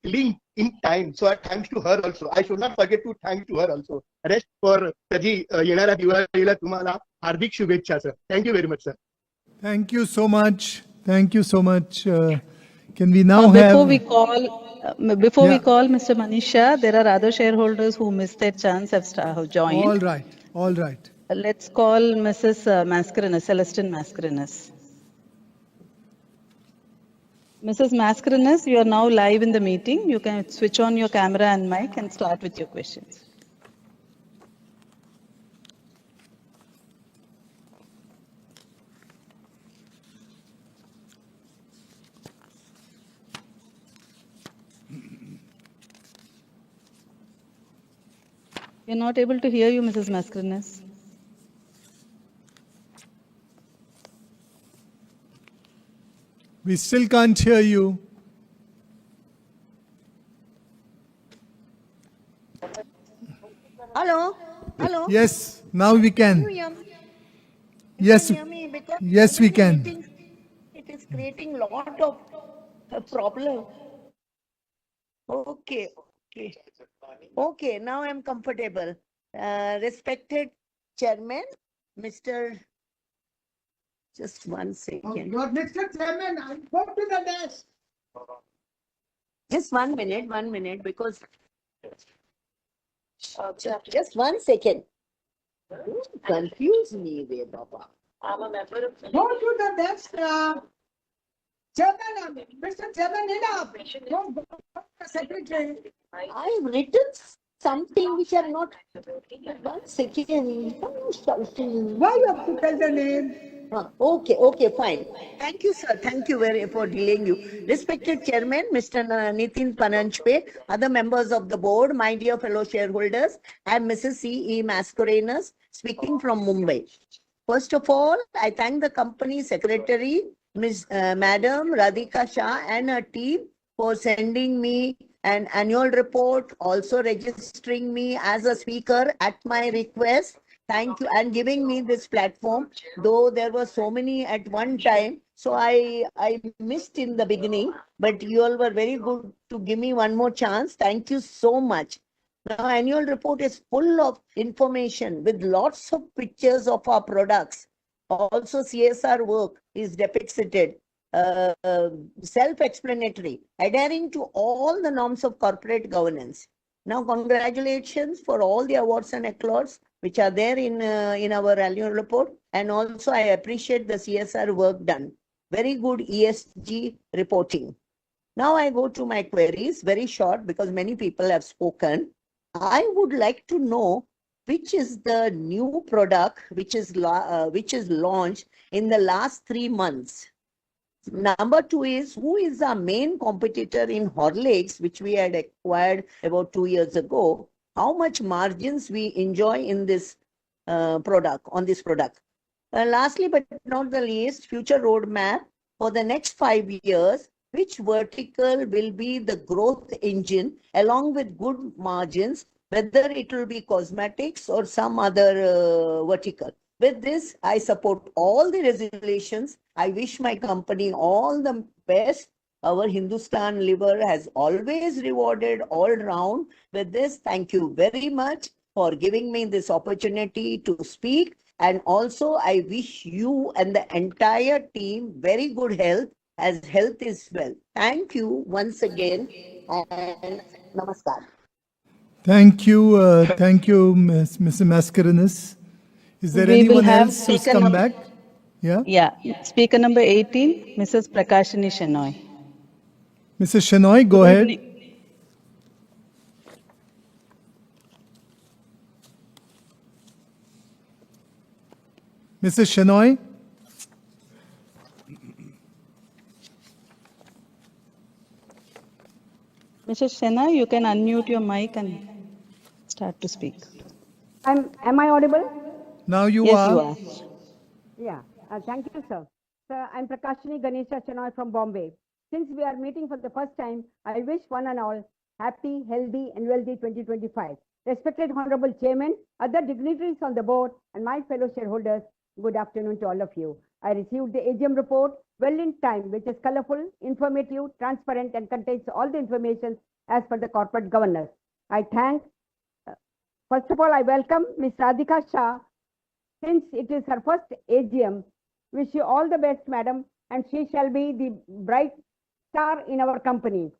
link in time. So I thanks to her also. I should not forget to thank to her also. Rest for Taji येणाऱ्या दिवाळीला तुम्हाला हार्दिक शुभेच्छा sir. Thank you very much sir. Thank you so much. Thank you so much. Can we now Before have... we call Mr. Manisha, there are other shareholders who missed their chance have joined. All right. All right. Let's call Mrs. Mascarenhas, Celestine Mascarenhas. Mrs. Mascarenhas, you are now live in the meeting. You can switch on your camera and mic and start with your questions. We are not able to hear you, Mrs. Mascarenhas. We still can't hear you. Hello? Hello? Yes, now we Can can. you hear me? Yes, Can you hear me? Because yes, we can. it is creating lot of problem. Okay, okay. Okay, now I'm comfortable. Respected Chairman, Mr. Just 1 second. Mr. Chairman, I go to the desk. Just 1 minute, because just 1 second. Confuse me, way, Baba. I'm a member of. Go to the desk. Chairman, Mr. Chairman, enough. Don't go to the secretary. I've written something which are not. 1 second. Why you have to tell the name? Okay, fine. Thank you, sir. Thank you very for delaying you. Respected Chairman, Mr. Nitin Pananchpe, other members of the board, my dear fellow shareholders, I am Mrs. C.E. Mascarenhas, speaking from Mumbai. First of all, I thank the company secretary, Madam Radhika Shah and her team for sending me an annual report, also registering me as a speaker at my request. Thank you, and giving me this platform, though there were so many at one time. So I missed in the beginning, but you all were very good to give me one more chance. Thank you so much. Now, annual report is full of information with lots of pictures of our products. Also, CSR work is depicted, self-explanatory, adhering to all the norms of corporate governance. Now, congratulations for all the awards and accolades which are there in our annual report. And also, I appreciate the CSR work done. Very good ESG reporting. Now, I go to my queries, very short because many people have spoken. I would like to know which is the new product which is launched in the last 3 months. Number 2 is, who is our main competitor in Horlicks, which we had acquired about 2 years ago? How much margins we enjoy in this product, on this product. Lastly, but not the least, future roadmap for the next 5 years, which vertical will be the growth engine along with good margins, whether it will be cosmetics or some other vertical. With this, I support all the resolutions. I wish my company all the best. Our Hindustan Liver has always rewarded all round. With this, thank you very much for giving me this opportunity to speak. And also, I wish you and the entire team very good health, as health is wealth. Thank you once again, and namaskar. Thank you, Mr. Mascarenhas. Is there We will anyone have else who's speaker come num- back? Yeah, Yeah, speaker number 18, Mrs. Prakashini Shenoy. Mrs. Shenoy, go Good ahead. evening. Mrs. Shenoy. Mrs. Shenoy, you can unmute your mic and start to speak. Am I audible? Now you Yes, are. you are. Yeah, thank you, sir. Sir, I'm Prakashini Ganesha Chenoy from Bombay. Since we are meeting for the first time, I wish one and all happy, healthy, and wealthy 2025. Respected Honorable Chairman, other dignitaries on the board, and my fellow shareholders, good afternoon to all of you. I received the AGM report well in time, which is colorful, informative, transparent, and contains all the information as per the corporate governance. I thank, first of all, I welcome Ms. Radhika Shah. Since it is her first AGM, wish you all the best, madam, and she shall be the bright star in our company.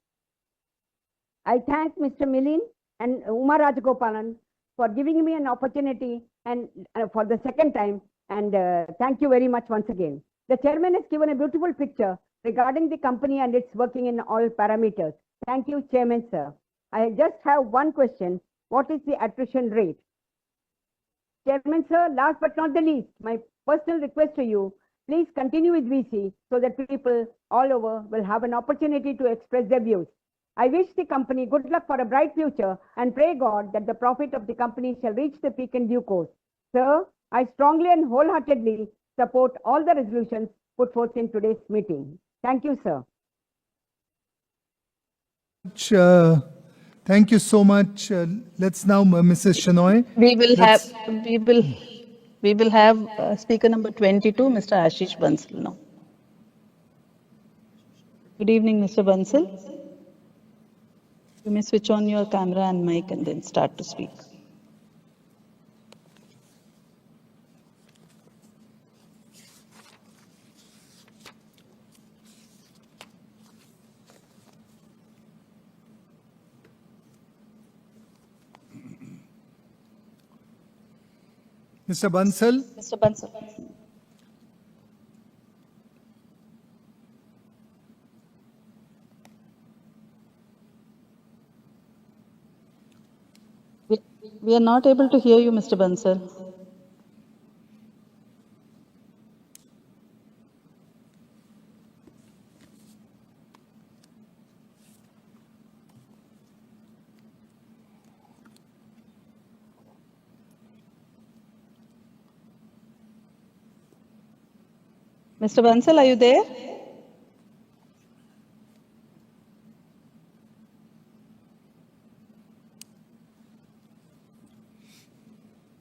I thank Mr. Milin and Uma Rajagopalan for giving me an opportunity and for the second time, and thank you very much once again. The chairman has given a beautiful picture regarding the company and its working in all parameters. Thank you, Chairman, sir. I just have one question. What is the attrition rate? Chairman, sir, last but not the least, my personal request to you, please continue with VC so that people all over will have an opportunity to express their views. I wish the company good luck for a bright future and pray God that the profit of the company shall reach the peak in due course. Sir, I strongly and wholeheartedly support all the resolutions put forth in today's meeting. Thank you, sir. Thank you so much. Let's now, Mrs. Shenoy. We will have speaker number 22, Mr. Ashish Bansal now. Good evening, Mr. Bansal. You may switch on your camera and mic and then start to speak. Mr. Bansal. Mr. Bansal. We are not able to hear you, Mr. Bansal. Mr. Bansal, are you there?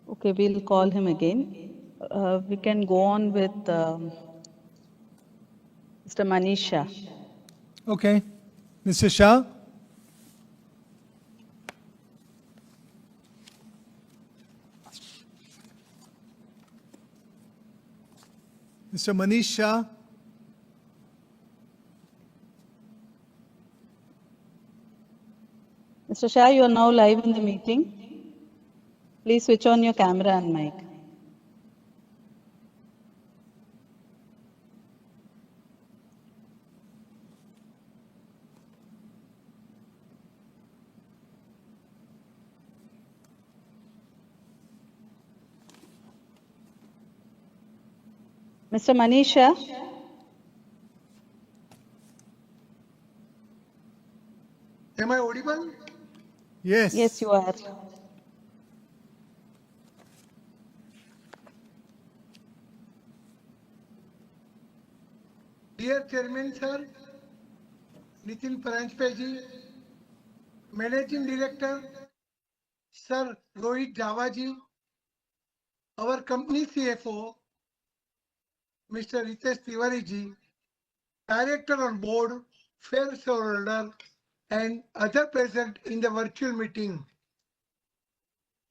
Okay, we'll call him again. We can go on with Mr. Manish Shah. Okay. Mr. Shah. Mr. Manish Shah. Mr. Shah, you are now live in the meeting. Please switch on your camera and mic. Mr. Manish Shah. Am I audible? Yes. Yes, you are. Dear Chairman Sir, Nitin Paranjpe, Managing Director, Sir Rohit Javaji, our company CFO, Mr. Ritesh Tiwari ji, Director on Board, fair shareholder, and other present in the virtual meeting.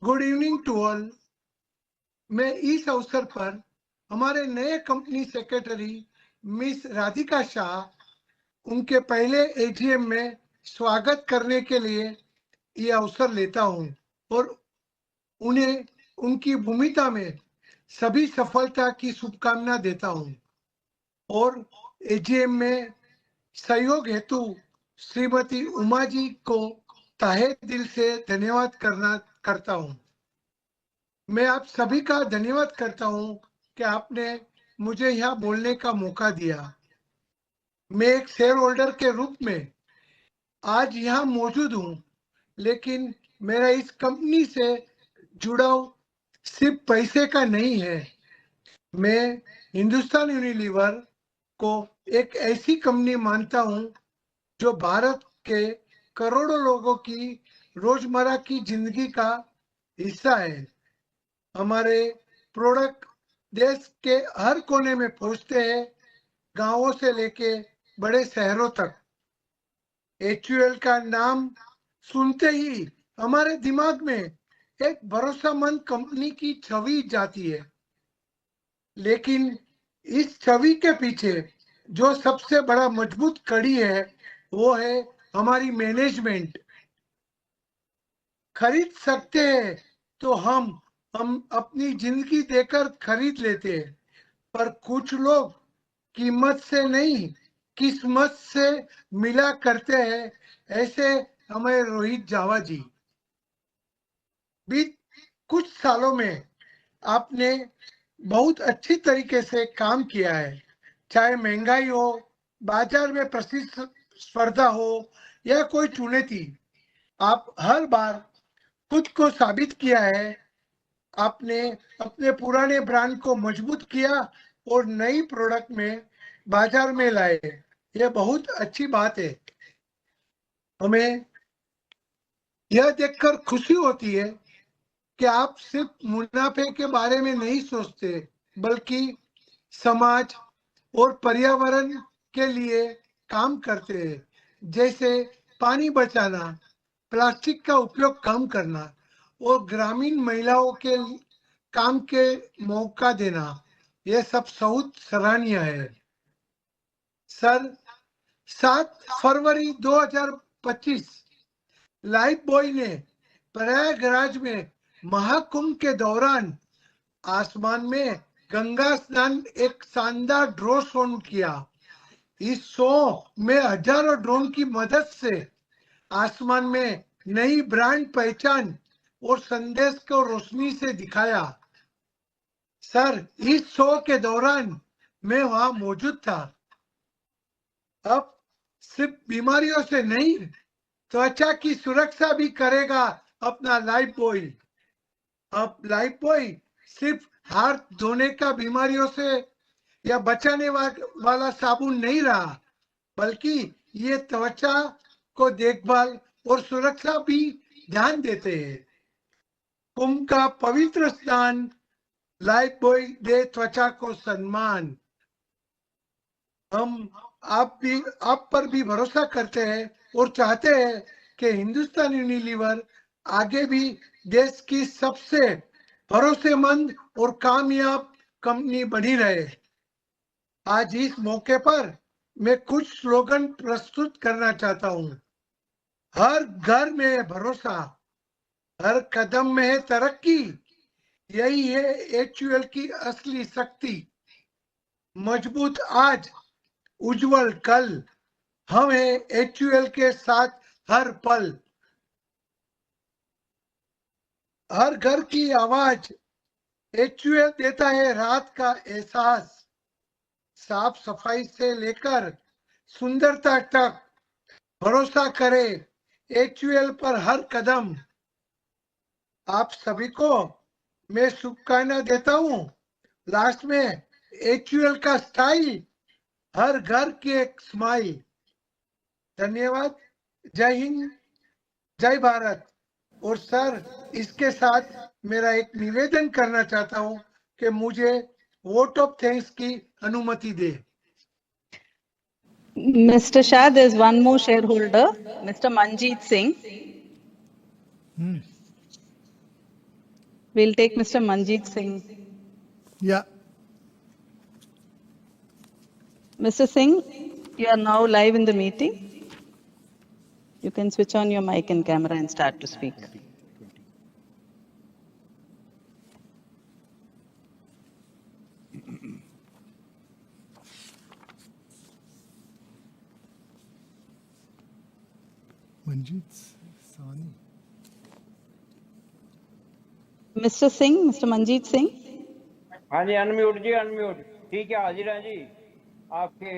Good evening to all. मैं इस अवसर पर हमारे नए company secretary miss Radhika Shah उनके पहले AGM में स्वागत करने के लिए ये अवसर लेता हूं और उन्हें उनकी भूमिका में सभी सफलता की शुभकामना देता हूं और एजीएम में सहयोग हेतु श्रीमती उमा जी को तहे दिल से धन्यवाद करता हूं। मैं आप सभी का धन्यवाद करता हूं कि आपने मुझे यहाँ बोलने का मौका दिया। मैं एक शेयर होल्डर के रूप में आज यहाँ मौजूद हूँ, लेकिन मेरा इस कंपनी से जुड़ाव सिर्फ पैसे का नहीं है। मैं हिंदुस्तान यूनिलीवर को एक ऐसी कंपनी मानता हूँ जो भारत के करोड़ों लोगों की रोजमर्रा की जिंदगी का हिस्सा है। हमारे प्रोडक्ट देश के हर कोने में पहुंचते हैं, गांवों से लेके बड़े शहरों तक। HUL का नाम सुनते ही हमारे दिमाग में एक भरोसेमंद कंपनी की छवि जाती है, लेकिन इस छवि के पीछे जो सबसे बड़ा मजबूत कड़ी है वो है हमारी मैनेजमेंट। खरीद सकते हैं तो हम अपनी जिंदगी देकर खरीद लेते हैं, पर कुछ लोग कीमत से नहीं किस्मत से मिला करते हैं। ऐसे हमें रोहित जावा जी। बीत कुछ सालों में आपने बहुत अच्छी तरीके से काम किया है, चाहे महंगाई हो, बाजार में प्रतिस्पर्धा हो या कोई चुनौती। आप हर बार खुद को साबित किया है। आपने अपने पुराने ब्रांड को मजबूत किया और नई प्रोडक्ट में बाजार में लाए। यह बहुत अच्छी बात है। हमें यह देखकर खुशी होती है कि आप सिर्फ मुनाफे के बारे में नहीं सोचते, बल्कि समाज और पर्यावरण के लिए काम करते हैं, जैसे पानी बचाना, प्लास्टिक का उपयोग कम करना और ग्रामीण महिलाओं के काम के मौका देना। यह सब बहुत सराहनीय है। सर, 7 फरवरी 2025 लाइफ बॉय ने प्रयागराज में महाकुंभ के दौरान आसमान में गंगा स्नान एक शानदार ड्रोन शो किया। इस शो में हजारों ड्रोन की मदद से आसमान में नई ब्रांड पहचान और संदेश को रोशनी से दिखाया। सर, इस शो के दौरान मैं वहां मौजूद था। अब सिर्फ बीमारियों से नहीं, त्वचा की सुरक्षा भी करेगा अपना लाइफ बॉय। अब लाइफ बॉय सिर्फ हाथ धोने का बीमारियों से या बचाने वाला साबुन नहीं रहा, बल्कि ये त्वचा को देखभाल और सुरक्षा भी ध्यान देते हैं। कुंभ का पवित्र स्नान, लाइफ बॉय दे त्वचा को सम्मान। हम आप पर भी भरोसा करते हैं और चाहते हैं कि हिंदुस्तान यूनिलीवर आगे भी देश की सबसे भरोसेमंद और कामयाब कंपनी बनी रहे। आज इस मौके पर मैं कुछ स्लोगन प्रस्तुत करना चाहता हूं। हर घर में है भरोसा, हर कदम में है तरक्की, यही है HUL की असली शक्ति। मजबूत आज, उज्जवल कल, हम हैं HUL के साथ हर पल। हर घर की आवाज, HUL देता है रात का एहसास। साफ सफाई से लेकर सुंदरता तक भरोसा करे HUL पर हर कदम। आप सभी को मैं शुभकामना देता हूं। लास्ट में HUL का स्टाइल हर घर की एक स्माइल। धन्यवाद। जय हिंद, जय भारत। और सर, इसके साथ मेरा एक निवेदन करना चाहता हूं कि मुझे वोट ऑफ थैंक्स की अनुमति दे। Mr. Shah, there's one more shareholder, Mr. Manjeet Singh. We'll take Mr. Manjeet Singh. Yeah. Mr. Singh, you are now live in the meeting. You can switch on your mic and camera and start to speak. Manjeet Sani. Mr. Singh, Mr. Manjeet Singh. हाँ जी, unmute जी, unmute. ठीक है, हाजिर हैं जी। आपके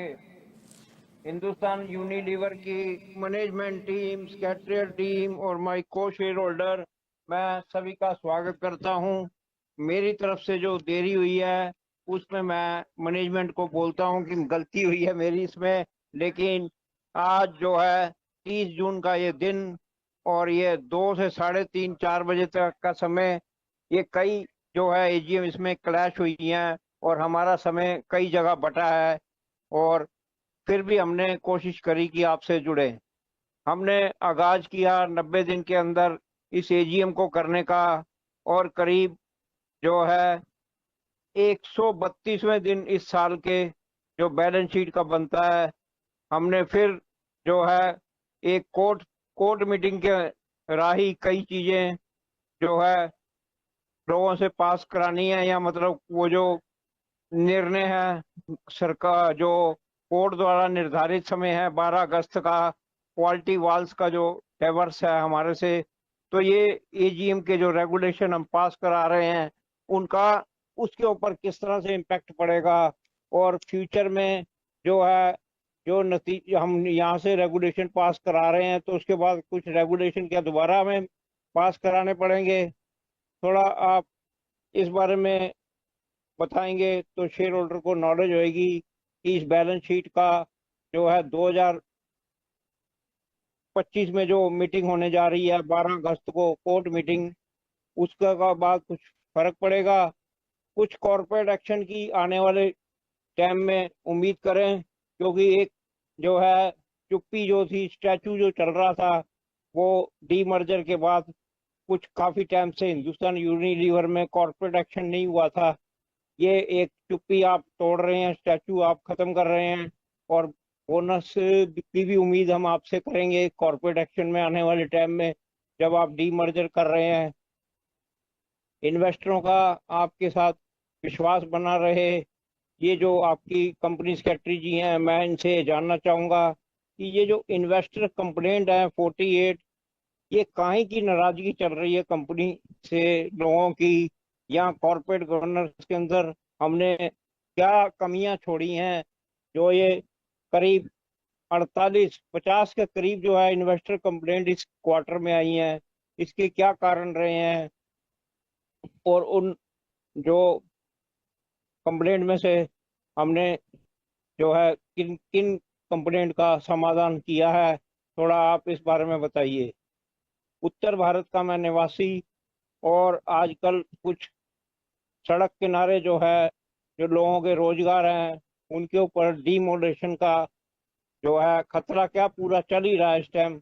Hindustan Unilever की management team, secretariat team और my को share holder, मैं सभी का स्वागत करता हूं। मेरी तरफ से जो देरी हुई है उसमें मैं मैनेजमेंट को बोलता हूं कि गलती हुई है मेरी इसमें, लेकिन आज जो है 30 जून का ये दिन और ये 2 से 3:30 4 बजे तक का समय, ये कई जो है एजीएम इसमें क्लैश हुई है और हमारा समय कई जगह बटा है, और फिर भी हमने कोशिश करी कि आपसे जुड़े। हमने आगाज किया 90 दिन के अंदर इस एजीएम को करने का, और करीब जो है 132वें दिन इस साल के जो बैलेंस शीट का बनता है, हमने फिर जो है एक कोर्ट मीटिंग के राही कई चीजें जो है लोगों से पास करानी है, या मतलब वो जो निर्णय है सरकार जो कोर्ट द्वारा निर्धारित समय है 12 अगस्त का, क्वालिटी वाल्स का जो डाइवर्स है हमारे से, तो ये एजीएम के जो रेगुलेशन हम पास करा रहे हैं उनका उसके ऊपर किस तरह से इम्पैक्ट पड़ेगा, और फ्यूचर में जो है जो नतीजे हम यहाँ से रेगुलेशन पास करा रहे हैं तो उसके बाद कुछ रेगुलेशन क्या दोबारा हमें पास कराने पड़ेंगे। थोड़ा आप इस बारे में बताएंगे तो शेयर होल्डर को नॉलेज होएगी कि इस बैलेंस शीट का जो है 2025 में जो मीटिंग होने जा रही है 12 अगस्त को कोर्ट मीटिंग, उसका बाद कुछ फर्क पड़ेगा। कुछ कॉर्पोरेट एक्शन की आने वाले टाइम में उम्मीद करें, क्योंकि एक जो है चुप्पी जो थी, स्टैचू जो चल रहा था वो डीमर्जर के बाद कुछ काफी टाइम से हिंदुस्तान यूनिलीवर में कॉर्पोरेट एक्शन नहीं हुआ था। ये एक चुप्पी आप तोड़ रहे हैं, स्टैचू आप खत्म कर रहे हैं, और बोनस की भी उम्मीद हम आपसे करेंगे कॉर्पोरेट एक्शन में आने वाले टाइम में जब आप डीमर्जर कर रहे हैं। इन्वेस्टरों का आपके साथ विश्वास बना रहे। ये जो आपकी कंपनी सेक्रेटरी जी हैं, मैं इनसे जानना चाहूंगा कि ये जो इन्वेस्टर कंप्लेंट है 48, ये काहे की नाराजगी चल रही है कंपनी से लोगों की, या कॉर्पोरेट गवर्नेंस के अंदर हमने क्या कमियां छोड़ी हैं जो ये करीब 48-50 के करीब जो है इन्वेस्टर कंप्लेंट इस क्वार्टर में आई हैं, इसके क्या कारण रहे हैं, और उन जो कंप्लेंट में से हमने जो है किन किन कंप्लेंट का समाधान किया है, थोड़ा आप इस बारे में बताइए। उत्तर भारत का मैं निवासी, और आजकल कुछ सड़क किनारे जो है जो लोगों के रोजगार हैं उनके ऊपर डीमोलेशन का जो है खतरा क्या पूरा चल ही रहा है इस टाइम।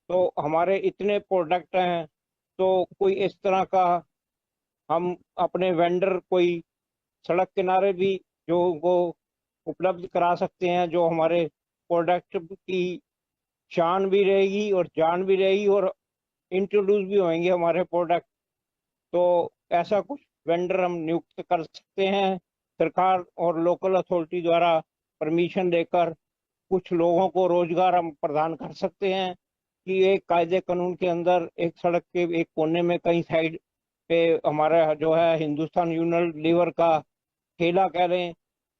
तो हमारे इतने प्रोडक्ट हैं, तो कोई इस तरह का हम अपने वेंडर कोई सड़क किनारे भी जो उनको उपलब्ध करा सकते हैं, जो हमारे प्रोडक्ट की शान भी रहेगी और जान भी रहेगी और इंट्रोड्यूस भी होंगे हमारे प्रोडक्ट। तो ऐसा कुछ वेंडर हम नियुक्त कर सकते हैं सरकार और लोकल अथॉरिटी द्वारा परमिशन लेकर, कुछ लोगों को रोजगार हम प्रदान कर सकते हैं कि एक कायदे कानून के अंदर एक सड़क के एक कोने में कहीं साइड पे हमारा जो है हिंदुस्तान यूनिलीवर का ठेला कह लें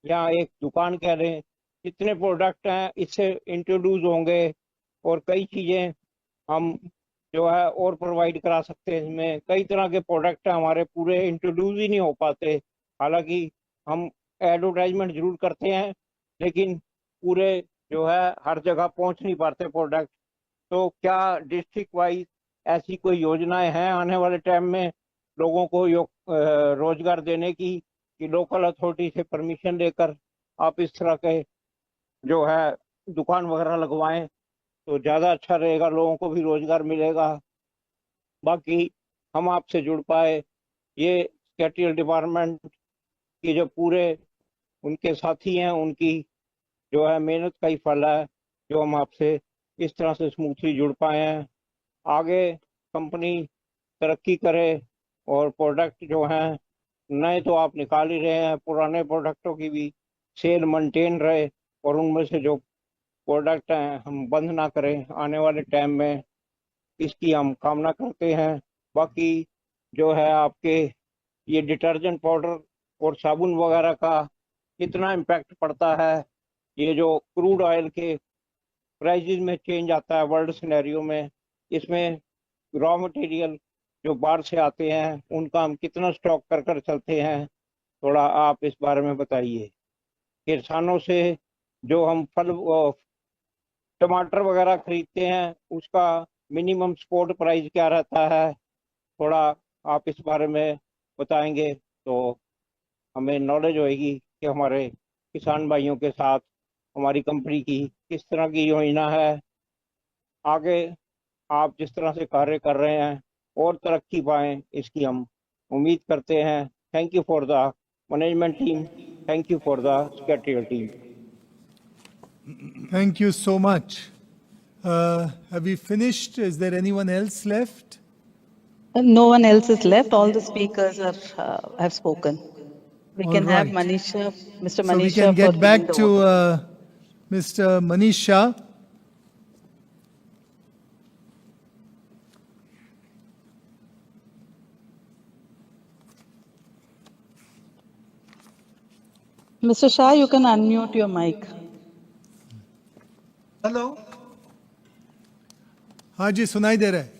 या एक दुकान कह लें, जितने प्रोडक्ट हैं इससे इंट्रोड्यूस होंगे और कई चीजें हम जो है और प्रोवाइड करा सकते हैं। इसमें कई तरह के प्रोडक्ट हैं हमारे, पूरे इंट्रोड्यूस ही नहीं हो पाते। हालांकि हम एडवर्टाइजमेंट जरूर करते हैं, लेकिन पूरे जो है हर जगह पहुंच नहीं पाते प्रोडक्ट, तो क्या डिस्ट्रिक्ट वाइज ऐसी कोई योजनाएं हैं आने वाले टाइम में लोगों को रोजगार देने की, कि लोकल अथॉरिटी से परमिशन लेकर आप इस तरह के जो है दुकान वगैरह लगवाएं तो ज्यादा अच्छा रहेगा, लोगों को भी रोजगार मिलेगा। बाकी हम आपसे जुड़ पाए, ये सेक्रेटरियल डिपार्टमेंट की जो पूरे उनके साथी हैं उनकी जो है मेहनत का ही फल है जो हम आपसे इस तरह से स्मूथली जुड़ पाए हैं। आगे कंपनी तरक्की करे और प्रोडक्ट जो हैं नए तो आप निकाल ही रहे हैं, पुराने प्रोडक्टों की भी सेल मेंटेन रहे और उनमें से जो प्रोडक्ट हैं हम बंद ना करें आने वाले टाइम में, इसकी हम कामना करते हैं। बाकी जो है आपके ये डिटर्जेंट पाउडर और साबुन वगैरह का कितना इम्पैक्ट पड़ता है, ये जो क्रूड ऑयल के प्राइसेस में चेंज आता है वर्ल्ड सिनेरियो में, इसमें रॉ मटेरियल जो बाहर से आते हैं उनका हम कितना स्टॉक कर कर चलते हैं, थोड़ा आप इस बारे में बताइए। किसानों से जो हम फल टमाटर वगैरह खरीदते हैं उसका मिनिमम सपोर्ट प्राइस क्या रहता है, थोड़ा आप इस बारे में बताएंगे तो हमें नॉलेज होएगी कि हमारे किसान भाइयों के साथ हमारी कंपनी की किस तरह की योजना है। आगे आप जिस तरह से कार्य कर रहे हैं और तरक्की पाएं इसकी हम उम्मीद करते हैं। Thank you for the management team, thank you for the secretarial team. Thank you so much. Have we finished? Is there anyone else left? No one else is left. All the speakers have spoken. We All can have right. Manisha, Mr. So we Manisha can for get back giving the to vote. Mr. Manisha. Mr. Shah, you can unmute your mic. Hello, हाँ जी, सुनाई दे रहा है।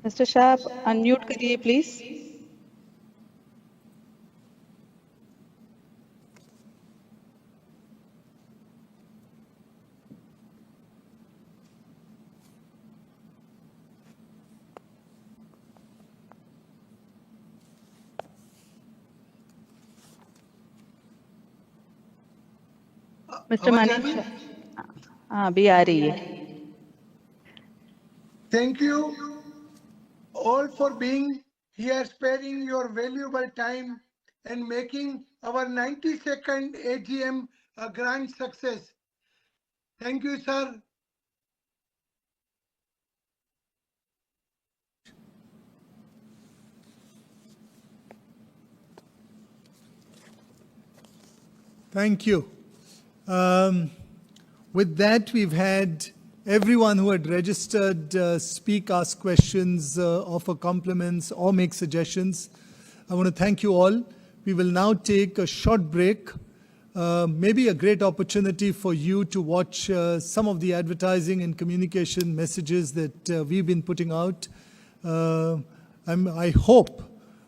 Mr. Shah, unmute करिए please. Mr. Manisha, हाँ अभी आ रही है। thank you all for being here, sparing your valuable time and making our 92nd AGM a grand success. Thank you, sir. Thank you. With that, we've had everyone who had registered speak, ask questions, offer compliments, or make suggestions. I want to thank you all. We will now take a short break. Maybe a great opportunity for you to watch some of the advertising and communication messages that we've been putting out. I hope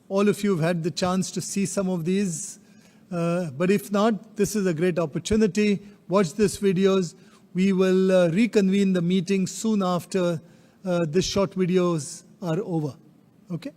all of you have had the chance to see some of these. But if not, this is a great opportunity. Watch these videos. We will reconvene the meeting soon after these short videos are over. Okay?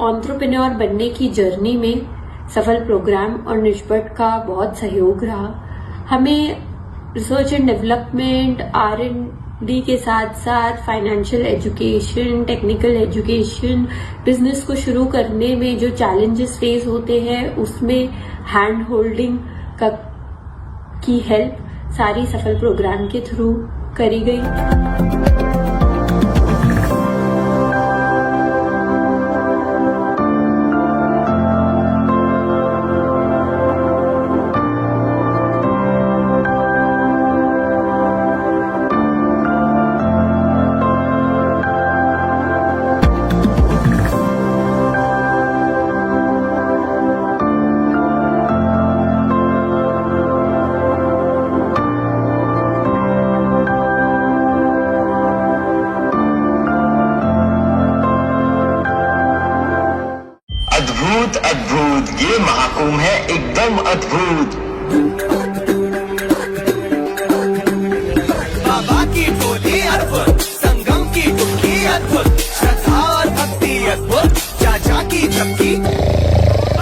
Entrepreneur बनने की journey में सफल programme और निष्पट का बहुत सहयोग रहा। हमें रिसर्च एंड डेवलपमेंट, R&D के साथ साथ financial education, technical education, business को शुरू करने में जो चैलेंजेस फेस होते हैं उसमें हैंड होल्डिंग की हेल्प सारी सफल प्रोग्राम के थ्रू करी गई। अद्भुत, ये महाकुंभ है एकदम अद्भुत। बाबा की टोली अद्भुत, संगम की टुक्की अद्भुत, श्रद्धा और भक्ति अद्भुत, चाचा की झपकी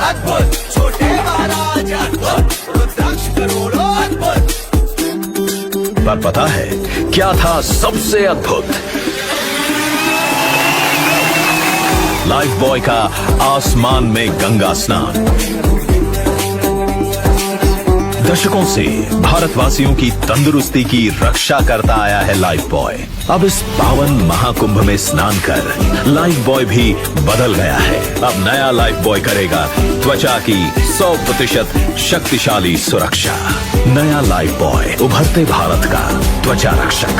अद्भुत, छोटे महाराज अद्भुत, रुद्राक्ष करोड़ों अद्भुत। पर पता है क्या था सबसे अद्भुत? लाइफ बॉय का आसमान में गंगा स्नान। दशकों से भारतवासियों की तंदुरुस्ती की रक्षा करता आया है लाइफ बॉय। अब इस पावन महाकुंभ में स्नान कर लाइफ बॉय भी बदल गया है। अब नया लाइफ बॉय करेगा त्वचा की 100% शक्तिशाली सुरक्षा। नया लाइफ बॉय, उभरते भारत का त्वचा रक्षक।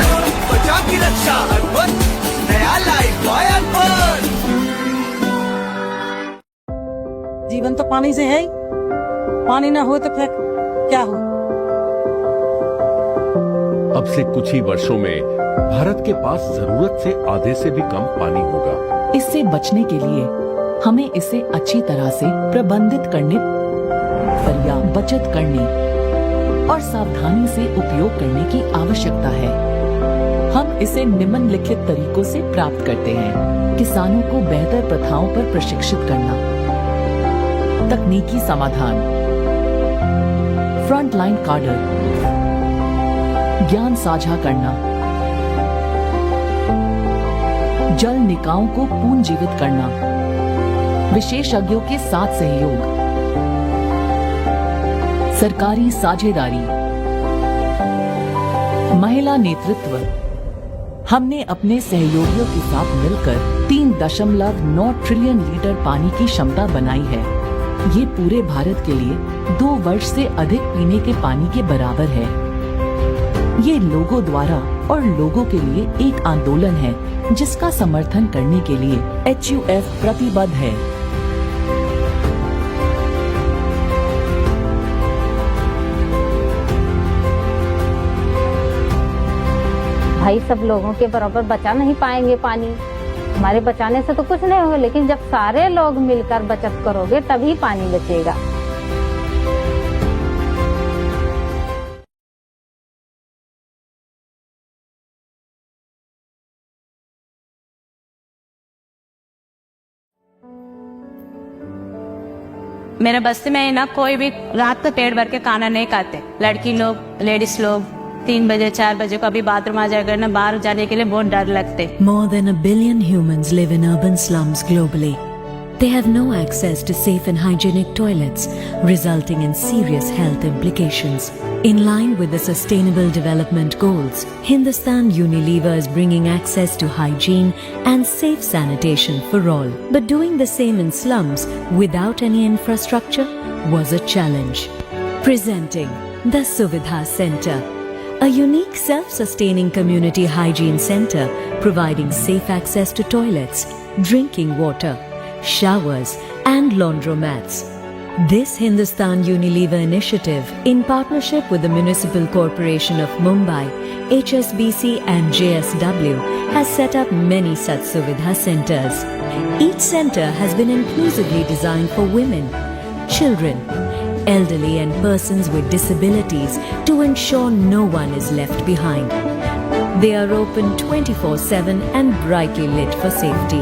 त्वचा की रक्षा अद्भुत, नया लाइफ बॉय अद्भुत। जीवन तो पानी से है, पानी ना हो तो फिर क्या हो? अब से कुछ ही वर्षों में भारत के पास जरूरत से आधे से भी कम पानी होगा। इससे बचने के लिए हमें इसे अच्छी तरह से प्रबंधित करने, पर्याप्त बचत करने और सावधानी से उपयोग करने की आवश्यकता है। हम इसे निम्नलिखित तरीकों से प्राप्त करते हैं। किसानों को बेहतर प्रथाओं पर प्रशिक्षित करना, तकनीकी समाधान, फ्रंटलाइन कार्डर, ज्ञान साझा करना, जल निकायों को पुनर्जीवित करना, विशेषज्ञों के साथ सहयोग, सरकारी साझेदारी, महिला नेतृत्व। हमने अपने सहयोगियों के साथ मिलकर 3.9 ट्रिलियन लीटर पानी की क्षमता बनाई है। ये पूरे भारत के लिए 2 वर्ष से अधिक पीने के पानी के बराबर है। ये लोगों द्वारा और लोगों के लिए एक आंदोलन है जिसका समर्थन करने के लिए HUL प्रतिबद्ध है। भाई सब लोगों के बराबर बचा नहीं पाएंगे पानी, हमारे बचाने से तो कुछ नहीं होगा, लेकिन जब सारे लोग मिलकर बचत करोगे तभी पानी बचेगा। मेरे बस्ती में ना कोई भी रात को पेट भर के खाना नहीं खाते। लड़की लोग, लेडीज लोग 3 बजे 4 बजे को अभी बाथरूम आ जाएगा ना, बाहर जाने के लिए बहुत डर लगते। More than 1 billion humans live in urban slums globally. They have no access to safe and hygienic toilets, resulting in serious health implications. In line with the Sustainable Development Goals, Hindustan Unilever is bringing access to hygiene and safe sanitation for all. But doing the same in slums without any infrastructure was a challenge. Presenting the Suvidha Center, a unique self-sustaining community hygiene center providing safe access to toilets, drinking water, showers and laundromats. This Hindustan Unilever initiative, in partnership with the Municipal Corporation of Mumbai, HSBC and JSW, has set up many such Suvidha centers. Each center has been inclusively designed for women, children, elderly and persons with disabilities to ensure no one is left behind. They are open 24/7 and brightly lit for safety.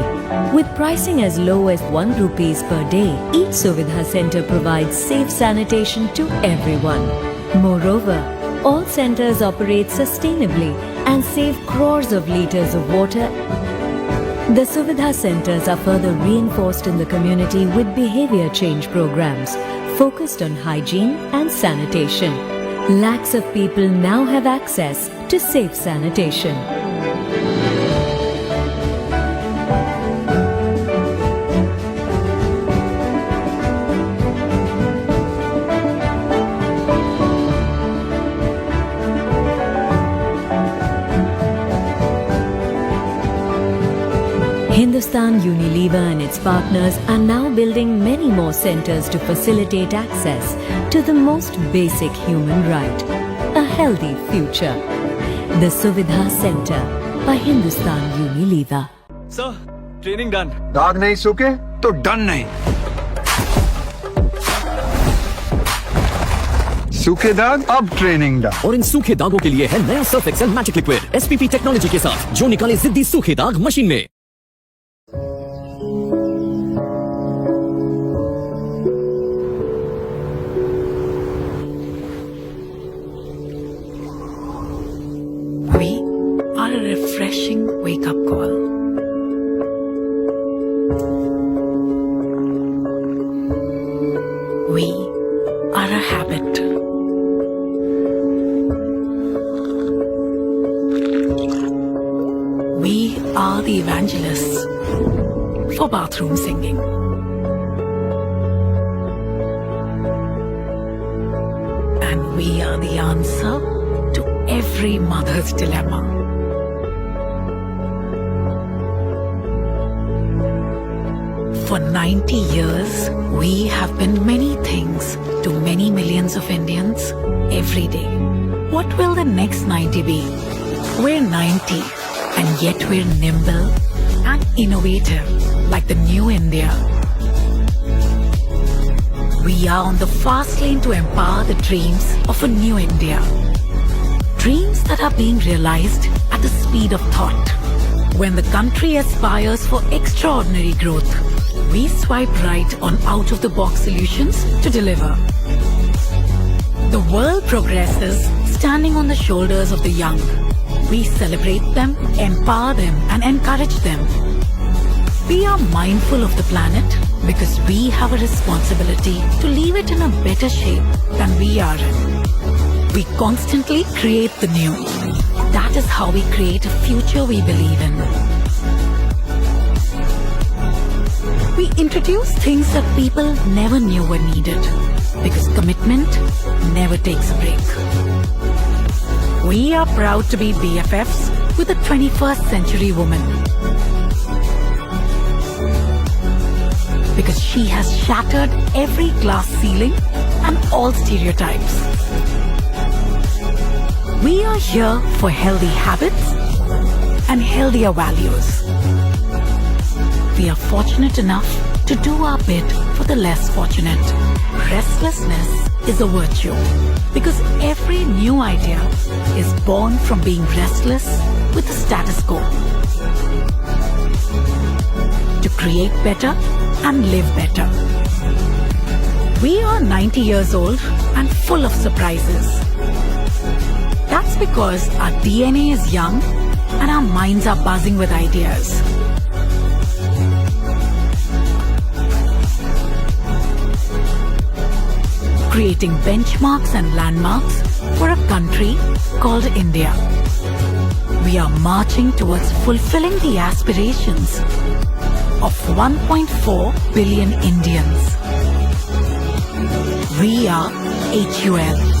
With pricing as low as 1 rupees per day, each Suvidha Center provides safe sanitation to everyone. Moreover, all centers operate sustainably and save crores of liters of water. The Suvidha centers are further reinforced in the community with behavior change programs focused on hygiene and sanitation. Lakhs of people now have access to safe sanitation. Hindustan Unilever and its partners are now building many more centers to facilitate access to the most basic human right, a healthy future. The Suvidha Center by Hindustan Unilever. Sir, training done. दाग नहीं सूखे तो done नहीं। सूखे दाग अब training done. और इन सूखे दागों के लिए है नया Surf Excel magic liquid SPP technology के साथ जो निकाले जिद्दी सूखे दाग मशीन में। We are a refreshing wake-up call. We are a habit. We are the evangelists for bathroom singing. And we are the answer to every mother's dilemma. For 90 years, we have been many things to many millions of Indians every day. What will the next 90 be? We're 90 and yet we're nimble and innovative like the new India. We are on the fast lane to empower the dreams of a new India. Dreams that are being realized at the speed of thought. When the country aspires for extraordinary growth, we swipe right on out-of-the-box solutions to deliver. The world progresses standing on the shoulders of the young. We celebrate them, empower them, and encourage them. We are mindful of the planet because we have a responsibility to leave it in a better shape than we are in. We constantly create the new. That is how we create a future we believe in. We introduce things that people never knew were needed because commitment never takes a break. We are proud to be BFFs with a 21st century woman because she has shattered every glass ceiling and all stereotypes. We are here for healthy habits and healthier values. We are fortunate enough to do our bit for the less fortunate. Restlessness is a virtue because every new idea is born from being restless with the status quo. To create better and live better. We are 90 years old and full of surprises. That's because our DNA is young and our minds are buzzing with ideas. Creating benchmarks and landmarks for a country called India. We are marching towards fulfilling the aspirations of 1.4 billion Indians. We are HUL.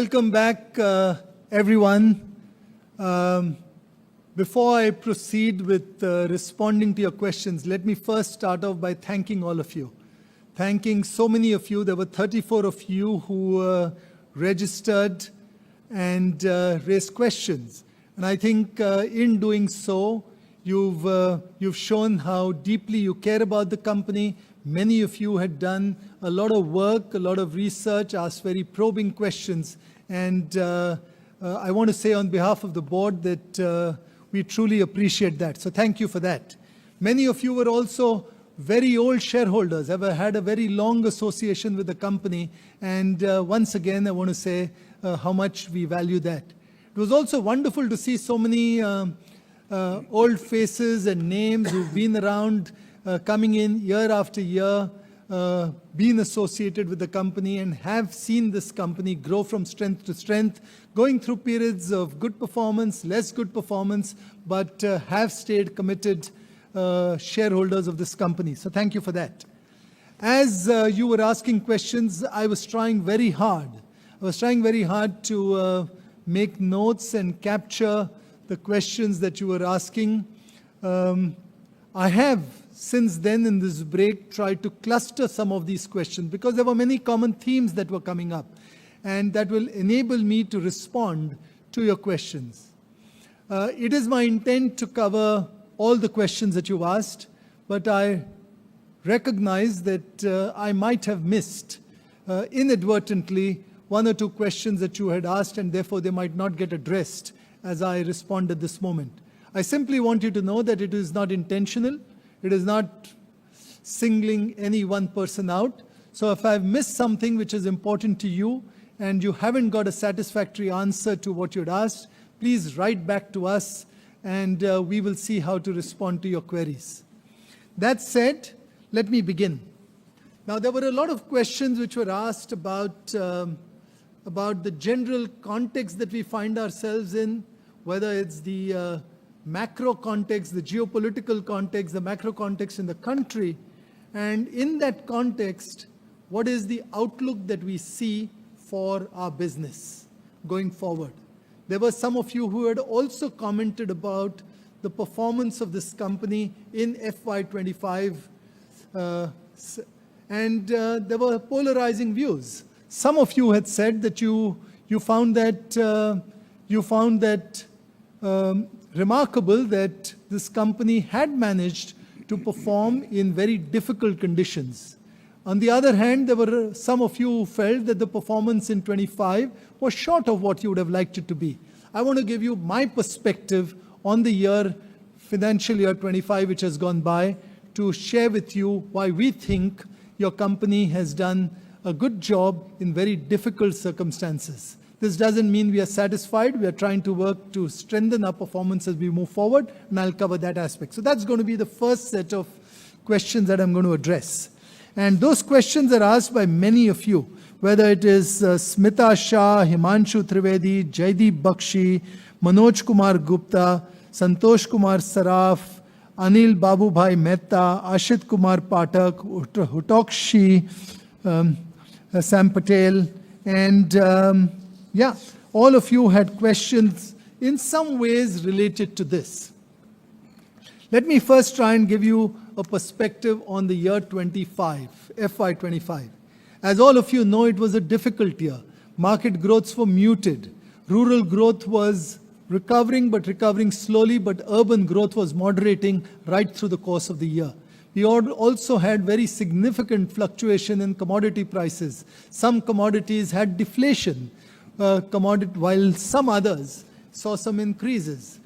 Welcome back, everyone. Before I proceed with responding to your questions, let me first start off by thanking all of you. Thanking so many of you. There were 34 of you who registered and raised questions. And I think in doing so, you've shown how deeply you care about the company. Many of you had done a lot of work, a lot of research, asked very probing questions. And I want to say on behalf of the board that we truly appreciate that. So thank you for that. Many of you were also very old shareholders, have had a very long association with the company. And once again, I want to say how much we value that. It was also wonderful to see so many old faces and names who've been around, coming in year after year, been associated with the company and have seen this company grow from strength to strength, going through periods of good performance, less good performance, but have stayed committed shareholders of this company. So thank you for that. As you were asking questions, I was trying very hard. To make notes and capture the questions that you were asking. I have, since then in this break, tried to cluster some of these questions because there were many common themes that were coming up, and that will enable me to respond to your questions. It is my intent to cover all the questions that you've asked, but I recognize that I might have missed inadvertently one or two questions that you had asked, and therefore they might not get addressed as I respond at this moment. I simply want you to know that it is not intentional. It is not singling any one person out. So if I've missed something which is important to you and you haven't got a satisfactory answer to what you'd asked, please write back to us and we will see how to respond to your queries. That said, let me begin. Now, there were a lot of questions which were asked about the general context that we find ourselves in, whether it's the macro context, the geopolitical context, the macro context in the country. And in that context, what is the outlook that we see for our business going forward? There were some of you who had also commented about the performance of this company in FY25. And there were polarizing views. Some of you had said that you found that remarkable that this company had managed to perform in very difficult conditions. On the other hand, there were some of you who felt that the performance in 25 was short of what you would have liked it to be. I want to give you my perspective on the year, financial year 25, which has gone by, to share with you why we think your company has done a good job in very difficult circumstances. This doesn't mean we are satisfied. We are trying to work to strengthen our performance as we move forward, and I'll cover that aspect. So that's going to be the first set of questions that I'm going to address. And those questions are asked by many of you, whether it is Smita Shah, Himanshu Trivedi, Jaideep Bakshi, Manoj Kumar Gupta, Santosh Kumar Saraf, Anil Babubhai Mehta, Ashit Kumar Patak, Hutokshi, Sam Patel, and all of you had questions in some ways related to this. Let me first try and give you a perspective on the year 25, FY25. As all of you know, it was a difficult year. Market growths were muted. Rural growth was recovering, but recovering slowly, but urban growth was moderating right through the course of the year. We also had very significant fluctuation in commodity prices. Some commodities had deflation, while some others saw some increases.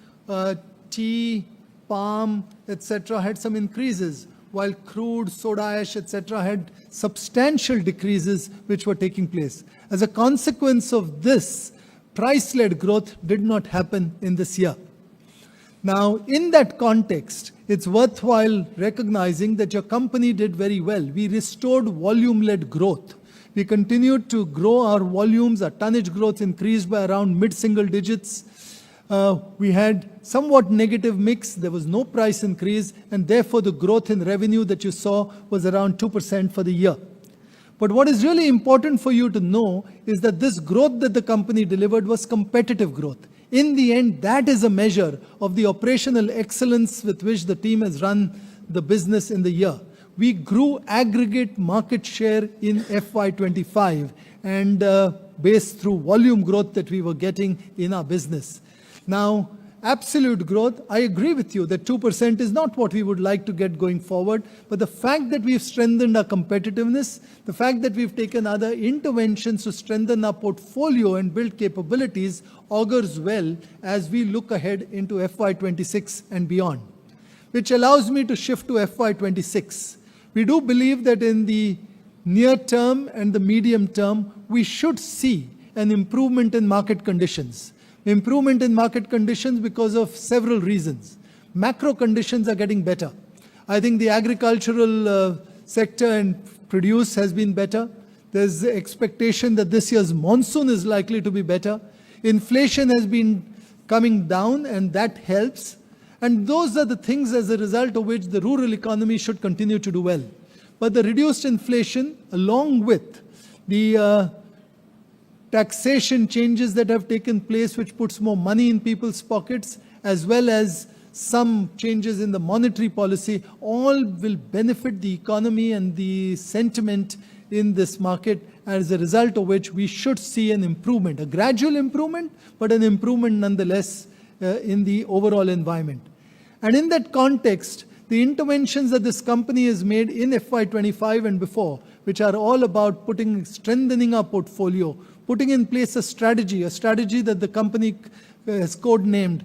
Tea, palm, etc. had some increases, while crude, soda ash, etc. had substantial decreases which were taking place. As a consequence of this, price-led growth did not happen in this year. Now, in that context, it's worthwhile recognizing that your company did very well. We restored volume-led growth. We continued to grow our volumes. Our tonnage growth increased by around mid-single digits. We had somewhat negative mix. There was no price increase, and therefore the growth in revenue that you saw was around 2% for the year. But what is really important for you to know is that this growth that the company delivered was competitive growth. In the end, that is a measure of the operational excellence with which the team has run the business in the year. We grew aggregate market share in FY25 and based through volume growth that we were getting in our business. Now, absolute growth, I agree with you that 2% is not what we would like to get going forward, but the fact that we've strengthened our competitiveness, the fact that we've taken other interventions to strengthen our portfolio and build capabilities augurs well as we look ahead into FY26 and beyond, which allows me to shift to FY26. We do believe that in the near term and the medium term, we should see an improvement in market conditions. Improvement in market conditions because of several reasons. Macro conditions are getting better. I think the agricultural sector and produce has been better. There's the expectation that this year's monsoon is likely to be better. Inflation has been coming down and that helps. And those are the things as a result of which the rural economy should continue to do well. But the reduced inflation, along with the taxation changes that have taken place, which puts more money in people's pockets, as well as some changes in the monetary policy, all will benefit the economy and the sentiment in this market, as a result of which we should see an improvement, a gradual improvement, but an improvement nonetheless in the overall environment. And in that context, the interventions that this company has made in FY25 and before, which are all about strengthening our portfolio, putting in place a strategy that the company has codenamed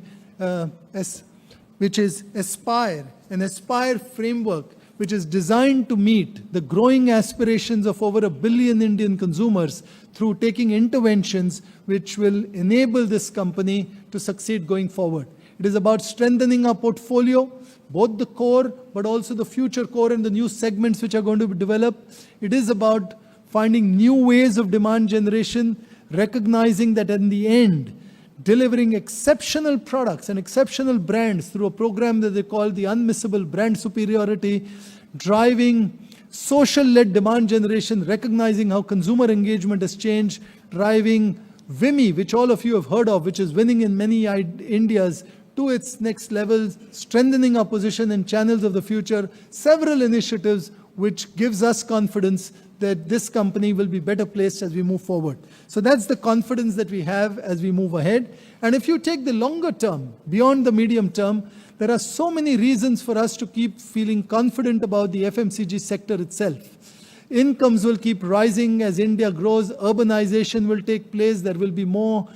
which is Aspire, an Aspire framework which is designed to meet the growing aspirations of over 1 billion Indian consumers through taking interventions which will enable this company to succeed going forward. It is about strengthening our portfolio, both the core, but also the future core and the new segments which are going to be developed. It is about finding new ways of demand generation, recognizing that in the end, delivering exceptional products and exceptional brands through a program that they call the Unmissable Brand Superiority, driving social-led demand generation, recognizing how consumer engagement has changed, driving WIMI, which all of you have heard of, which is winning in many Indias, to its next level, strengthening our position in channels of the future, several initiatives which gives us confidence that this company will be better placed as we move forward. So that's the confidence that we have as we move ahead. And if you take the longer term, beyond the medium term, there are so many reasons for us to keep feeling confident about the FMCG sector itself. Incomes will keep rising as India grows, urbanization will take place, there will be more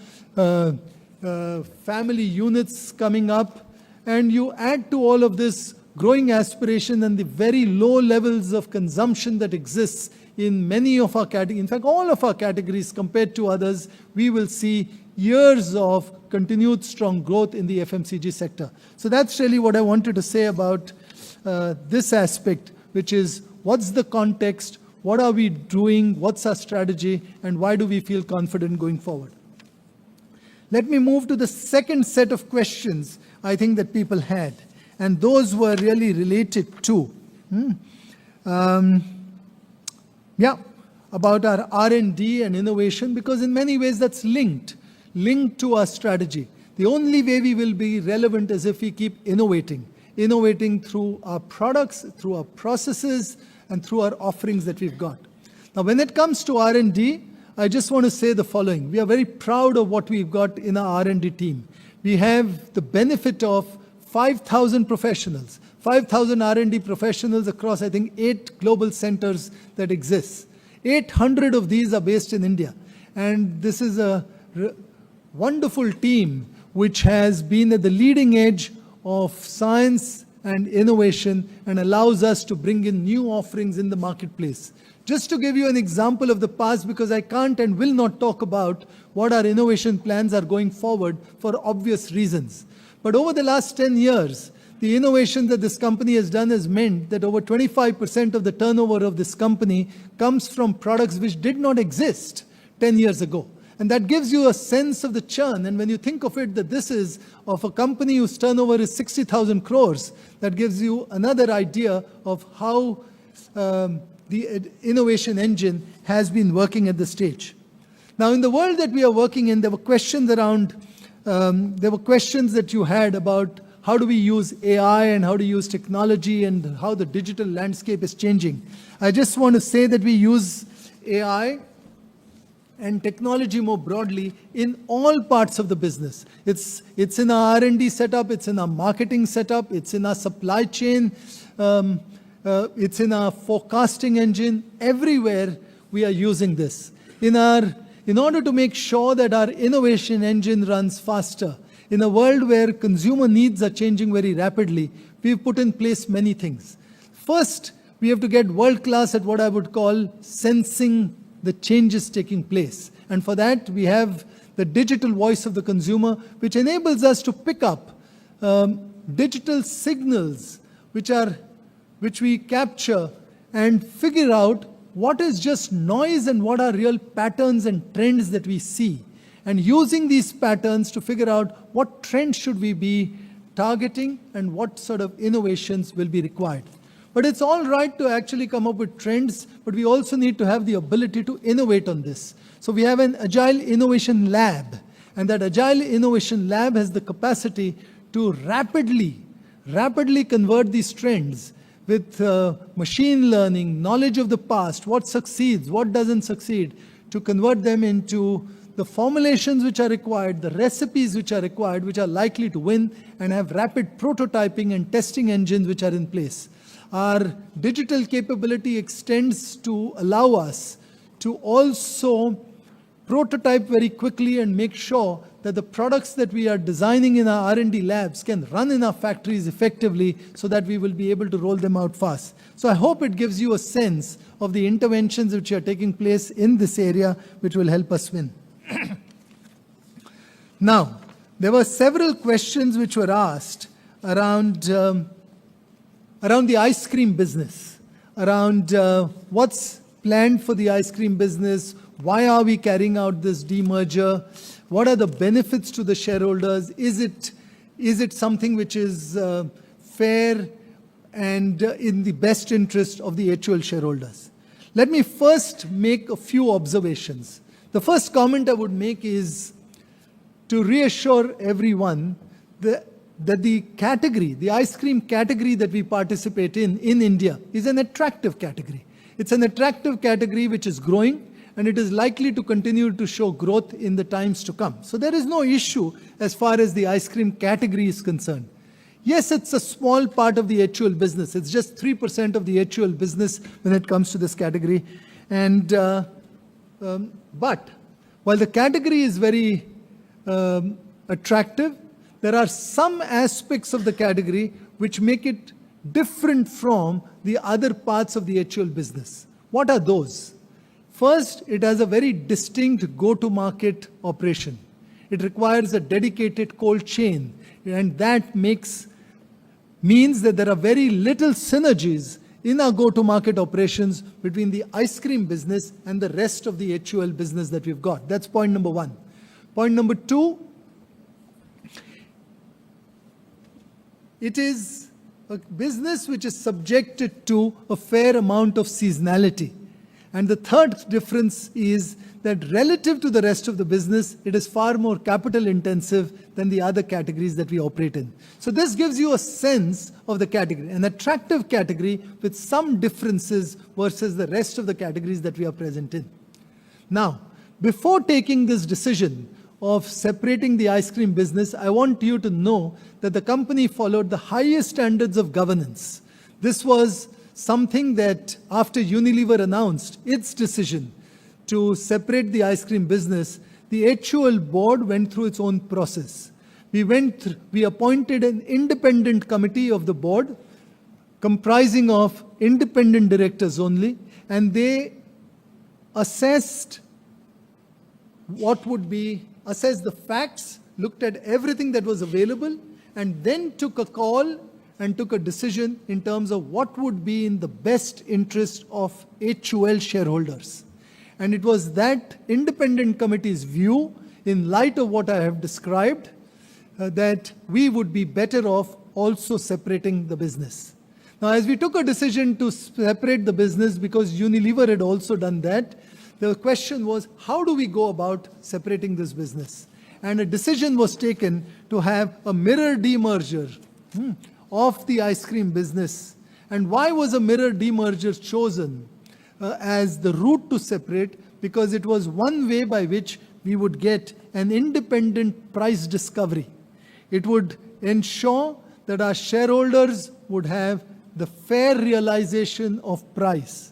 family units coming up, and you add to all of this growing aspiration and the very low levels of consumption that exists in many of our categories, in fact all of our categories compared to others, we will see years of continued strong growth in the FMCG sector. So that's really what I wanted to say about this aspect, which is what's the context, what are we doing, what's our strategy, and why do we feel confident going forward. Let me move to the second set of questions I think that people had, and those were really related to about our R&D and innovation, because in many ways that's linked to our strategy. The only way we will be relevant is if we keep innovating through our products, through our processes, and through our offerings that we've got. Now, when it comes to R&D, I just want to say the following. We are very proud of what we've got in our R&D team. We have the benefit of 5,000 professionals, 5,000 R&D professionals across, I think, 8 global centers that exist. 800 of these are based in India. And this is a wonderful team which has been at the leading edge of science and innovation and allows us to bring in new offerings in the marketplace. Just to give you an example of the past, because I can't and will not talk about what our innovation plans are going forward for obvious reasons. But over the last 10 years, the innovation that this company has done has meant that over 25% of the turnover of this company comes from products which did not exist 10 years ago. And that gives you a sense of the churn. And when you think of it, that this is of a company whose turnover is 60,000 crores, that gives you another idea of how the innovation engine has been working at the stage. Now, in the world that we are working in, there were questions that you had about how do we use AI and how to use technology and how the digital landscape is changing. I just want to say that we use AI and technology more broadly in all parts of the business. It's in our R&D setup, it's in our marketing setup, it's in our supply chain, it's in our forecasting engine. Everywhere we are using this. In order to make sure that our innovation engine runs faster, in a world where consumer needs are changing very rapidly, we've put in place many things. First, we have to get world-class at what I would call sensing the changes taking place. And for that, we have the digital voice of the consumer, which enables us to pick up digital signals which we capture and figure out what is just noise and what are real patterns and trends that we see. And using these patterns to figure out what trends should we be targeting and what sort of innovations will be required. But it's all right to actually come up with trends, but we also need to have the ability to innovate on this. So we have an Agile Innovation Lab, and that Agile Innovation Lab has the capacity to rapidly convert these trends with machine learning, knowledge of the past, what succeeds, what doesn't succeed, to convert them into the formulations which are required, the recipes which are required, which are likely to win, and have rapid prototyping and testing engines which are in place. Our digital capability extends to allow us to also prototype very quickly and make sure that the products that we are designing in our R&D labs can run in our factories effectively so that we will be able to roll them out fast. So I hope it gives you a sense of the interventions which are taking place in this area, which will help us win. Now, there were several questions which were asked around the ice cream business, around what's planned for the ice cream business, why are we carrying out this demerger, what are the benefits to the shareholders, is it something which is fair and in the best interest of the HUL shareholders. Let me first make a few observations. The first comment I would make is to reassure everyone that the category, the ice cream category that we participate in India, is an attractive category. It's an attractive category which is growing, and it is likely to continue to show growth in the times to come. So there is no issue as far as the ice cream category is concerned. Yes, it's a small part of the HUL business. It's just 3% of the HUL business when it comes to this category. And but while the category is very attractive, there are some aspects of the category which make it different from the other parts of the HUL business. What are those? First, it has a very distinct go-to-market operation. It requires a dedicated cold chain, and that means that there are very little synergies in our go-to-market operations between the ice cream business and the rest of the HUL business that we've got. That's point number one. Point number two, it is a business which is subjected to a fair amount of seasonality. And the third difference is that relative to the rest of the business, it is far more capital intensive than the other categories that we operate in. So this gives you a sense of the category, an attractive category with some differences versus the rest of the categories that we are present in. Now, before taking this decision of separating the ice cream business, I want you to know that the company followed the highest standards of governance. This was something that after Unilever announced its decision to separate the ice cream business, the HUL board went through its own process. We appointed an independent committee of the board comprising of independent directors only, and they assessed the facts, looked at everything that was available, and then took a call and took a decision in terms of what would be in the best interest of HUL shareholders. And it was that independent committee's view, in light of what I have described, that we would be better off also separating the business. Now, as we took a decision to separate the business, because Unilever had also done that, the question was, how do we go about separating this business? And a decision was taken to have a mirror demerger of the ice cream business. And why was a mirror demerger chosen as the route to separate? Because it was one way by which we would get an independent price discovery. It would ensure that our shareholders would have the fair realization of price.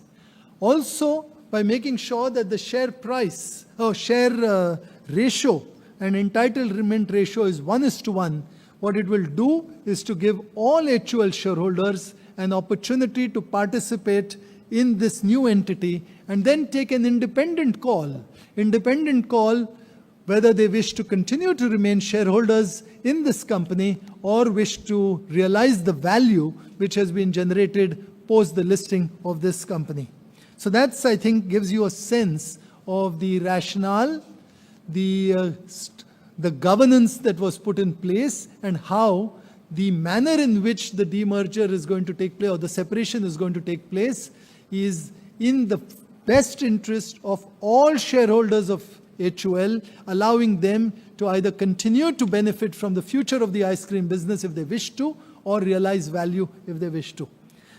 Also, by making sure that the share price, or share ratio and entitlement ratio is 1:1, what it will do is to give all HUL shareholders an opportunity to participate in this new entity and then take an independent call whether they wish to continue to remain shareholders in this company or wish to realize the value which has been generated post the listing of this company. So that's, I think, gives you a sense of the rationale, the governance that was put in place, and how the manner in which the demerger is going to take place, or the separation is going to take place, is in the best interest of all shareholders of HUL, allowing them to either continue to benefit from the future of the ice cream business if they wish to, or realize value if they wish to.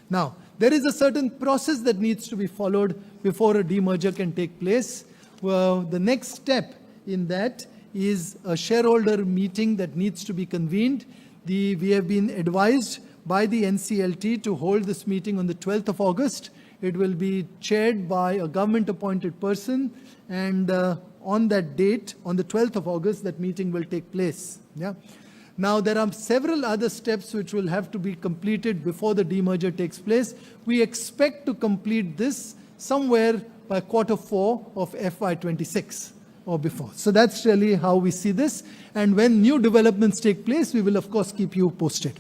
Now, there is a certain process that needs to be followed before a demerger can take place. Well, the next step in that is a shareholder meeting that needs to be convened. We have been advised by the NCLT to hold this meeting on the 12th of August. It will be chaired by a government-appointed person, and on that date, on the 12th of August, that meeting will take place. Yeah. Now, there are several other steps which will have to be completed before the demerger takes place. We expect to complete this somewhere by Q4 of FY26 or before. So that's really how we see this. And when new developments take place, we will, of course, keep you posted.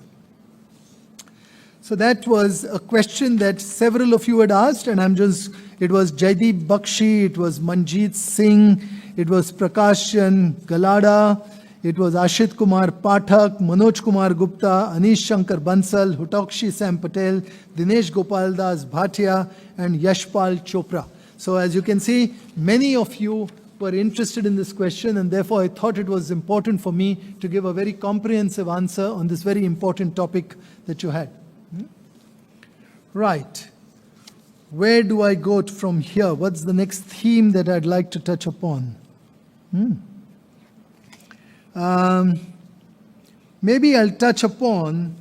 So that was a question that several of you had asked, and it was Jaideep Bakshi, it was Manjeet Singh, it was Prakashan Galada, it was Ashit Kumar Pathak, Manoj Kumar Gupta, Anish Shankar Bansal, Hutakshi Sam Patel, Dinesh Gopaldas Bhatia, and Yashpal Chopra. So as you can see, many of you were interested in this question, and therefore I thought it was important for me to give a very comprehensive answer on this very important topic that you had. Right. Where do I go from here? What's the next theme that I'd like to touch upon? Maybe I'll touch upon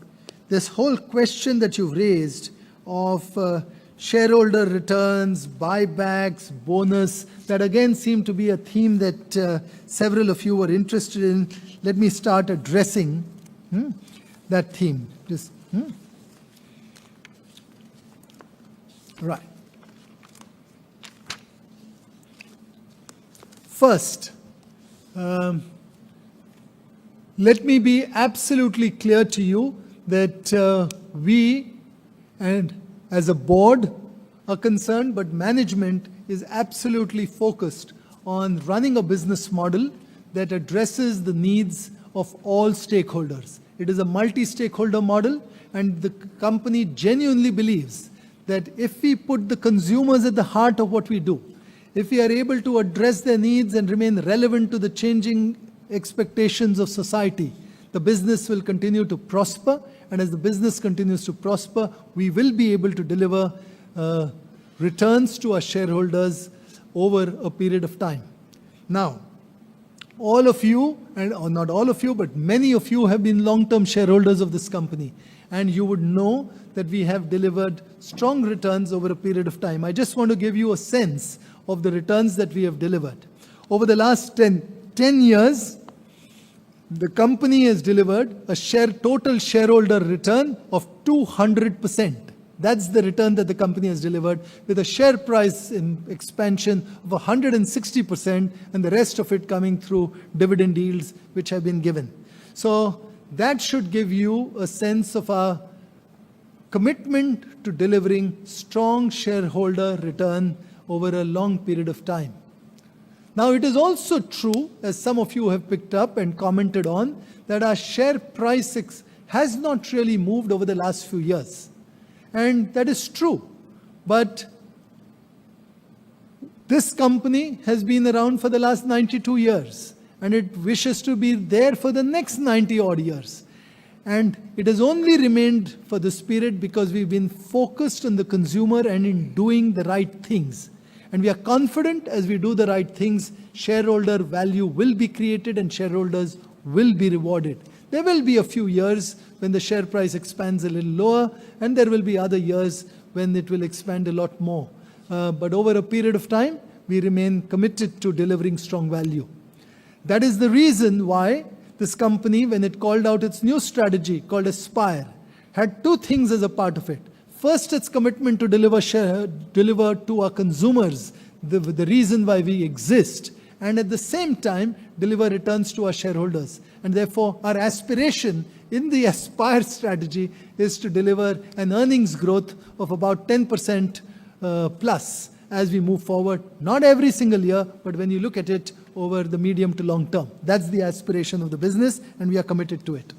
this whole question that you've raised of shareholder returns, buybacks, bonus. That again seemed to be a theme that several of you were interested in. Let me start addressing that theme. Right. First, let me be absolutely clear to you that we, and as a board, are concerned, but management is absolutely focused on running a business model that addresses the needs of all stakeholders. It is a multi-stakeholder model, and the company genuinely believes that if we put the consumers at the heart of what we do, if we are able to address their needs and remain relevant to the changing expectations of society, the business will continue to prosper. And as the business continues to prosper, we will be able to deliver returns to our shareholders over a period of time. Now, all of you, or not all of you, but many of you have been long-term shareholders of this company. And you would know that we have delivered strong returns over a period of time. I just want to give you a sense of the returns that we have delivered. Over the last 10 years, the company has delivered a total shareholder return of 200%. That's the return that the company has delivered, with a share price expansion of 160%, and the rest of it coming through dividend yields which have been given. So that should give you a sense of our commitment to delivering strong shareholder return over a long period of time. Now, it is also true, as some of you have picked up and commented on, that our share price has not really moved over the last few years. And that is true. But this company has been around for the last 92 years, and it wishes to be there for the next 90 odd years. And it has only remained for this period because we've been focused on the consumer and in doing the right things. And we are confident as we do the right things, shareholder value will be created and shareholders will be rewarded. There will be a few years when the share price expands a little lower, and there will be other years when it will expand a lot more. But over a period of time, we remain committed to delivering strong value. That is the reason why this company, when it called out its new strategy called Aspire, had two things as a part of it. First, its commitment to deliver to our consumers the reason why we exist, and at the same time, deliver returns to our shareholders. And therefore, our aspiration in the Aspire strategy is to deliver an earnings growth of about 10% plus as we move forward, not every single year, but when you look at it over the medium to long term. That's the aspiration of the business, and we are committed to it.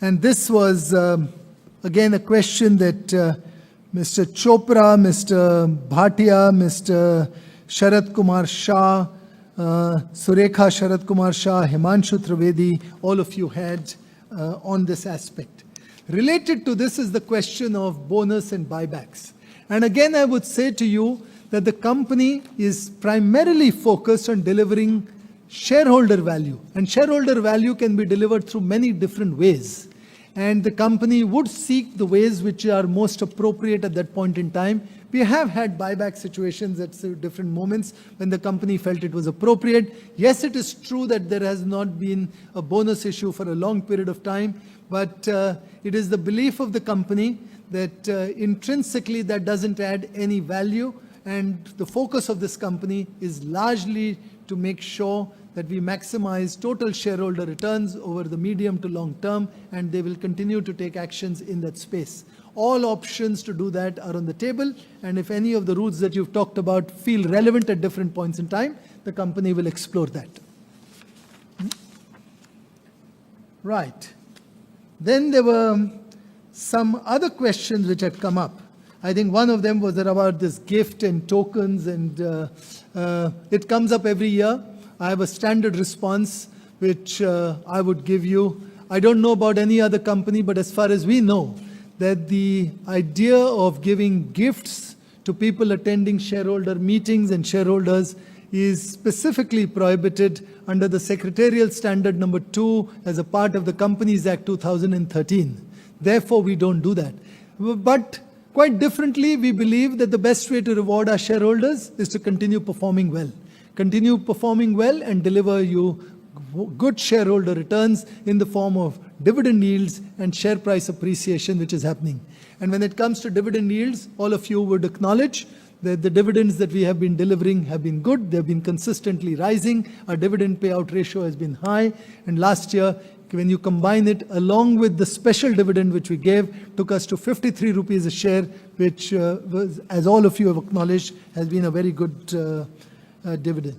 And this was, again, a question that Mr. Chopra, Mr. Bhatia, Mr. Sharat Kumar Shah, Surekha Sharat Kumar Shah, Himanshu Trivedi, all of you had on this aspect. Related to this is the question of bonus and buybacks. And again, I would say to you that the company is primarily focused on delivering shareholder value. And shareholder value can be delivered through many different ways. And the company would seek the ways which are most appropriate at that point in time. We have had buyback situations at different moments when the company felt it was appropriate. Yes, it is true that there has not been a bonus issue for a long period of time, but it is the belief of the company that intrinsically that doesn't add any value, and the focus of this company is largely to make sure that we maximize total shareholder returns over the medium to long term, and they will continue to take actions in that space. All options to do that are on the table, and if any of the routes that you've talked about feel relevant at different points in time, the company will explore that. Right. Then there were some other questions which had come up. I think one of them was about this gift and tokens, and it comes up every year. I have a standard response which I would give you. I don't know about any other company, but as far as we know, that the idea of giving gifts to people attending shareholder meetings and shareholders is specifically prohibited under the Secretarial Standard number 2 as a part of the Companies Act 2013. Therefore, we don't do that. But quite differently, we believe that the best way to reward our shareholders is to continue performing well. Continue performing well and deliver you good shareholder returns in the form of dividend yields and share price appreciation, which is happening. And when it comes to dividend yields, all of you would acknowledge that the dividends that we have been delivering have been good. They've been consistently rising. Our dividend payout ratio has been high. And last year, when you combine it along with the special dividend which we gave, took us to 53 rupees a share, which was, as all of you have acknowledged, has been a very good dividend.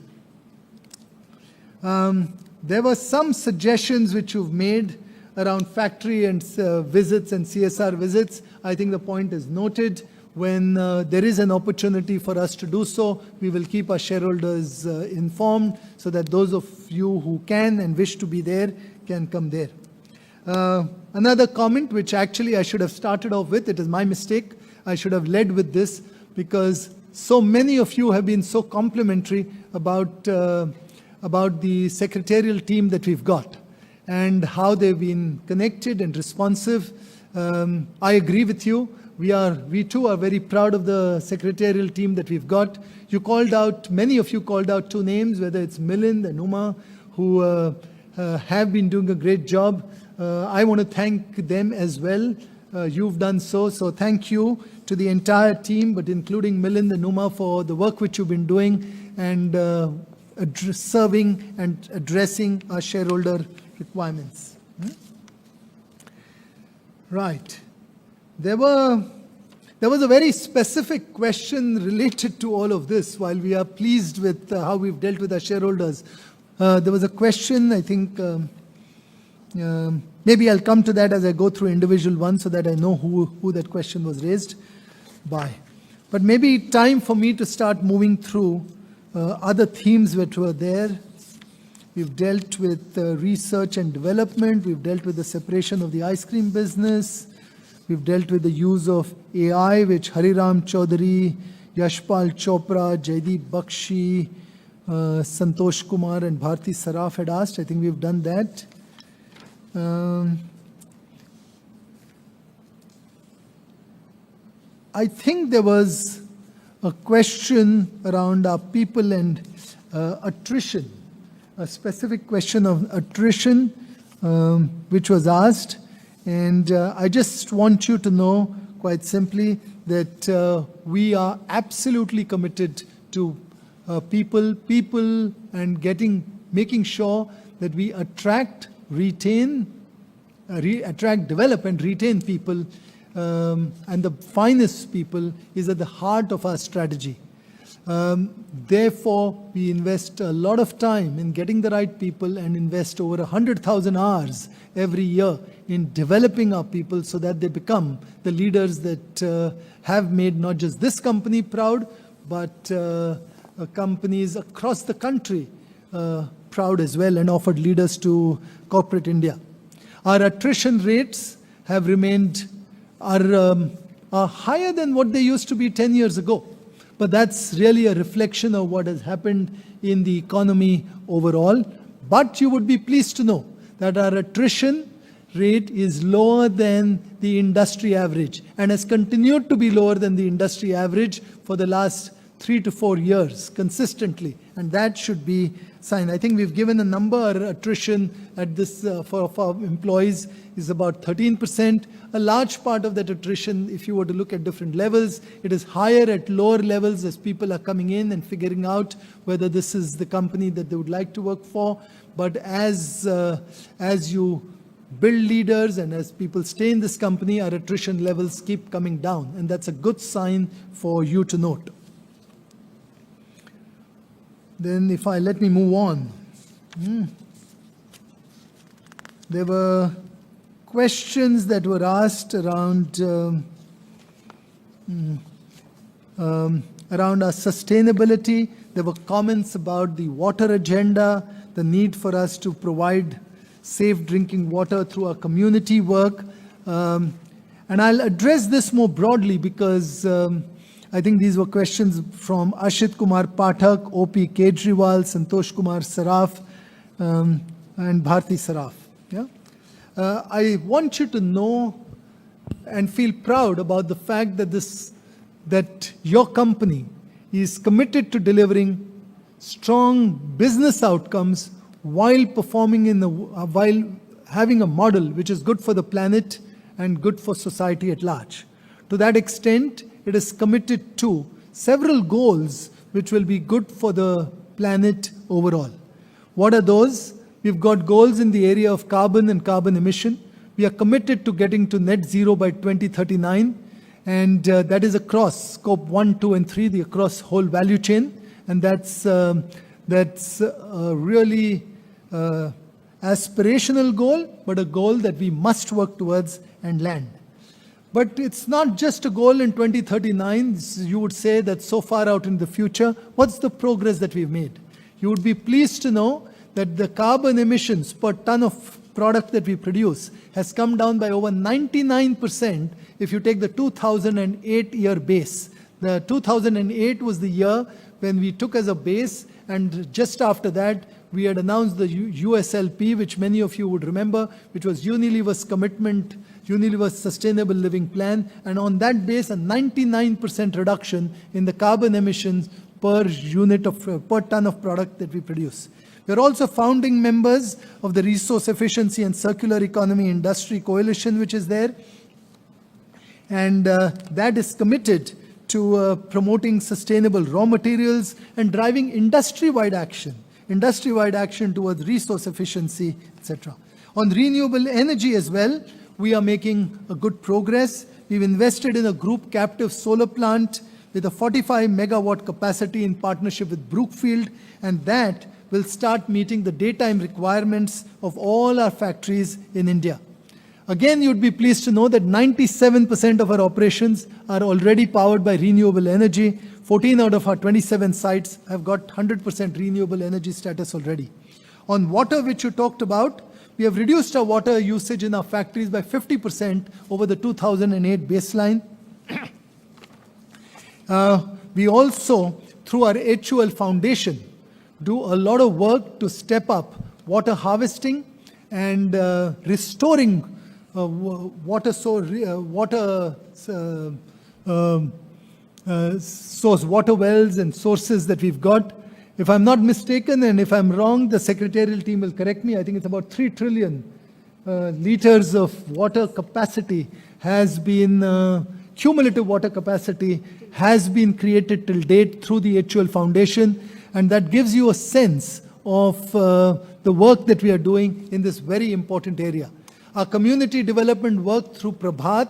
There were some suggestions which you've made around factory and visits and CSR visits. I think the point is noted. When there is an opportunity for us to do so, we will keep our shareholders informed so that those of you who can and wish to be there can come there. Another comment which actually I should have started off with, it is my mistake. I should have led with this because so many of you have been so complimentary about the secretarial team that we've got and how they've been connected and responsive. I agree with you. We too are very proud of the secretarial team that we've got. You called out, many of you called out two names, whether it's Milind and Uma, who have been doing a great job. I want to thank them as well. You've done so. So thank you to the entire team, but including Milind and Uma for the work which you've been doing and serving and addressing our shareholder requirements. Right. There was a very specific question related to all of this. While we are pleased with how we've dealt with our shareholders, there was a question, I think, Maybe I'll come to that as I go through individual ones so that I know who that question was raised by. But maybe time for me to start moving through other themes which were there. We've dealt with research and development. We've dealt with the separation of the ice cream business. We've dealt with the use of AI, which Hariram Chaudhary, Yashpal Chopra, Jaideep Bakshi, Santosh Kumar and Bharti Saraf had asked. I think we've done that. I think there was a question around our people and attrition, a specific question of attrition which was asked. And I just want you to know quite simply that we are absolutely committed to people and making sure that we attract, develop and retain people, and the finest people is at the heart of our strategy. Therefore, we invest a lot of time in getting the right people and invest over 100,000 hours every year in developing our people so that they become the leaders that have made not just this company proud, but companies across the country proud as well, and offered leaders to corporate India. Our attrition rates have remained are higher than what they used to be 10 years ago. But that's really a reflection of what has happened in the economy overall. But you would be pleased to know that our attrition rate is lower than the industry average and has continued to be lower than the industry average for the last 3 to 4 years consistently. And that should be sign. I think we've given a number. Our attrition at this for our employees is about 13%. A large part of that attrition, if you were to look at different levels, it is higher at lower levels as people are coming in and figuring out whether this is the company that they would like to work for. But as you build leaders and as people stay in this company, our attrition levels keep coming down. And that's a good sign for you to note. Then let me move on. There were questions that were asked around our sustainability. There were comments about the water agenda, the need for us to provide safe drinking water through our community work. And I'll address this more broadly because I think these were questions from Ashit Kumar Pathak, O.P. Kejriwal, Santosh Kumar Saraf, and Bharti Saraf. Yeah? I want you to know and feel proud about the fact that your company is committed to delivering strong business outcomes while while having a model which is good for the planet and good for society at large. To that extent, it is committed to several goals which will be good for the planet overall. What are those? We've got goals in the area of carbon and carbon emission. We are committed to getting to net zero by 2039, and that is across scope 1, 2, and 3, across whole value chain. And that's a really aspirational goal, but a goal that we must work towards and land. But it's not just a goal in 2039. You would say that so far out in the future, what's the progress that we've made? You would be pleased to know that the carbon emissions per ton of product that we produce has come down by over 99% if you take the 2008 year base. The 2008 was the year when we took as a base, and just after that, we had announced the USLP, which many of you would remember, which was Unilever's commitment, Unilever's Sustainable Living Plan, and on that base, a 99% reduction in the carbon emissions per ton of product that we produce. We are also founding members of the Resource Efficiency and Circular Economy Industry Coalition, which is there, and that is committed to promoting sustainable raw materials and driving industry-wide action towards resource efficiency, etc. On renewable energy as well, we are making a good progress. We've invested in a group captive solar plant with a 45 megawatt capacity in partnership with Brookfield, and that will start meeting the daytime requirements of all our factories in India. Again, you'd be pleased to know that 97% of our operations are already powered by renewable energy. 14 out of our 27 sites have got 100% renewable energy status already. On water, which you talked about, we have reduced our water usage in our factories by 50% over the 2008 baseline. We also, through our HUL Foundation, do a lot of work to step up water harvesting and restoring water wells and sources that we've got. If I'm not mistaken, and if I'm wrong, the secretarial team will correct me. I think it's about 3 trillion liters of water capacity has been, cumulative water capacity has been created till date through the HUL Foundation. And that gives you a sense of the work that we are doing in this very important area. Our community development work through Prabhat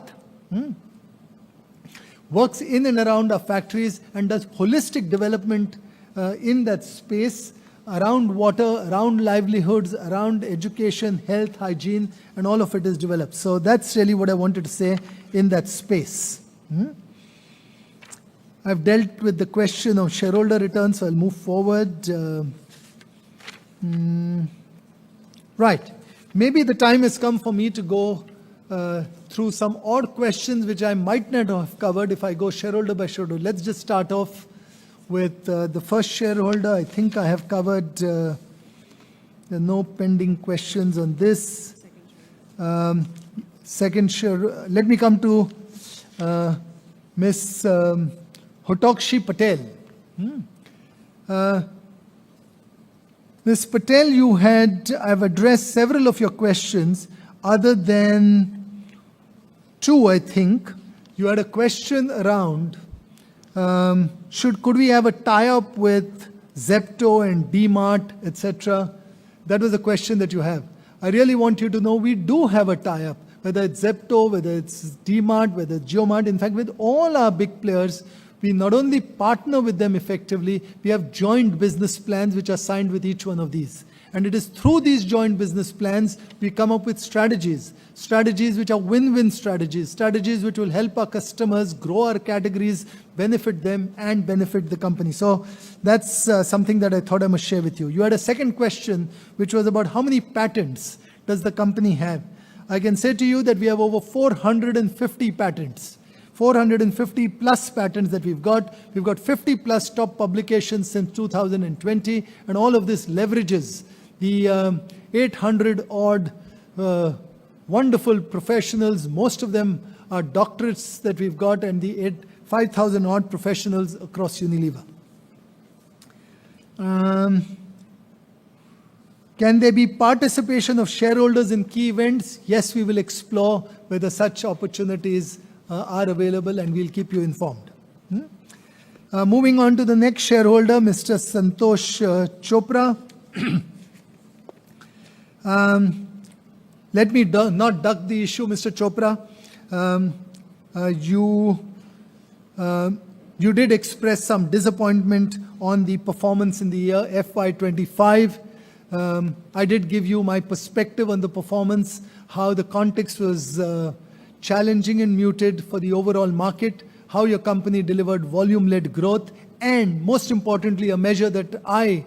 works in and around our factories and does holistic development in that space around water, around livelihoods, around education, health, hygiene, and all of it is developed. So that's really what I wanted to say in that space. I've dealt with the question of shareholder returns, so I'll move forward. Right. Maybe the time has come for me to go through some odd questions which I might not have covered if I go shareholder by shareholder. Let's just start off with the first shareholder. I think I have covered, there are no pending questions on this. Second shareholder, let me come to Ms. Hotokshi Patel. Ms. Patel, I've addressed several of your questions other than 2, I think. You had a question around could we have a tie-up with Zepto and DMart, etc.? That was a question that you have. I really want you to know we do have a tie-up, whether it's Zepto, whether it's DMart, whether it's JioMart. In fact, with all our big players, we not only partner with them effectively, we have joint business plans which are signed with each one of these. And it is through these joint business plans we come up with strategies which are win-win strategies which will help our customers grow our categories, benefit them, and benefit the company. So that's something that I thought I must share with you. You had a second question which was about how many patents does the company have. I can say to you that we have over 450 patents. 450 plus patents that we've got. We've got 50 plus top publications since 2020, and all of this leverages the 800 odd wonderful professionals. Most of them are doctorates that we've got, and the 5,000 odd professionals across Unilever. Can there be participation of shareholders in key events? Yes, we will explore whether such opportunities are available, and we'll keep you informed. Moving on to the next shareholder, Mr. Santosh Chopra. Let me not duck the issue, Mr. Chopra. You did express some disappointment on the performance in the year FY25. I did give you my perspective on the performance, how the context was challenging and muted for the overall market, how your company delivered volume-led growth, and most importantly, a measure that I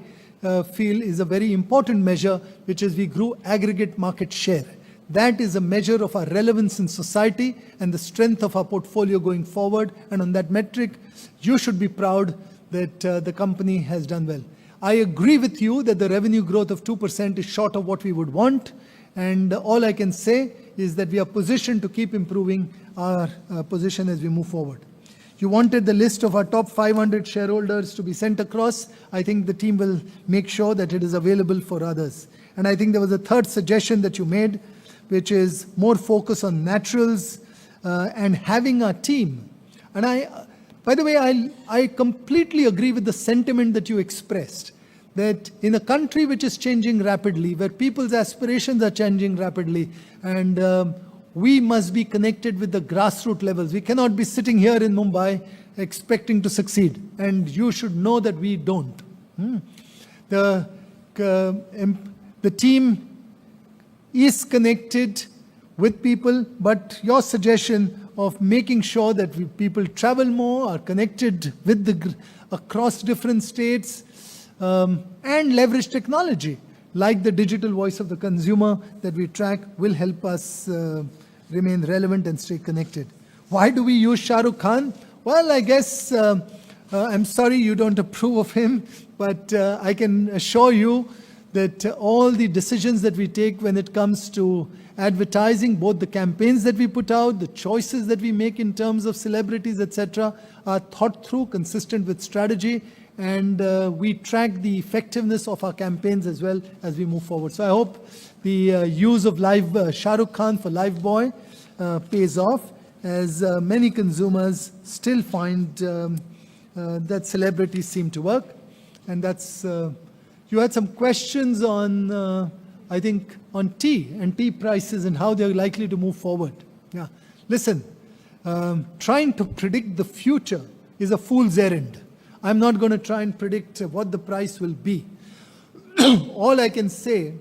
feel is a very important measure, which is we grew aggregate market share. That is a measure of our relevance in society and the strength of our portfolio going forward. And on that metric, you should be proud that the company has done well. I agree with you that the revenue growth of 2% is short of what we would want. And all I can say is that we are positioned to keep improving our position as we move forward. You wanted the list of our top 500 shareholders to be sent across. I think the team will make sure that it is available for others. And I think there was a third suggestion that you made, which is more focus on naturals and having our team. And by the way, I completely agree with the sentiment that you expressed, that in a country which is changing rapidly, where people's aspirations are changing rapidly, and we must be connected with the grassroots levels. We cannot be sitting here in Mumbai expecting to succeed, and you should know that we don't. The the team is connected with people, but your suggestion of making sure that people travel more, are connected with across different states, and leverage technology like the digital voice of the consumer that we track will help us remain relevant and stay connected. Why do we use Shah Rukh Khan? Well, I guess I'm sorry you don't approve of him, but I can assure you that all the decisions that we take when it comes to advertising, both the campaigns that we put out, the choices that we make in terms of celebrities, etc., are thought through, consistent with strategy, and we track the effectiveness of our campaigns as well as we move forward. So I hope the use of Shah Rukh Khan for Lifebuoy pays off, as many consumers still find that celebrities seem to work. And that's, you had some questions on, I think, on tea and tea prices and how they're likely to move forward. Yeah, listen, trying to predict the future is a fool's errand. I'm not going to try and predict what the price will be. All I can say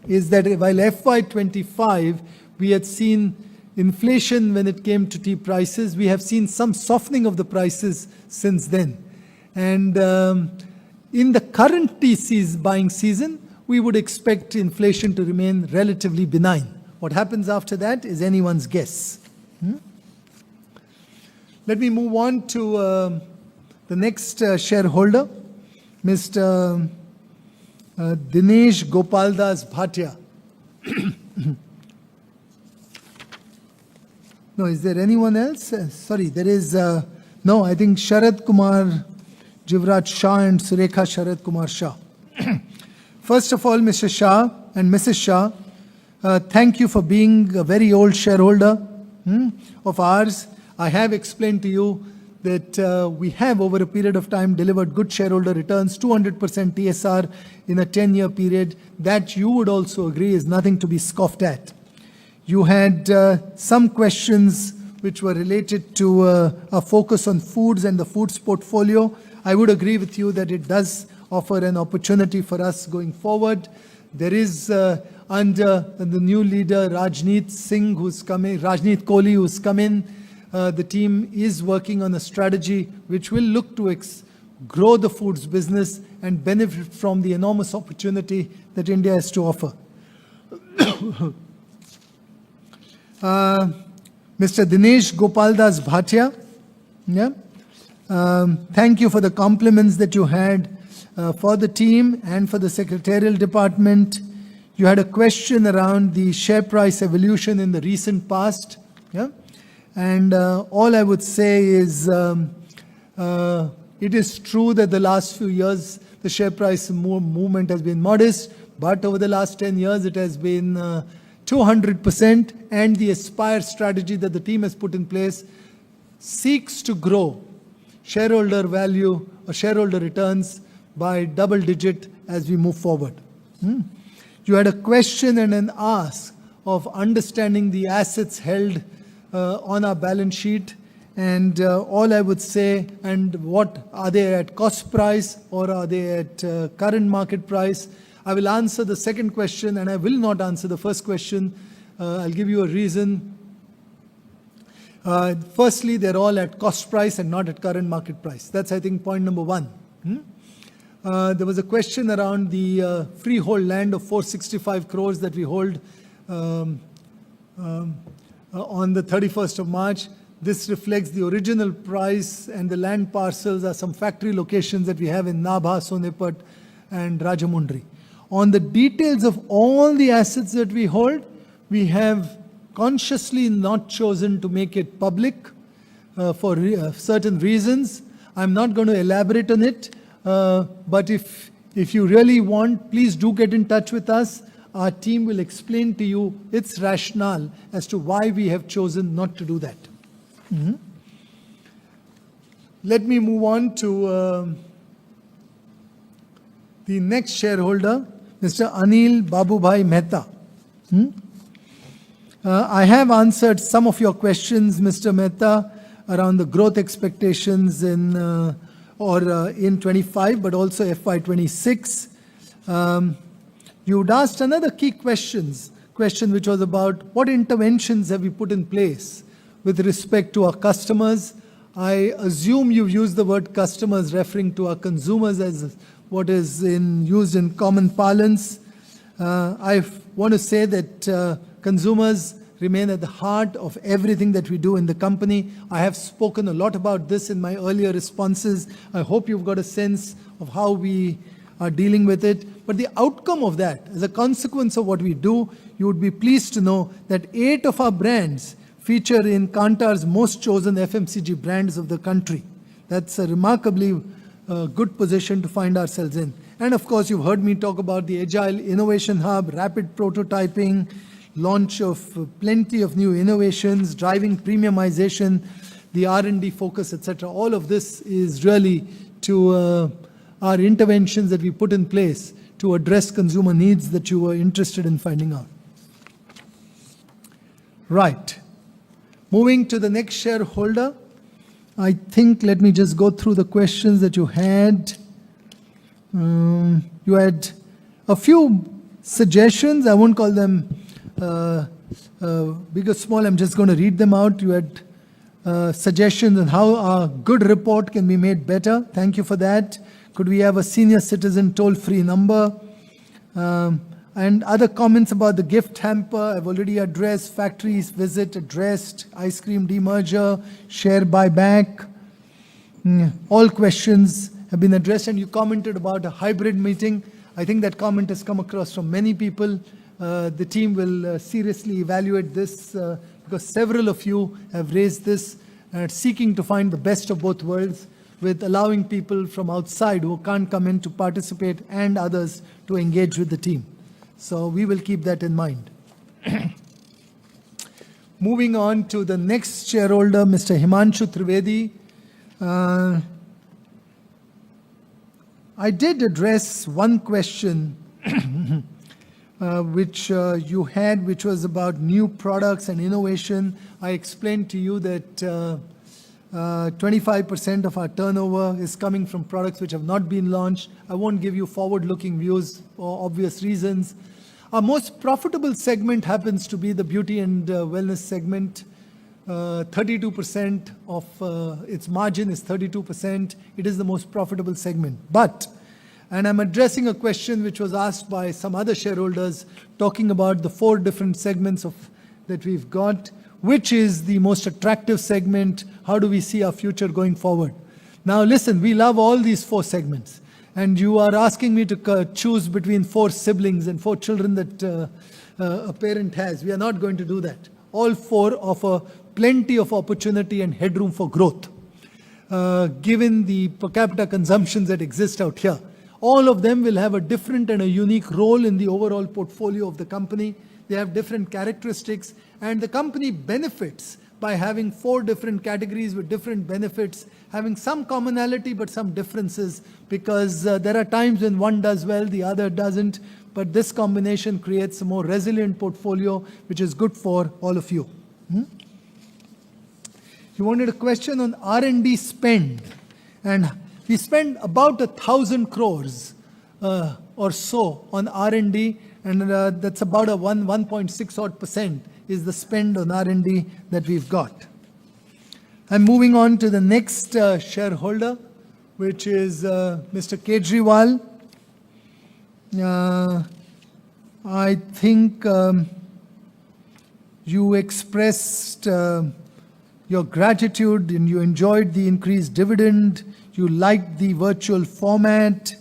is that while FY25, we had seen inflation when it came to tea prices, we have seen some softening of the prices since then. And in the current tea buying season, we would expect inflation to remain relatively benign. What happens after that is anyone's guess. Let me move on to the next shareholder, Mr. Dinesh Gopaldas Bhatia. No, is there anyone else? Sorry, there is, no, I think Sharad Kumar Jivraj Shah and Surekha Sharad Kumar Shah. First of all, Mr. Shah and Mrs. Shah, thank you for being a very old shareholder of ours. I have explained to you that we have over a period of time delivered good shareholder returns, 200% TSR in a 10-year period. That you would also agree is nothing to be scoffed at. You had some questions which were related to a focus on foods and the foods portfolio. I would agree with you that it does offer an opportunity for us going forward. There is under the new leader Rajneet Singh who's coming, Rajneet Kohli who's come in. The team is working on a strategy which will look to grow the foods business and benefit from the enormous opportunity that India has to offer. Mr. Dinesh Gopaldas Bhatia, thank you for the compliments that you had for the team and for the secretarial department. You had a question around the share price evolution in the recent past. And all I would say is it is true that the last few years the share price movement has been modest, but over the last 10 years it has been 200%, and the Aspire strategy that the team has put in place seeks to grow shareholder value or shareholder returns by double digit as we move forward. You had a question and an ask of understanding the assets held on our balance sheet, and all I would say, and what are they at cost price or are they at current market price? I will answer the second question and I will not answer the first question. I'll give you a reason. Firstly, they're all at cost price and not at current market price. That's, I think, point number one. There was a question around the freehold land of 465 crores that we hold on the 31st of March. This reflects the original price, and the land parcels are some factory locations that we have in Nabha, Sonepat and Rajamundry. On the details of all the assets that we hold, we have consciously not chosen to make it public for certain reasons. I'm not going to elaborate on it, but if you really want, please do get in touch with us. Our team will explain to you its rationale as to why we have chosen not to do that. Let me move on to the next shareholder, Mr. Anil Babubhai Mehta. I have answered some of your questions, Mr. Mehta, around the growth expectations in 25, but also FY26. You'd asked another key question which was about what interventions have we put in place with respect to our customers. I assume you've used the word customers referring to our consumers as what is used in common parlance. I want to say that consumers remain at the heart of everything that we do in the company. I have spoken a lot about this in my earlier responses. I hope you've got a sense of how we are dealing with it. But the outcome of that, as a consequence of what we do, you would be pleased to know that 8 of our brands feature in Kantar's most chosen FMCG brands of the country. That's a remarkably good position to find ourselves in. And of course, you've heard me talk about the Agile Innovation Hub, rapid prototyping, launch of plenty of new innovations, driving premiumization, the R&D focus, etc. All of this is really to our interventions that we put in place to address consumer needs that you were interested in finding out. Right. Moving to the next shareholder, I think, let me just go through the questions that you had. You had a few suggestions. I won't call them big or small. I'm just going to read them out. You had suggestions on how our good report can be made better. Thank you for that. Could we have a senior citizen toll-free number? And other comments about the gift hamper, I've already addressed. Factories visit addressed. Ice cream demerger, share buyback. All questions have been addressed, and you commented about a hybrid meeting. I think that comment has come across from many people. The team will seriously evaluate this because several of you have raised this, seeking to find the best of both worlds with allowing people from outside who can't come in to participate and others to engage with the team. So we will keep that in mind. Moving on to the next shareholder, Mr. Himanshu Trivedi. I did address one question which you had, which was about new products and innovation. I explained to you that 25% of our turnover is coming from products which have not been launched. I won't give you forward-looking views for obvious reasons. Our most profitable segment happens to be the beauty and wellness segment. 32% of its margin is 32%. It is the most profitable segment. But, and I'm addressing a question which was asked by some other shareholders talking about the 4 different segments that we've got. Which is the most attractive segment? How do we see our future going forward? Now listen, we love all these 4 segments. And you are asking me to choose between 4 siblings and 4 children that a parent has. We are not going to do that. All 4 offer plenty of opportunity and headroom for growth. Given the per capita consumptions that exist out here, all of them will have a different and a unique role in the overall portfolio of the company. They have different characteristics, and the company benefits by having 4 different categories with different benefits, having some commonality but some differences, because there are times when one does well, the other doesn't, but this combination creates a more resilient portfolio, which is good for all of you. You wanted a question on R&D spend, and we spend about 1,000 crores or so on R&D, and that's about a 1.6 odd % is the spend on R&D that we've got. I'm moving on to the next shareholder, which is Mr. Kejriwal. I think you expressed your gratitude and you enjoyed the increased dividend. You liked the virtual format.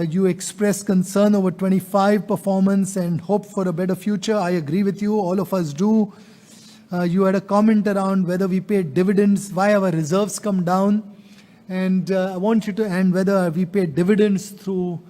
You expressed concern over 25 performance and hope for a better future. I agree with you. All of us do. You had a comment around whether we paid dividends, why our reserves come down. And I want you to, and whether we paid dividends through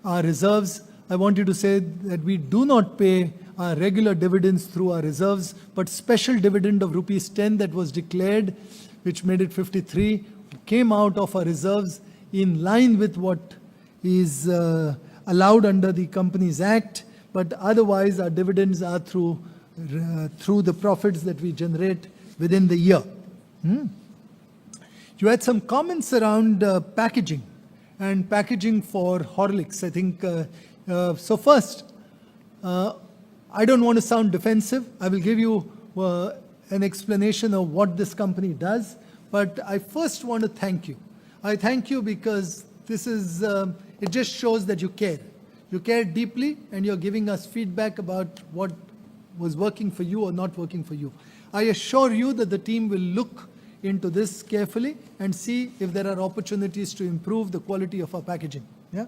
our reserves. I want you to say that we do not pay our regular dividends through our reserves, but special dividend of rupees 10 that was declared, which made it 53, came out of our reserves in line with what is allowed under the Companies Act, but otherwise our dividends are through the profits that we generate within the year. You had some comments around packaging and packaging for Horlicks. I think So first, I don't want to sound defensive. I will give you an explanation of what this company does. But I first want to thank you. I thank you because this is, it just shows that you care. You care deeply and you're giving us feedback about what was working for you or not working for you. I assure you that the team will look into this carefully and see if there are opportunities to improve the quality of our packaging. Yeah?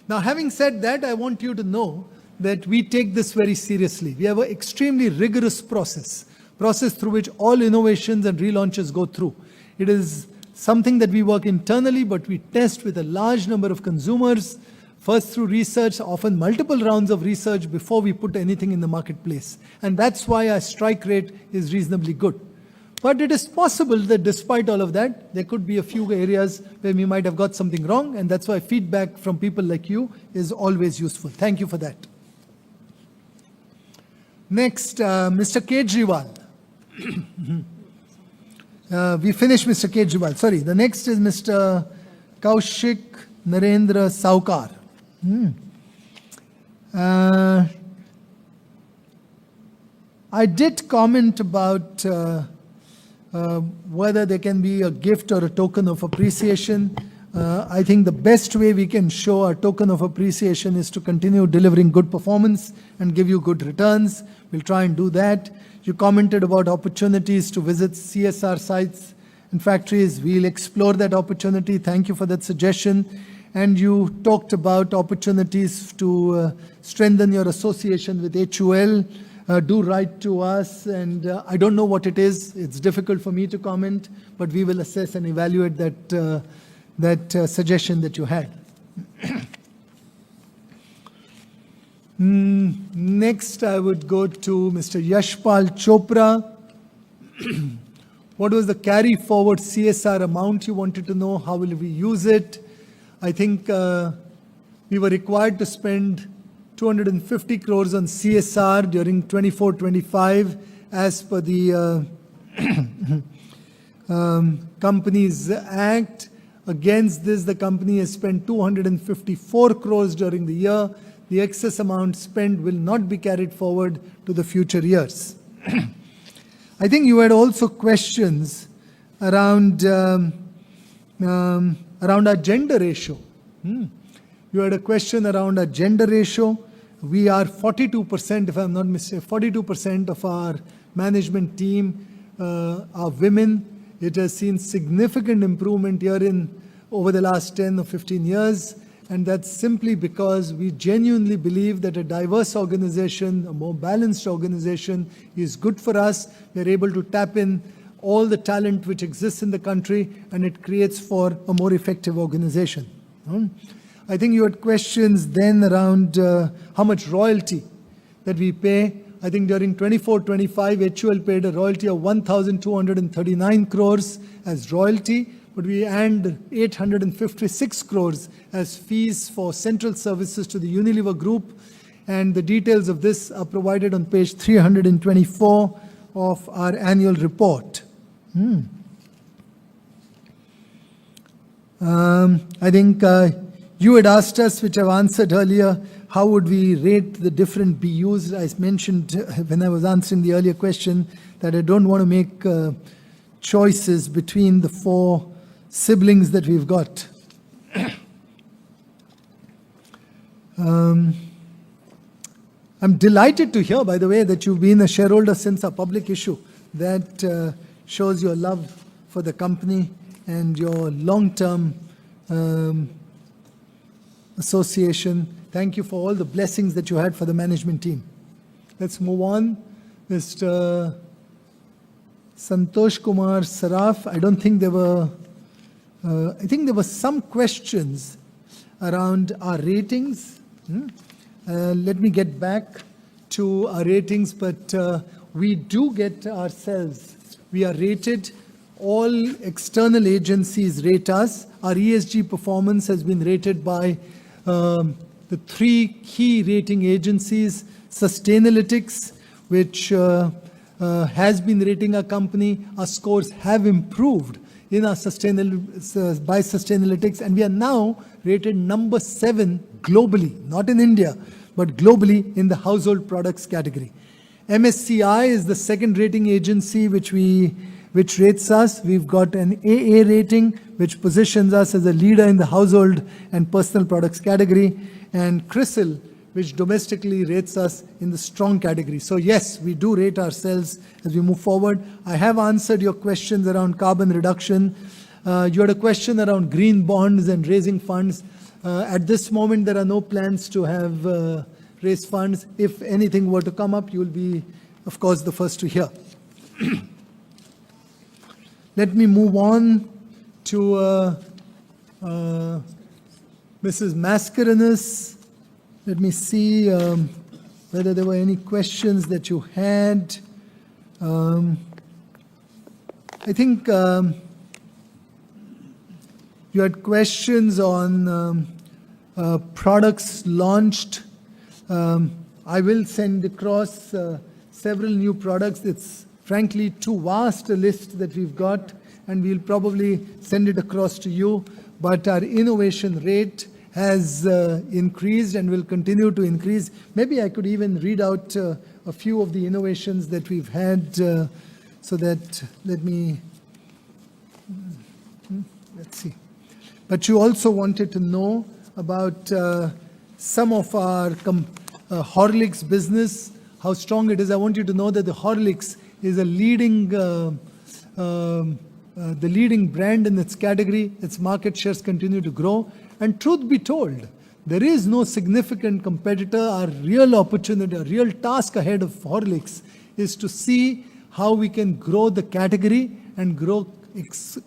Now, having said that, I want you to know that we take this very seriously. We have an extremely rigorous process through which all innovations and relaunches go through. It is something that we work internally, but we test with a large number of consumers, first through research, often multiple rounds of research before we put anything in the marketplace. And that's why our strike rate is reasonably good. But it is possible that despite all of that, there could be a few areas where we might have got something wrong, and that's why feedback from people like you is always useful. Thank you for that. Next, Mr. Kejriwal. We finished Mr. Kejriwal. Sorry, the next is Mr. Kaushik Narendra Saukar. I did comment about whether there can be a gift or a token of appreciation. I think the best way we can show our token of appreciation is to continue delivering good performance and give you good returns. We'll try and do that. You commented about opportunities to visit CSR sites and factories. We'll explore that opportunity. Thank you for that suggestion. And you talked about opportunities to strengthen your association with HUL. Do write to us, and I don't know what it is. It's difficult for me to comment, but we will assess and evaluate that suggestion that you had. Next, I would go to Mr. Yashpal Chopra. What was the carry forward CSR amount you wanted to know? How will we use it? I think we were required to spend 250 crores on CSR during 24-25 as per the Companies Act. Against this, the company has spent 254 crores during the year. The excess amount spent will not be carried forward to the future years. I think you had also questions around our gender ratio. You had a question around our gender ratio. We are 42%, if I'm not mistaken, 42% of our management team are women. It has seen significant improvement over the last 10 or 15 years. And that's simply because we genuinely believe that a diverse organization, a more balanced organization is good for us. We're able to tap in all the talent which exists in the country, and it creates for a more effective organization. I think you had questions then around how much royalty that we pay. I think during 24-25, HUL paid a royalty of 1,239 crores as royalty, but we earned 856 crores as fees for central services to the Unilever Group. And the details of this are provided on page 324 of our annual report. I think you had asked us, which I've answered earlier, how would we rate the different BUs? I mentioned when I was answering the earlier question that I don't want to make choices between the 4 siblings that we've got. I'm delighted to hear, by the way, that you've been a shareholder since our public issue. That shows your love for the company and your long-term association. Thank you for all the blessings that you had for the management team. Let's move on. Mr. Santosh Kumar Saraf. I don't think there were, I think there were some questions around our ratings. Let me get back to our ratings, but we do get ourselves. We are rated. All external agencies rate us. Our ESG performance has been rated by the 3 key rating agencies. Sustainalytics, which has been rating our company. Our scores have improved in our by Sustainalytics, and we are now rated number 7 globally, not in India, but globally in the household products category. MSCI is the second rating agency which rates us. We've got an AA rating, which positions us as a leader in the household and personal products category, and CRISIL, which domestically rates us in the strong category. So yes, we do rate ourselves as we move forward. I have answered your questions around carbon reduction. You had a question around green bonds and raising funds. At this moment, there are no plans to have raise funds. If anything were to come up, you will be, of course, the first to hear. Let me move on to Mrs. Mascarenhas. Let me see whether there were any questions that you had. I think you had questions on products launched. I will send across several new products. It's frankly too vast a list that we've got, and we'll probably send it across to you. But our innovation rate has increased and will continue to increase. Maybe I could even read out a few of the innovations that we've had, so that, let's see. But you also wanted to know about some of our Horlicks business, how strong it is. I want you to know that the Horlicks is a leading, the leading brand in its category. Its market shares continue to grow. And truth be told, there is no significant competitor. Our real opportunity, our real task ahead of Horlicks is to see how we can grow the category and grow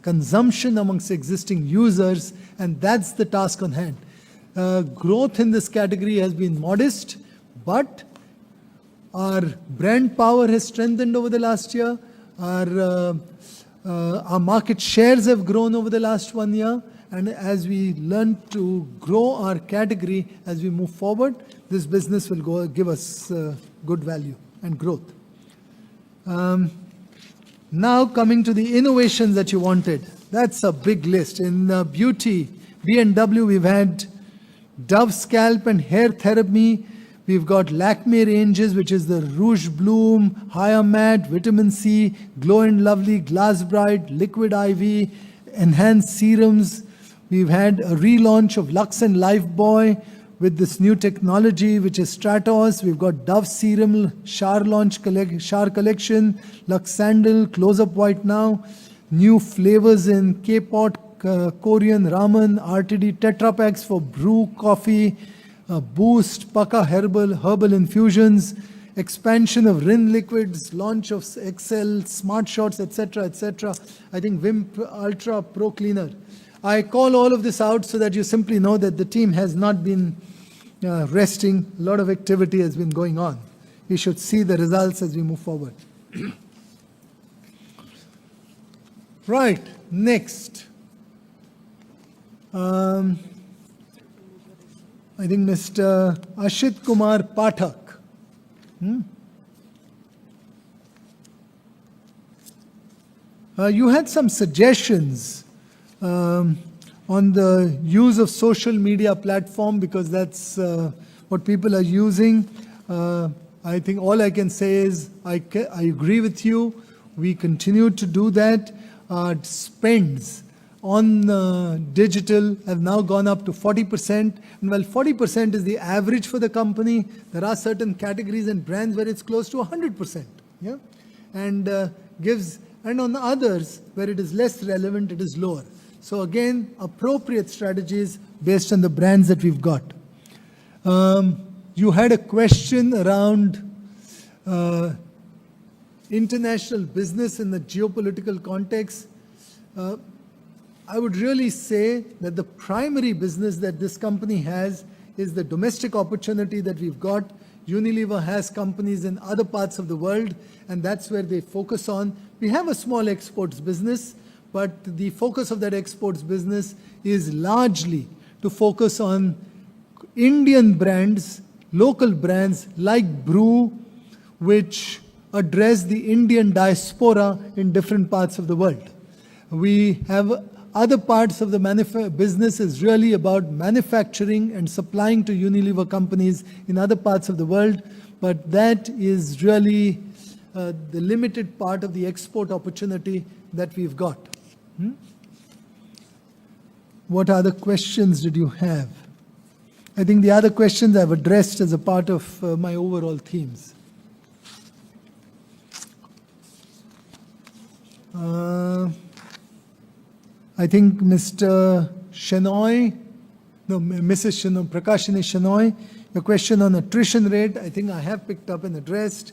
consumption amongst existing users, and that's the task on hand. Growth in this category has been modest, but our brand power has strengthened over the last year. Our market shares have grown over the last 1 year. And as we learn to grow our category as we move forward, this business will give us good value and growth. Now coming to the innovations that you wanted. That's a big list. In beauty, B&W, we've had Dove Scalp and Hair Therapy. We've got Lakme ranges, which is the Rouge Bloom, Higher Matte, Vitamin C, Glow and Lovely, Glass Bright, Liquid IV, Enhanced Serums. We've had a relaunch of Lux and Lifebuoy with this new technology, which is Stratos. We've got Dove Serum, Shower Collection, Lux Sandal, Close Up White Now. New flavors in K-Pot, Korean Ramen, RTD Tetra Packs for brew coffee, Boost, Paka Herbal Infusions, expansion of Rin liquids, launch of XL, Smart Shots, etc., etc. I think Vim Ultra Pro Cleaner. I call all of this out so that you simply know that the team has not been resting. A lot of activity has been going on. We should see the results as we move forward. Right, next. I think Mr. Ashit Kumar Pathak. You had some suggestions on the use of social media platform, because that's what people are using. I think all I can say is I agree with you. We continue to do that. Our spends on digital have now gone up to 40%. And while 40% is the average for the company, there are certain categories and brands where it's close to 100%. Yeah? And on others, where it is less relevant, it is lower. So again, appropriate strategies based on the brands that we've got. You had a question around international business in the geopolitical context. I would really say that the primary business that this company has is the domestic opportunity that we've got. Unilever has companies in other parts of the world, and that's where they focus on. We have a small exports business, but the focus of that exports business is largely to focus on Indian brands, local brands like Brew, which address the Indian diaspora in different parts of the world. We have other parts of the business is really about manufacturing and supplying to Unilever companies in other parts of the world, but that is really the limited part of the export opportunity that we've got. What other questions did you have? I think the other questions I've addressed as a part of my overall themes. I think Mr. Shenoy, no, Mrs. Shenoy, Prakashini Shenoy, your question on attrition rate, I think I have picked up and addressed.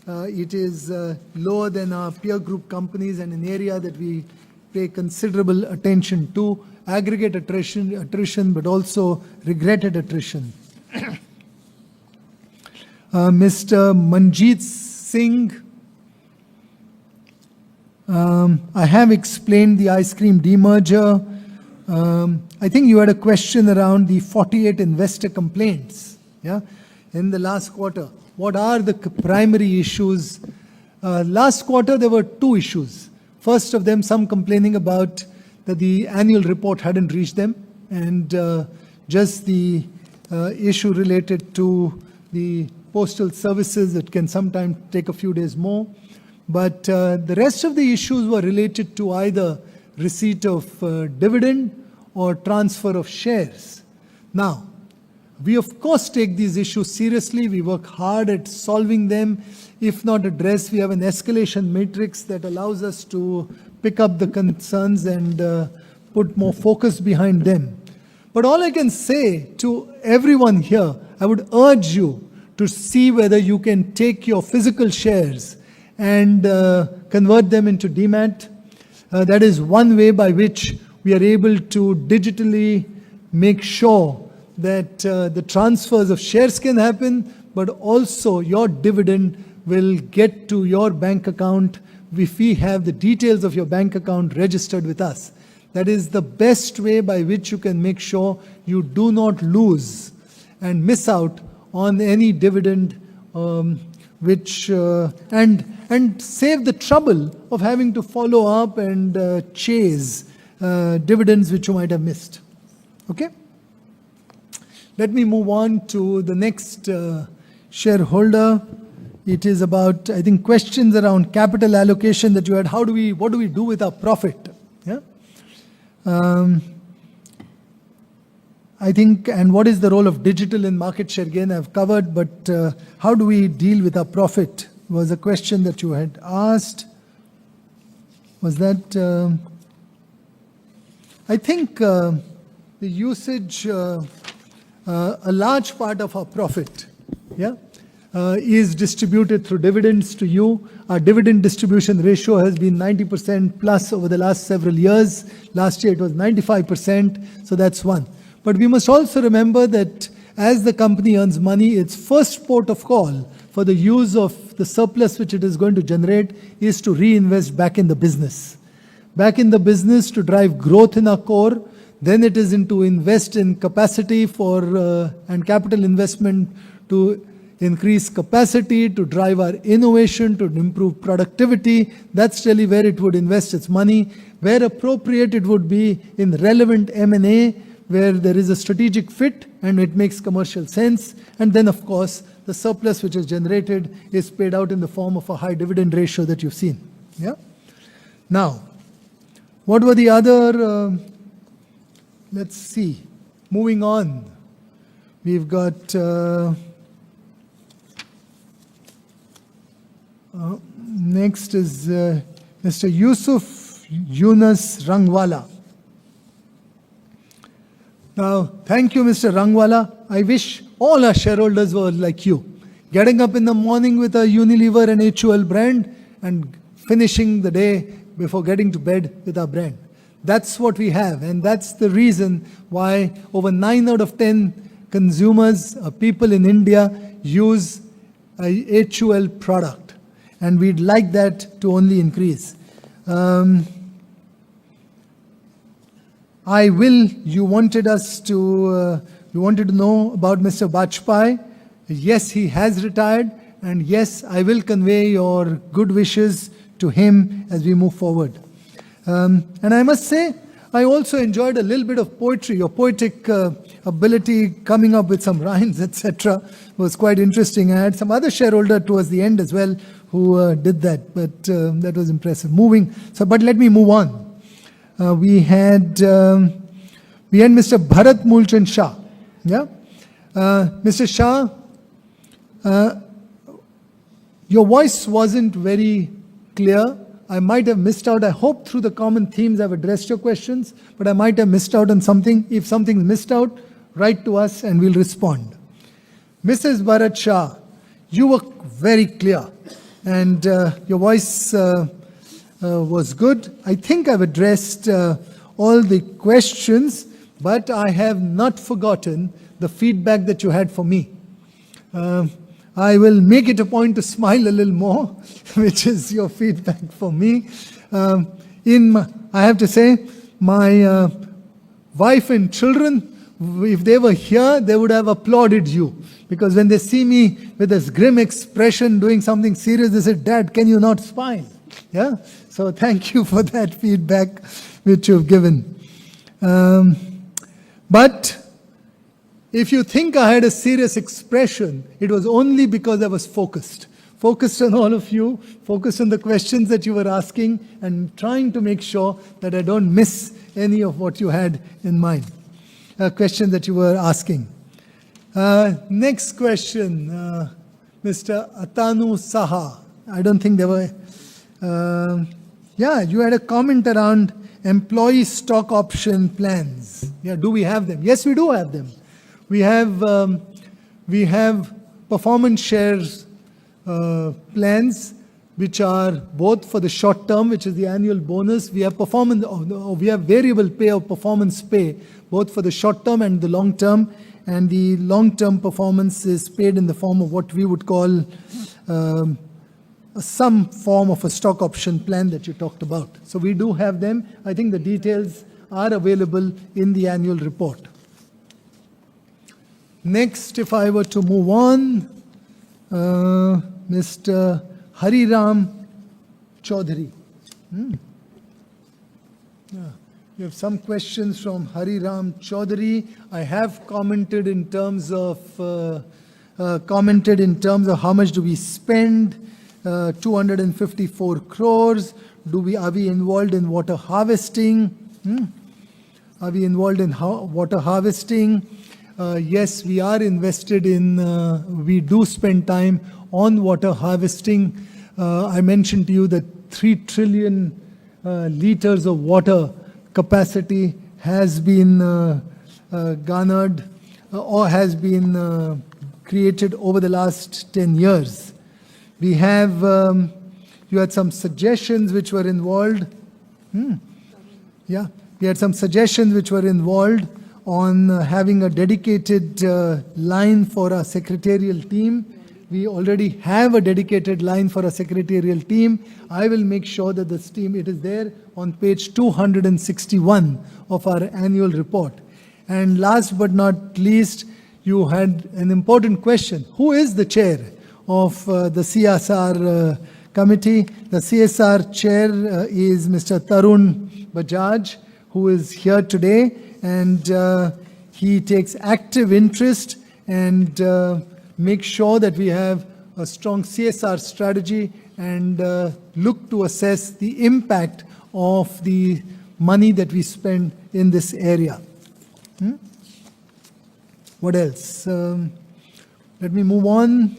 It is lower than our peer group companies and an area that we pay considerable attention to. Aggregate attrition, but also regretted attrition. Mr. Manjeet Singh, I have explained the ice cream demerger. I think you had a question around the 48 investor complaints, yeah, in the last quarter. What are the primary issues? Last quarter, there were two issues. First of them, some complaining about that the annual report hadn't reached them, and just the issue related to the postal services, it can sometimes take a few days more. But the rest of the issues were related to either receipt of dividend or transfer of shares. Now, we of course take these issues seriously. We work hard at solving them. If not addressed, we have an escalation matrix that allows us to pick up the concerns and put more focus behind them. But all I can say to everyone here, I would urge you to see whether you can take your physical shares and convert them into demat. That is one way by which we are able to digitally make sure that the transfers of shares can happen, but also your dividend will get to your bank account if we have the details of your bank account registered with us. That is the best way by which you can make sure you do not lose and miss out on any dividend, and save the trouble of having to follow up and chase dividends which you might have missed. Okay? Let me move on to the next shareholder. It is about, I think, questions around capital allocation that you had. What do we do with our profit? Yeah. I think, and what is the role of digital in market share gain? I've covered, but how do we deal with our profit? Was a question that you had asked. Was that? I think the usage, a large part of our profit, yeah, is distributed through dividends to you. Our dividend distribution ratio has been 90% plus over the last several years. Last year it was 95%, so that's one. But we must also remember that as the company earns money, its first port of call for the use of the surplus which it is going to generate is to reinvest back in the business. Back in the business to drive growth in our core. Then it is into invest in capacity for and capital investment to increase capacity, to drive our innovation, to improve productivity. That's really where it would invest its money. Where appropriate, it would be in relevant M&A, where there is a strategic fit and it makes commercial sense. And then, of course, the surplus which is generated is paid out in the form of a high dividend ratio that you've seen. Yeah. Now, what were the other? Let's see. Moving on, we've got. Next is Mr. Yusuf Yunus Rangwala. Now, thank you, Mr. Rangwala. I wish all our shareholders were like you, getting up in the morning with a Unilever and HUL brand and finishing the day before getting to bed with our brand. That's what we have, and that's the reason why over 9 out of 10 consumers, people in India, use a HUL product. And we'd like that to only increase. You wanted to know about Mr. Bajpai. Yes, he has retired. And yes, I will convey your good wishes to him as we move forward. And I must say, I also enjoyed a little bit of poetry. Your poetic ability, coming up with some rhymes, etc., was quite interesting. I had some other shareholder towards the end as well who did that, but that was impressive. But let me move on. We had Mr. Bharat Mulchan Shah. Yeah, Mr. Shah, your voice wasn't very clear. I might have missed out. I hope through the common themes I've addressed your questions, but I might have missed out on something. If something's missed out, write to us and we'll respond. Mrs. Bharat Shah, you were very clear and your voice was good. I think I've addressed all the questions, but I have not forgotten the feedback that you had for me. I will make it a point to smile a little more, which is your feedback for me. I have to say, my wife and children, if they were here, they would have applauded you. Because when they see me with this grim expression doing something serious, they say, "Dad, can you not smile?" Yeah. So thank you for that feedback which you've given. But if you think I had a serious expression, it was only because I was focused on all of you, focused on the questions that you were asking, and trying to make sure that I don't miss any of what you had in mind, questions that you were asking. Next question, Mr. Atanu Saha. I don't think there were... you had a comment around employee stock option plans. Yeah, do we have them? Yes, we do have them. We have performance shares plans which are both for the short term, which is the annual bonus. We have variable pay or performance pay, both for the short term and the long term. And the long term performance is paid in the form of what we would call some form of a stock option plan that you talked about. So we do have them. I think the details are available in the annual report. Next, if I were to move on, Mr. Hariram Chaudhary. You have some questions from Hariram Chaudhary. I have commented in terms of how much do we spend. 254 crores. Are we involved in water harvesting? Are we involved in water harvesting? Yes, we are invested in, we do spend time on water harvesting. I mentioned to you that 3 trillion liters of water capacity has been garnered or has been created over the last 10 years. We have, you had some suggestions which were involved. Yeah, we had some suggestions which were involved on having a dedicated line for our secretarial team. We already have a dedicated line for a secretarial team. I will make sure that this team, it is there on page 261 of our annual report. And last but not least, you had an important question. Who is the chair of the CSR committee? The CSR chair is Mr. Tarun Bajaj, who is here today, and he takes active interest and make sure that we have a strong CSR strategy and look to assess the impact of the money that we spend in this area. What else? Let me move on.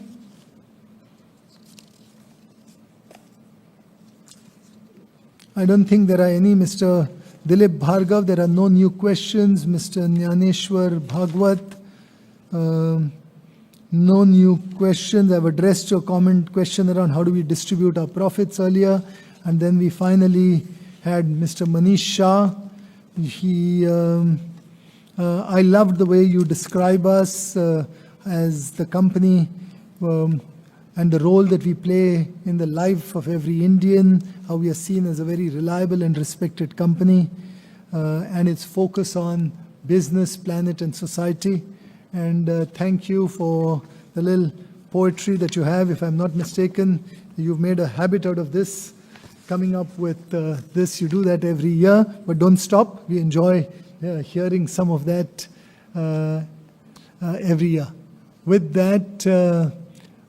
I don't think there are any. Mr. Dilip Bhargav, there are no new questions. Mr. Jnaneshwar Bhagwat, no new questions. I've addressed your question around how do we distribute our profits earlier. And then we finally had Mr. Manish Shah. I loved the way you describe us as the company and the role that we play in the life of every Indian, how we are seen as a very reliable and respected company, and its focus on business, planet, and society. And thank you for the little poetry that you have. If I'm not mistaken, you've made a habit out of this. coming up with this. You do that every year, but don't stop. We enjoy hearing some of that every year. With that,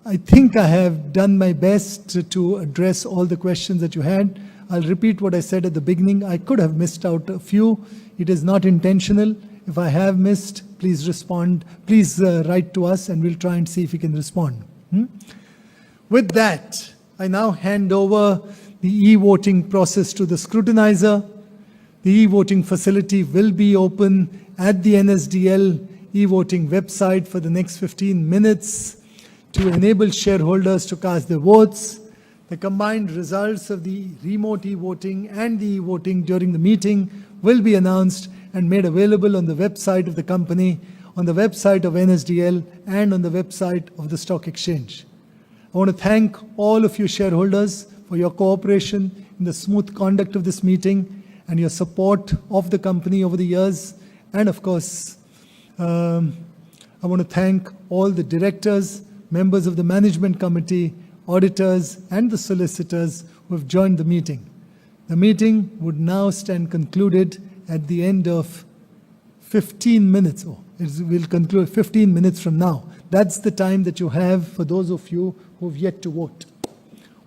I think I have done my best to address all the questions that you had. I'll repeat what I said at the beginning. I could have missed out a few. It is not intentional. If I have missed, please respond. Please write to us and we'll try and see if we can respond. With that, I now hand over the e-voting process to the scrutinizer. The e-voting facility will be open at the NSDL e-voting website for the next 15 minutes to enable shareholders to cast their votes. The combined results of the remote e-voting and the e-voting during the meeting will be announced and made available on the website of the company, on the website of NSDL, and on the website of the stock exchange. I want to thank all of you shareholders for your cooperation in the smooth conduct of this meeting and your support of the company over the years. And of course, I want to thank all the directors, members of the management committee, auditors, and the solicitors who have joined the meeting. The meeting would now stand concluded at the end of 15 minutes. We'll conclude 15 minutes from now. That's the time that you have for those of you who have yet to vote.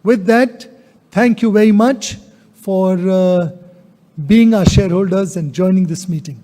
With that, thank you very much for being our shareholders and joining this meeting.